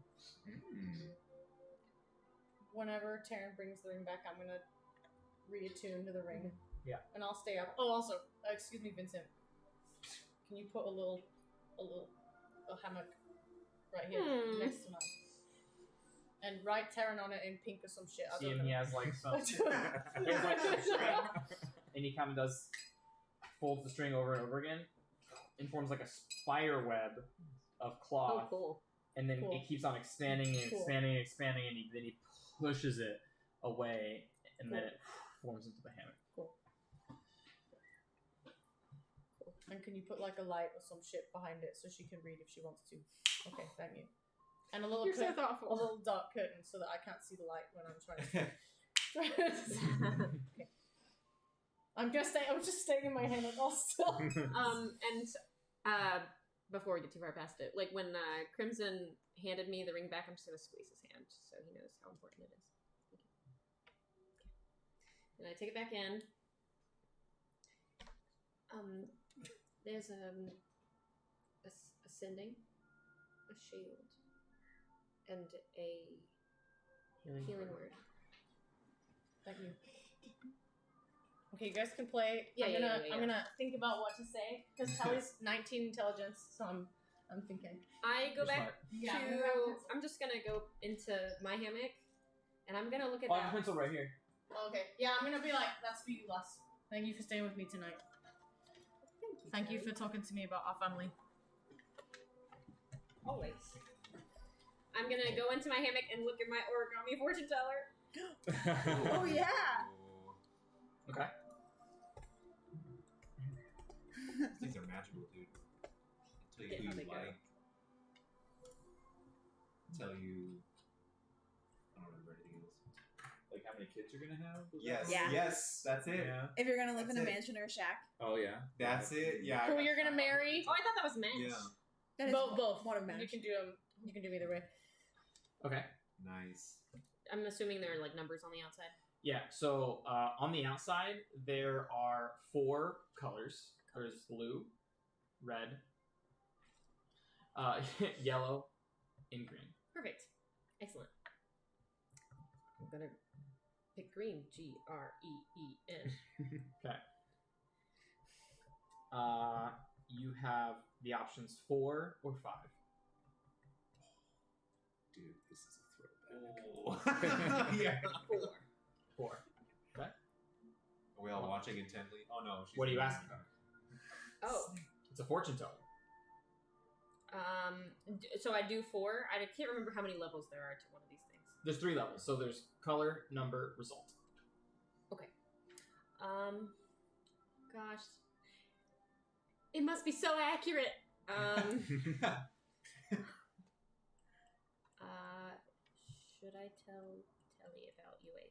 Whenever Taryn brings the ring back, I'm gonna reattune to the ring. Yeah. And I'll stay up. Oh, also, excuse me, Vincent. Can you put a hammock right here next to mine? And write Terran on it in pink or some shit. I See don't him, know. he has like some, he has like some string, and he kind of folds the string over and over again, and forms like a spider web of cloth. Oh, cool. And then Cool. it keeps on expanding and Cool. expanding and expanding, and then he pushes it away, and then Cool. it forms into the hammock. Cool. And can you put like a light or some shit behind it so she can read if she wants to? Okay, thank you. And a little You're so curtain, thoughtful. a little dark curtain so that I can't see the light when I'm trying to. Okay. I'm just staying in my hammock also. And before we get too far past it, like when Crimson handed me the ring back, I'm just gonna squeeze his hand so he knows how important it is. Okay. And I take it back in. There's a sending, a shield, and a healing word. Thank you. Okay, you guys can play. Yeah, I'm gonna think about what to say because Tally's 19 intelligence, so I'm thinking. I go You're back smart. Yeah, to. I'm just gonna go into my hammock, and I'm gonna look at Oh, I have that. a pencil right here. Okay. Yeah, I'm gonna be like, that's for you, Les. Thank you for staying with me tonight. Thank you for talking to me about our family. Always. I'm gonna go into my hammock and look at my origami fortune teller. Oh yeah. Okay. These are magical, dude. Tell you Yeah, who they you go. like. Tell you. I don't remember anything else. Like how many kids you're gonna have? Was Yes. that Yeah. Yes. That's it. Yeah. If you're gonna live in a That's it. mansion or a shack, Oh yeah. That's it. Yeah. I Who got you're gonna shot. marry? Oh, I thought that was Mage. Yeah. that is Both. one of You mansion. can do them. You can do either way. Okay. Nice. I'm assuming there are like numbers on the outside. Yeah, so on the outside, there are 4 colors. There's blue, red, yellow, and green. Perfect. Excellent. I'm gonna pick green. GREEN. Okay. You have the options 4 or 5. Dude, this is a throwback. Yeah. 4. 4. Okay. Are we all watching intently? Oh no. She's What are you not. asking? Oh. It's a fortune teller. So I do 4. I can't remember how many levels there are to one of these things. There's 3 levels. So there's color, number, result. Gosh. It must be so accurate. Should I tell Telly about UA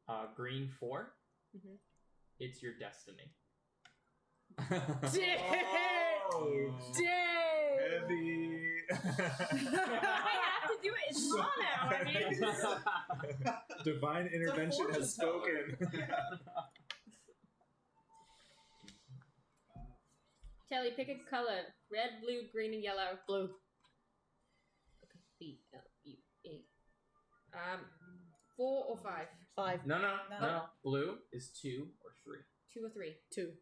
tomorrow? Green 4. Mhm. It's your destiny. Oh, heavy. I have to do it. It's law now. I mean, Divine intervention fortune has teller. spoken. Telly, pick a color: red, blue, green, and yellow. Blue. Okay. BLUE. 4 or 5? 5. No. No. Blue is 2 or 3. 2 or 3? 2.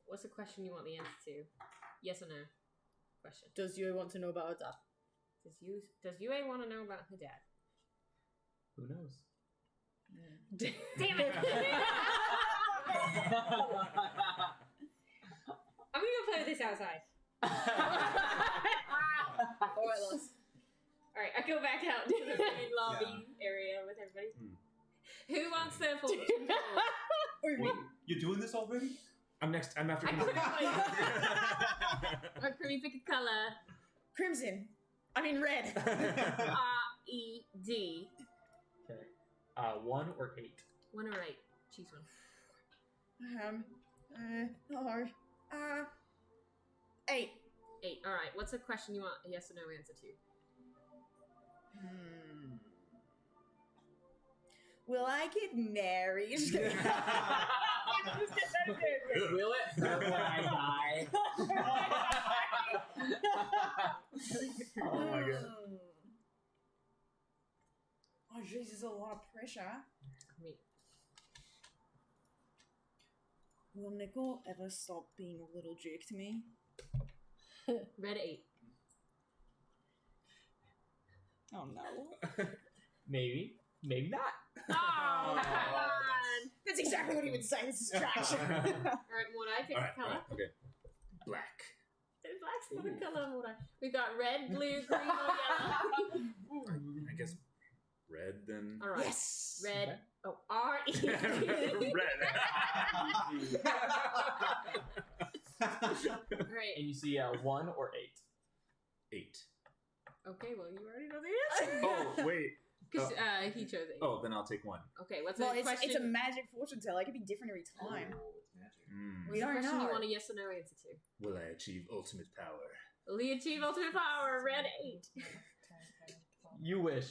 What's the question you want the answer to? Yes or no? Question. Does you want to know about her dad? Does UA want to know about her dad? Who knows? Damn it! I'm gonna go play with this outside. Alright, Les. Alright, I go back out to the main lobby area with everybody. Who wants their fortune teller? Wait, you're doing this already? I'm next. I'm after I you. couldn't wait. Creamy, pick a color. Crimson. I mean red. RED. Okay. 1 or 8. 1 or 8. Choose one. 8. 8. Alright, what's the question you want a yes or no answer to? Will I get married? Will it hurt when I die? Oh my god. Oh, Jesus, a lot of pressure. I mean, Will Nickel ever stop being a little jerk to me? red 8. Oh no. Maybe. Maybe not. Oh, come on! That's exactly what he would say. This is trash. Alright, Morai, pick All a right, color. okay. Black. Black's not a color, Morai. We've got red, blue, green, or yellow. I guess red then. Alright. Yes. Red. Oh, R-E. Red. Alright. And you see 1 or 8. 8. Okay, well, you already know the answer. Oh wait. Because he chose 8. Oh, then I'll take 1. Okay, what's Well, the question? it's a magic fortune teller. It could be different every time. Oh, it's magic. Mm. We What's the don't question know. you want a yes or no answer to? Will I achieve ultimate power? Will you achieve ultimate power? Red 8. You wish.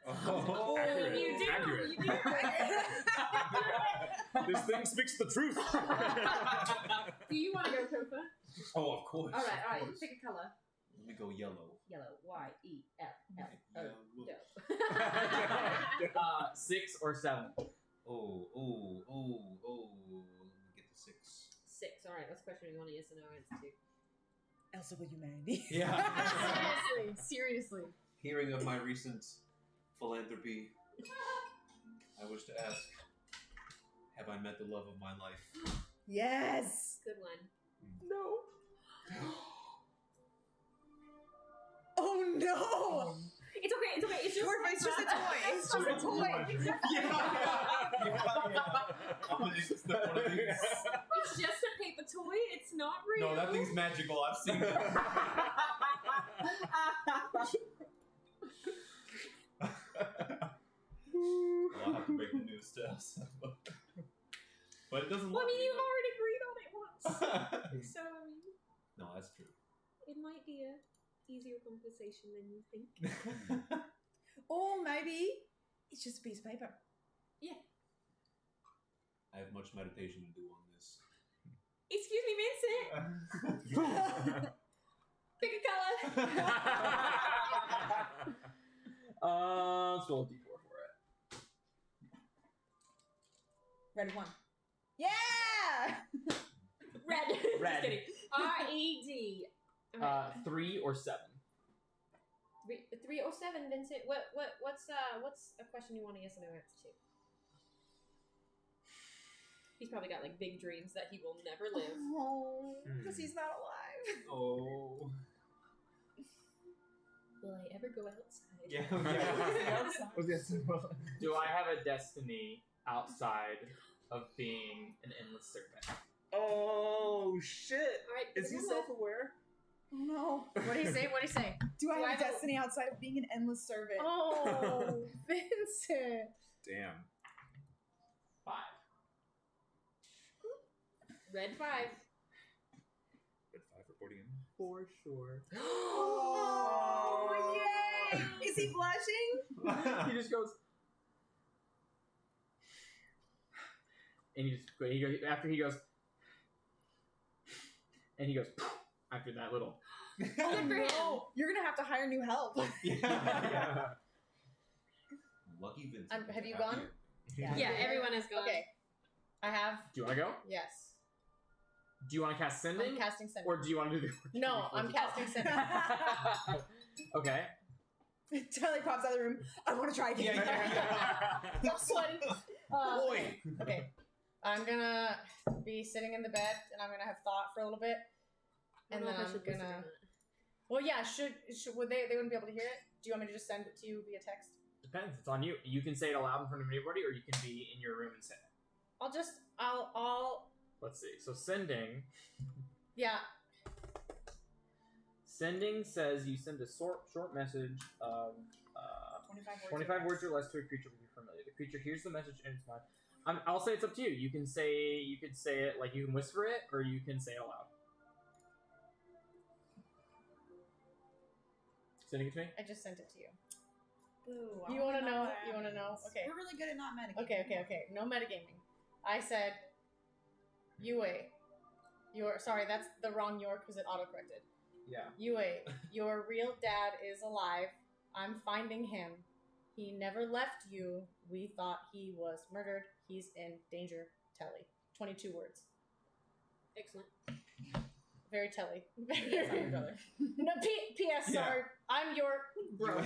Oh, Accurate. You do. Accurate. You do. This thing speaks the truth. Do you want to go, Kofa? Oh, of course. All right. of course. Pick a color. Let me go yellow. Yellow. Y-E-L-L-O. Yellow. 6 or 7. Oh. Let me get the 6. 6. All right. What's the question you want a yes or no answer to? Elsa, will you marry me? Yeah. Seriously. Hearing of my recent philanthropy, I wish to ask, have I met the love of my life? Yes. Good one. No. Oh no. It's okay. It's okay. It's just. It's just a toy. It's just a toy. It's one of these. It's just a paper toy. It's not real. No, that thing's magical. I've seen it. Well, I'll have to break the news to us. But it doesn't Well, I look mean, you've already agreed on it once. already. So, I mean, No, that's true. it might be a easier conversation than you think. Or maybe it's just a piece of paper. I have much meditation to do on this. Excuse me, Vincent. Pick a color. Let's roll a d4 for it. Red 1. Yeah. Red. Red. Just kidding. R-E-D. Alright. 3 or 7. 3 or 7, Vincent. What's a question you want a yes or no answer to? He's probably got like big dreams that he will never live. Oh, because he's not alive. Oh. Will I ever go outside? Yeah. Do I have a destiny outside of being an endless servant? Oh shit! Alright, Is he self-aware? Oh no. What do you say? What do you say? Do I Do I have have a destiny outside of being an endless servant? Oh, Vincent. Damn. 5. Red 5. Red 5 reporting in. For sure. Oh, yay! Is he blushing? He just goes. And he goes after he goes. And he goes after that little. Good for him. No, you're gonna have to hire new help. Lucky Vincent. Have you gone? Yeah, everyone has gone. Okay. I have. Do you want to go? Yes. Do you want to cast Sending? I'm casting sending. Or do you want to do the No, I'm casting sending. Okay. Charlie pops out of the room. I want to try again. I'm sweating. Boy. Okay. I'm gonna be sitting in the bed and I'm gonna have thought for a little bit. I And don't then know if I I'm should listen gonna. or not. Well, yeah. Should would they wouldn't be able to hear it? Do you want me to just send it to you via text? Depends. It's on you. You can say it aloud in front of anybody, or you can be in your room and say it. I'll. Let's see. So Sending. Yeah. Sending says you send a short message of 25 words or less to a creature with your familiar. The creature hears the message in its mind. I'll say it's up to you. You could say it like you can whisper it, or you can say it aloud. Sending it to me. I just sent it to you. Boo, You wanna know? You wanna know? Okay. We're really good at not metagaming. Okay. No metagaming. I said, Yue, sorry, that's the wrong York because it autocorrected. Yeah. Yue, your real dad is alive. I'm finding him. He never left you. We thought he was murdered. He's in danger. Telly. 22 words. Excellent. Very telly. Yes, I'm your brother. No, P.S. Yeah. Sorry. I'm your bro.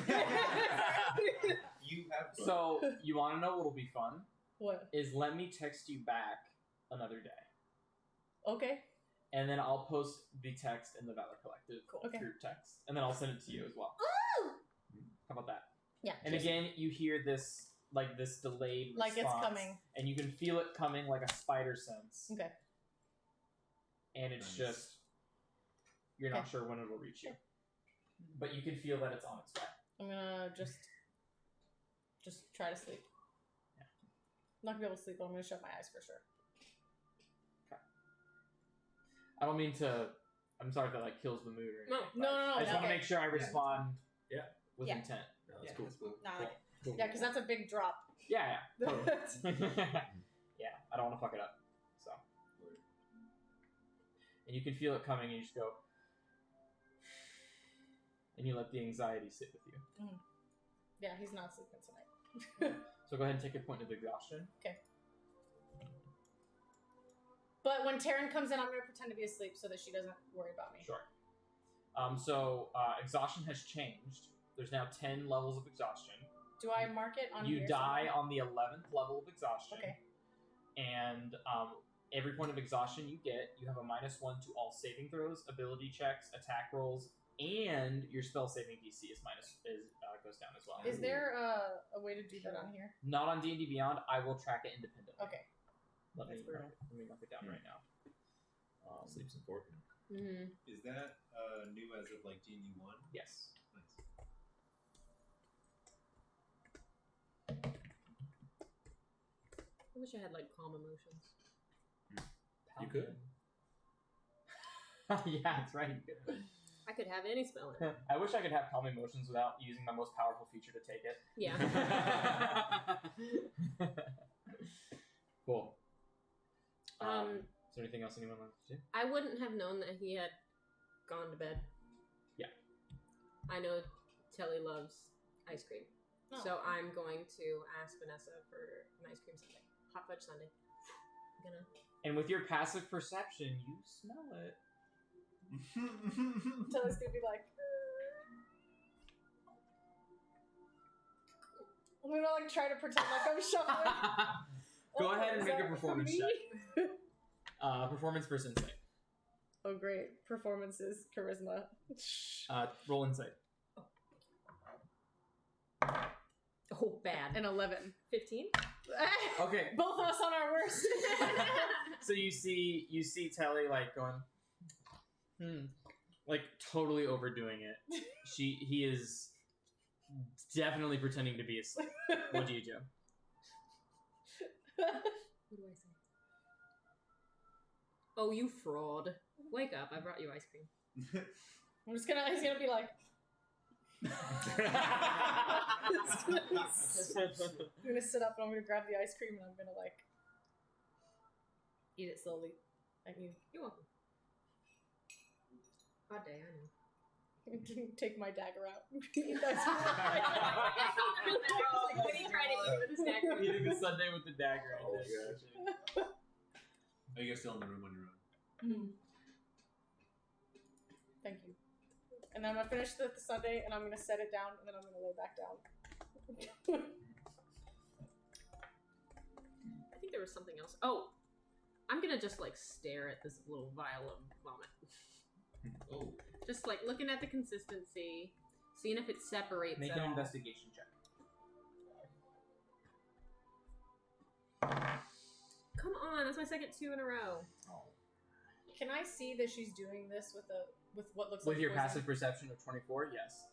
You have fun. So you want to know what'll be fun? What? Is let me text you back another day, Okay. and then I'll post the text in the Valor Collective Okay. through text, and then I'll send it to you as well. Ooh! How about that? Yeah. And again, you hear this this delayed Like it's response, coming. and you can feel it coming like a spider sense, Okay. and it's Nice. just you're not Okay. sure when it'll reach you, but you can feel that it's on its way. I'm gonna just try to sleep. Yeah. I'm not gonna be able to sleep, but I'm gonna shut my eyes for sure. I don't mean to. I'm sorry if that kills the mood or anything. No. but No, I just want to okay. make sure I respond. Yeah. With Yeah. intent. No, that's Yeah. cool. That's cool. Nah, like, Cool. Yeah, because that's a big drop. Yeah, totally. Yeah, I don't want to fuck it up. So, and you can feel it coming, and you just go, and you let the anxiety sit with you. Yeah, he's not sleeping tonight. So go ahead and take a point of exhaustion. But when Taryn comes in, I'm gonna pretend to be asleep so that she doesn't worry about me. Sure. So exhaustion has changed. There's now 10 levels of exhaustion. Do I mark it on You here die somewhere? on the 11th level of exhaustion. Okay. And every point of exhaustion you get, you have a -1 to all saving throws, ability checks, attack rolls, and your spell saving DC goes down as well. Is there a way to do that on here? Not on D&D Beyond. I will track it independently. Okay. Let me That's brutal. mark it down right now. Sleep's important. Mm-hmm. Is that new as of like D&D 1? Yes. Nice. I wish I had like calm emotions. You could. Yeah, that's right. You could. I could have any spell in it. I wish I could have calm emotions without using my most powerful feature to take it. Yeah. Cool. Is Um, there anything else anyone wants to do? I wouldn't have known that he had gone to bed. Yeah. I know Telly loves ice cream. Oh. So I'm going to ask Vanessa for an ice cream sundae. Hot fudge sundae. I'm gonna... And with your passive perception, you smell it. Tilly's gonna be like, I'm gonna like try to pretend like I'm shuffling. Go Oh, ahead and is make a that for performance me? check. Performance versus insight. Oh great, performances, charisma. Roll insight. Oh, bad. An 11. 15? Okay. Both of us on our worst. So you see Telly like going, like totally overdoing it. He is definitely pretending to be asleep. What do you do? What do I say? Oh, you fraud. Wake up, I brought you ice cream. He's gonna be like, I'm gonna sit up and I'm gonna grab the ice cream and I'm gonna like eat it slowly. Like you You're welcome. Hot day, I know. take my dagger out. When he tried to eat with his dagger. Eating the sundae with the dagger. Oh, gosh. Are you guys still in the room on your own? Thank you. And then I'm gonna finish the sundae and I'm gonna set it down and then I'm gonna lay back down. I think there was something else. Oh, I'm gonna just like stare at this little vial of vomit. Oh. Just like looking at the consistency, seeing if it separates Make at an all. investigation check. Come on, that's my second 2 in a row. Can I see that she's doing this with what looks With like your poison? passive perception of 24, yes.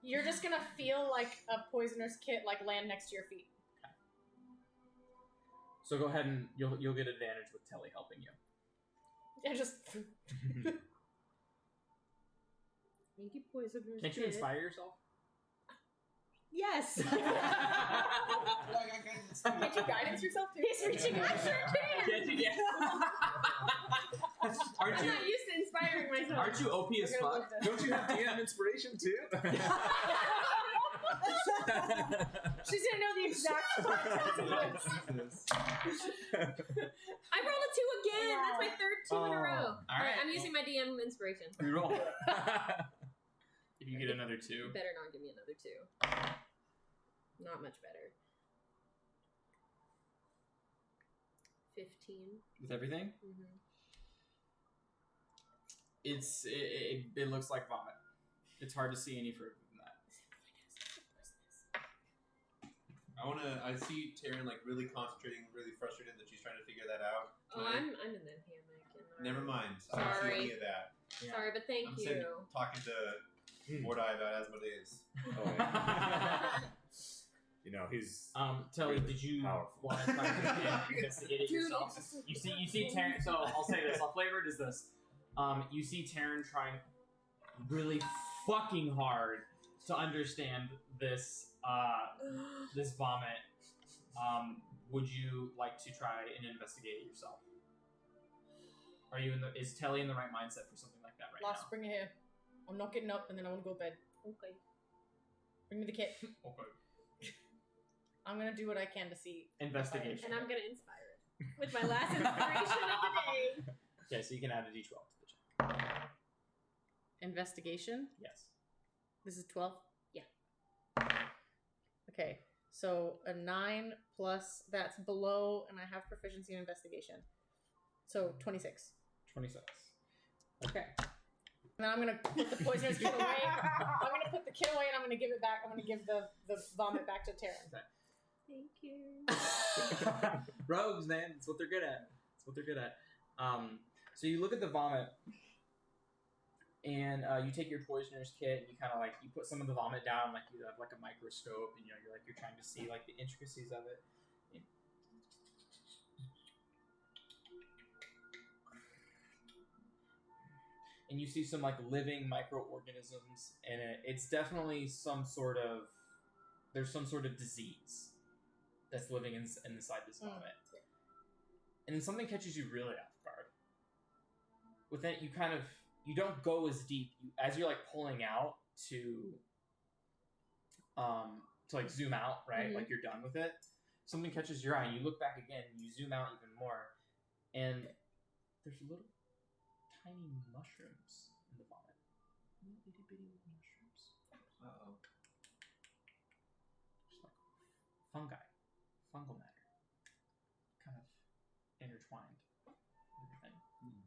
You're just gonna feel like a poisoner's kit like land next to your feet. So go ahead and you'll get advantage with Telly helping you. Yeah, just Thank you, poisoners. Can't you inspire yourself? Yes. Can't you guidance yourself too? he's reaching out. Can't you? Yeah. Aren't I'm you? not used to inspiring myself. Aren't you OP as We're gonna fuck? leave this. Don't you have DM inspiration too? She's gonna know the exact context of this. I rolled a 2 again. Wow. That's my third 2 in a row. All right. I'm using my DM inspiration. Reroll. If you get another 2. You better not give me another 2. Not much better. 15. With everything? Mm-hmm. It looks like vomit. It's hard to see any further than that. I see Taryn like really concentrating, really frustrated that she's trying to figure that out. Oh, I'm in the hammock. Never mind. I don't see Sorry. any of that. Yeah. Sorry, but thank I'm you. talking to Mordai about Asmodeus. Oh, yeah. You know, he's Telly, really did you powerful. want to try to investigate it yourself? You see Taryn. So I'll say this. I'll flavor it as this. You see Taryn trying really fucking hard to understand this this vomit. Would you like to try and investigate it yourself? Are you is Telly in the right mindset for something like that right Lost, now? bring it here. I'm not getting up, and then I want to go to bed. Okay. Bring me the kit. Okay. I'm gonna do what I can to see. Investigation. And I'm gonna inspire it with my last inspiration of the day. Okay, so you can add a d12 to the check. Investigation. Yes. This is 12. Yeah. Okay, so a 9 plus that's below, and I have proficiency in investigation. So 26. 26. Okay. And then I'm gonna put the poisonous kit away. I'm gonna put the kit away, and I'm gonna give it back. I'm gonna give the vomit back to Taryn. Thank you. Rogues, man. That's what they're good at. That's what they're good at. So you look at the vomit, and you take your poisoner's kit, and you kind of like you put some of the vomit down, like you have like a microscope, and you're trying to see like the intricacies of it. And you see some like living microorganisms in it. It's definitely there's some sort of disease that's living inside this vomit. And then something catches you really off guard. With it, you don't go as deep. As you're like pulling out to like zoom out, right? Mhm. Like you're done with it. Something catches your eye, and you look back again, and you zoom out even more, and there's little tiny mushrooms in the vomit. Little itty bitty little mushrooms. Uh-oh. Just like fungal matter, kind of intertwined. Everything.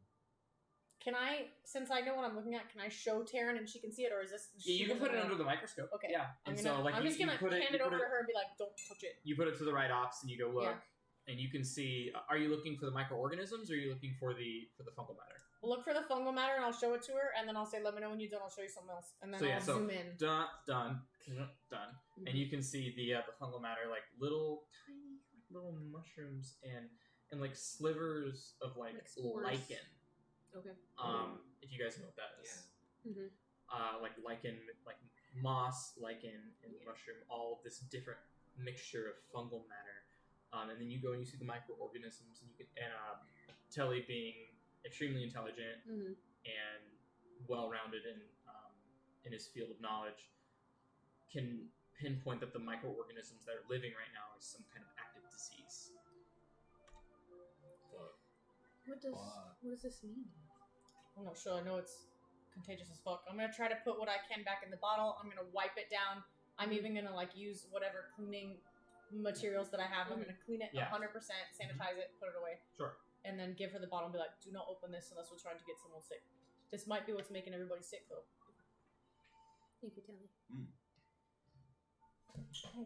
Can I, since I know what I'm looking at, can I show Taryn and she can see it, or is this? Yeah, you can put it under the microscope. Okay. Yeah. I'm And gonna, so like I'm you, just gonna you put it, hand you it put over it, to her and be like, "Don't touch it." you put it to the right ops, and you go look, Yeah. and you can see. Are you looking for the microorganisms, or are you looking for the fungal matter? We'll look for the fungal matter, and I'll show it to her, and then I'll say, "Let me know when you're done. I'll show you something else," and then I'll zoom in. Done. And you can see the fungal matter, like little tiny little mushrooms and like slivers of like Like spores. lichen. Okay. If you guys know what that is. Mm-hmm. Like lichen, like moss, lichen, and mushroom, all of this different mixture of fungal matter. And then you go and you see the microorganisms, and you can, Telly being extremely intelligent Mm-hmm. and well-rounded in his field of knowledge, can pinpoint that the microorganisms that are living right now is some kind of active disease. What does this mean? I'm not sure. I know it's contagious as fuck. I'm gonna try to put what I can back in the bottle. I'm gonna wipe it down. I'm even gonna like use whatever cleaning materials that I have. I'm gonna clean it 100%, sanitize it, put it away, Sure. and then give her the bottle and be like, "Do not open this unless we're trying to get someone sick." This might be what's making everybody sick, though. You could tell me.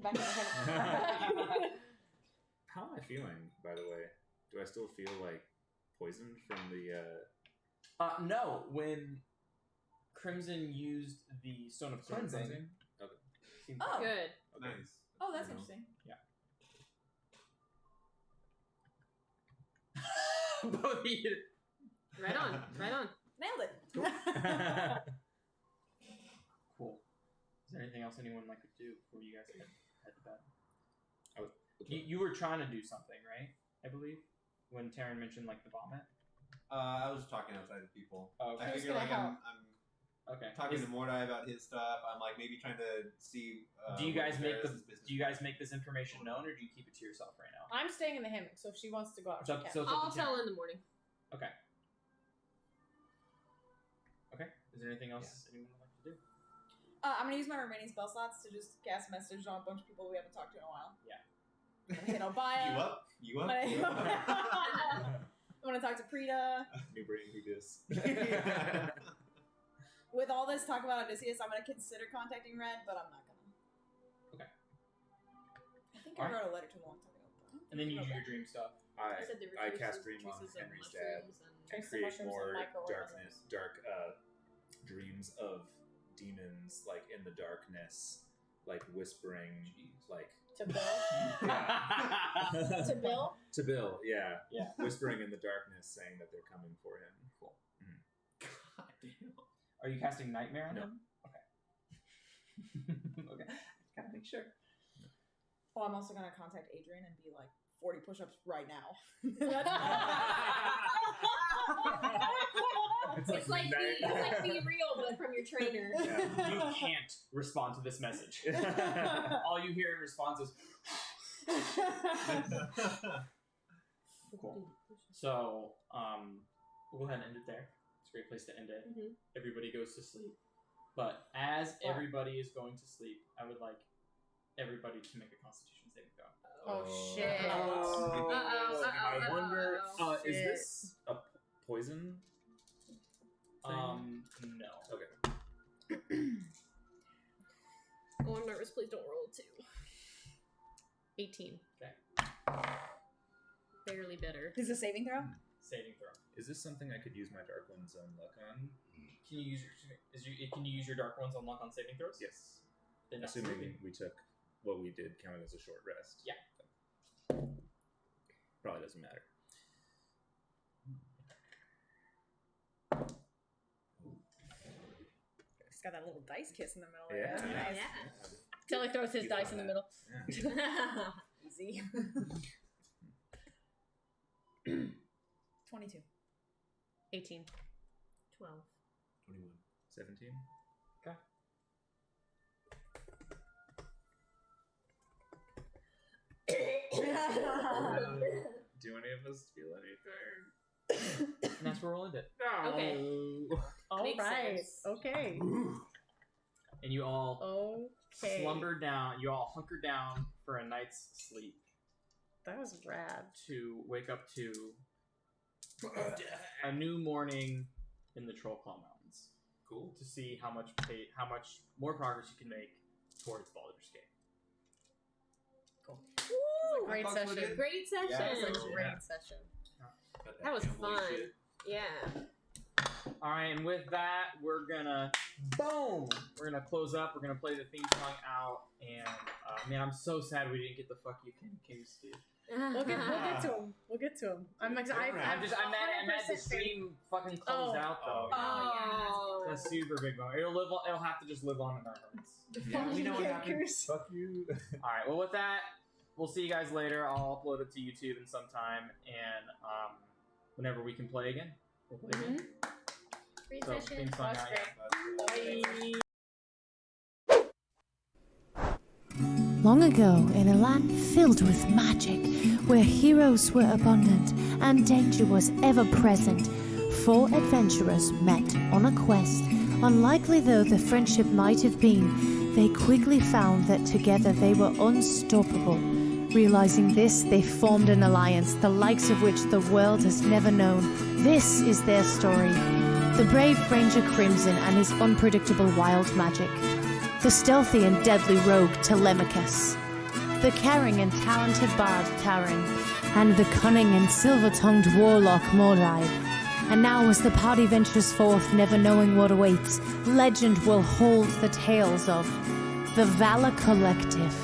Back in my head. How am I feeling, by the way? Do I still feel like poisoned from the? No, when Crimson used the Stone of Cleansing. Okay. seemed Oh. Good. Nice. Oh, that's You know. interesting. Both of you. Right on. Right on. Nailed it. Cool. Is there anything else anyone like to do before you guys head to bed? Okay. You were trying to do something, right? I believe when Taryn mentioned like the vomit. I was talking outside of people. Oh, I okay. figure gonna like help. Okay. talking to Mordai about his stuff. I'm like maybe trying to see. Do you guys make business make this information known, or do you keep it to yourself right now? I'm staying in the hammock, so if she wants to go out, So- she can. so- I'll tell in the morning. Okay. Okay. Is there anything else anyone would like to do? I'm gonna use my remaining spell slots to just cast message on a bunch of people we haven't talked to in a while. Yeah. I'm gonna hit Obaya. You up? I want to talk to Prita. New brain, who dis? With all this talk about Odysseus, I'm gonna consider contacting Red, but I'm not gonna. Okay. I think All I right. wrote a letter to him a long time ago. And then you do your dream stuff. I said there were I traces- cast Dream on traces of Henry's dad mushrooms and- and Trace the create mushrooms and more microorganisms. dark dreams of demons, like in the darkness, like whispering, like To Bill. yeah. To Bill. To Bill, yeah, Yeah. whispering in the darkness, saying that they're coming for him. Cool. God damn. Are you casting Nightmare on No. him? Okay. Okay. Gotta make sure. Oh, I'm also gonna contact Adrian and be like 40 push-ups right now. It's like Be Real, but from your trainer. You can't respond to this message. All you hear in response is. Cool. So, we'll go ahead and end it there. It's a great place to end it. Mhm. Everybody goes to sleep. But as everybody is going to sleep, I would like everybody to make a Constitution saving throw. Oh, shit. I wonder, is Shit. this a poison thing? No. Okay. Oh, I'm nervous. Please don't roll a 2. 18. Okay. Barely better. Is it a saving throw? Saving throw. Is this something I could use my Dark One's Zone luck on? Can you use can you use your Dark Ones on lock on saving throws? Yes. Then that's Assuming saving. we took what we did counted as a short rest. Yeah. Probably doesn't matter. It's got that little dice kiss in the middle. Yeah. There. Yeah. Nice. Tilly throws his You dice find in the that. middle. Yeah. Easy. 22. 18. 12. 21. 17? Okay. Do any of us feel anything? And that's where we'll end it. Okay. All Makes right. sense. Okay. And you all Okay. slumber down. You all hunker down for a night's sleep That was rad. to wake up to a new morning in the Troll Claw Mountains. Cool. To see how much more progress you can make towards Baldur's Gate. Cool. This was a great I fucked with session. it. Great session. Yeah, This was a Yeah. great session. That was Gambling fun. shit. Yeah. All right, and with that, we're gonna close up. We're gonna play the theme song out, and man, I'm so sad we didn't get the "Fuck You, King Steve." We'll get to him. We'll get to him. I'm I'm mad the 100% stream fucking closed out though. Oh. That's a super big moment. It'll have to just live on in our hearts. Yeah, we know what happened. Characters. Fuck you. All right. Well, with that, we'll see you guys later. I'll upload it to YouTube in some time, and whenever we can play again, we'll play again. Great So, session. theme song That's out, great. yeah. Long ago, in a land filled with magic, where heroes were abundant and danger was ever present, 4 adventurers met on a quest. Unlikely though the friendship might have been, they quickly found that together they were unstoppable. Realizing this, they formed an alliance, the likes of which the world has never known. This is their story. The brave Ranger Crimson and his unpredictable wild magic. The stealthy and deadly rogue Telemachus. The caring and talented bard Taran. And the cunning and silver-tongued warlock Mordai. And now as the party ventures forth, never knowing what awaits, legend will hold the tales of the Valor Collective.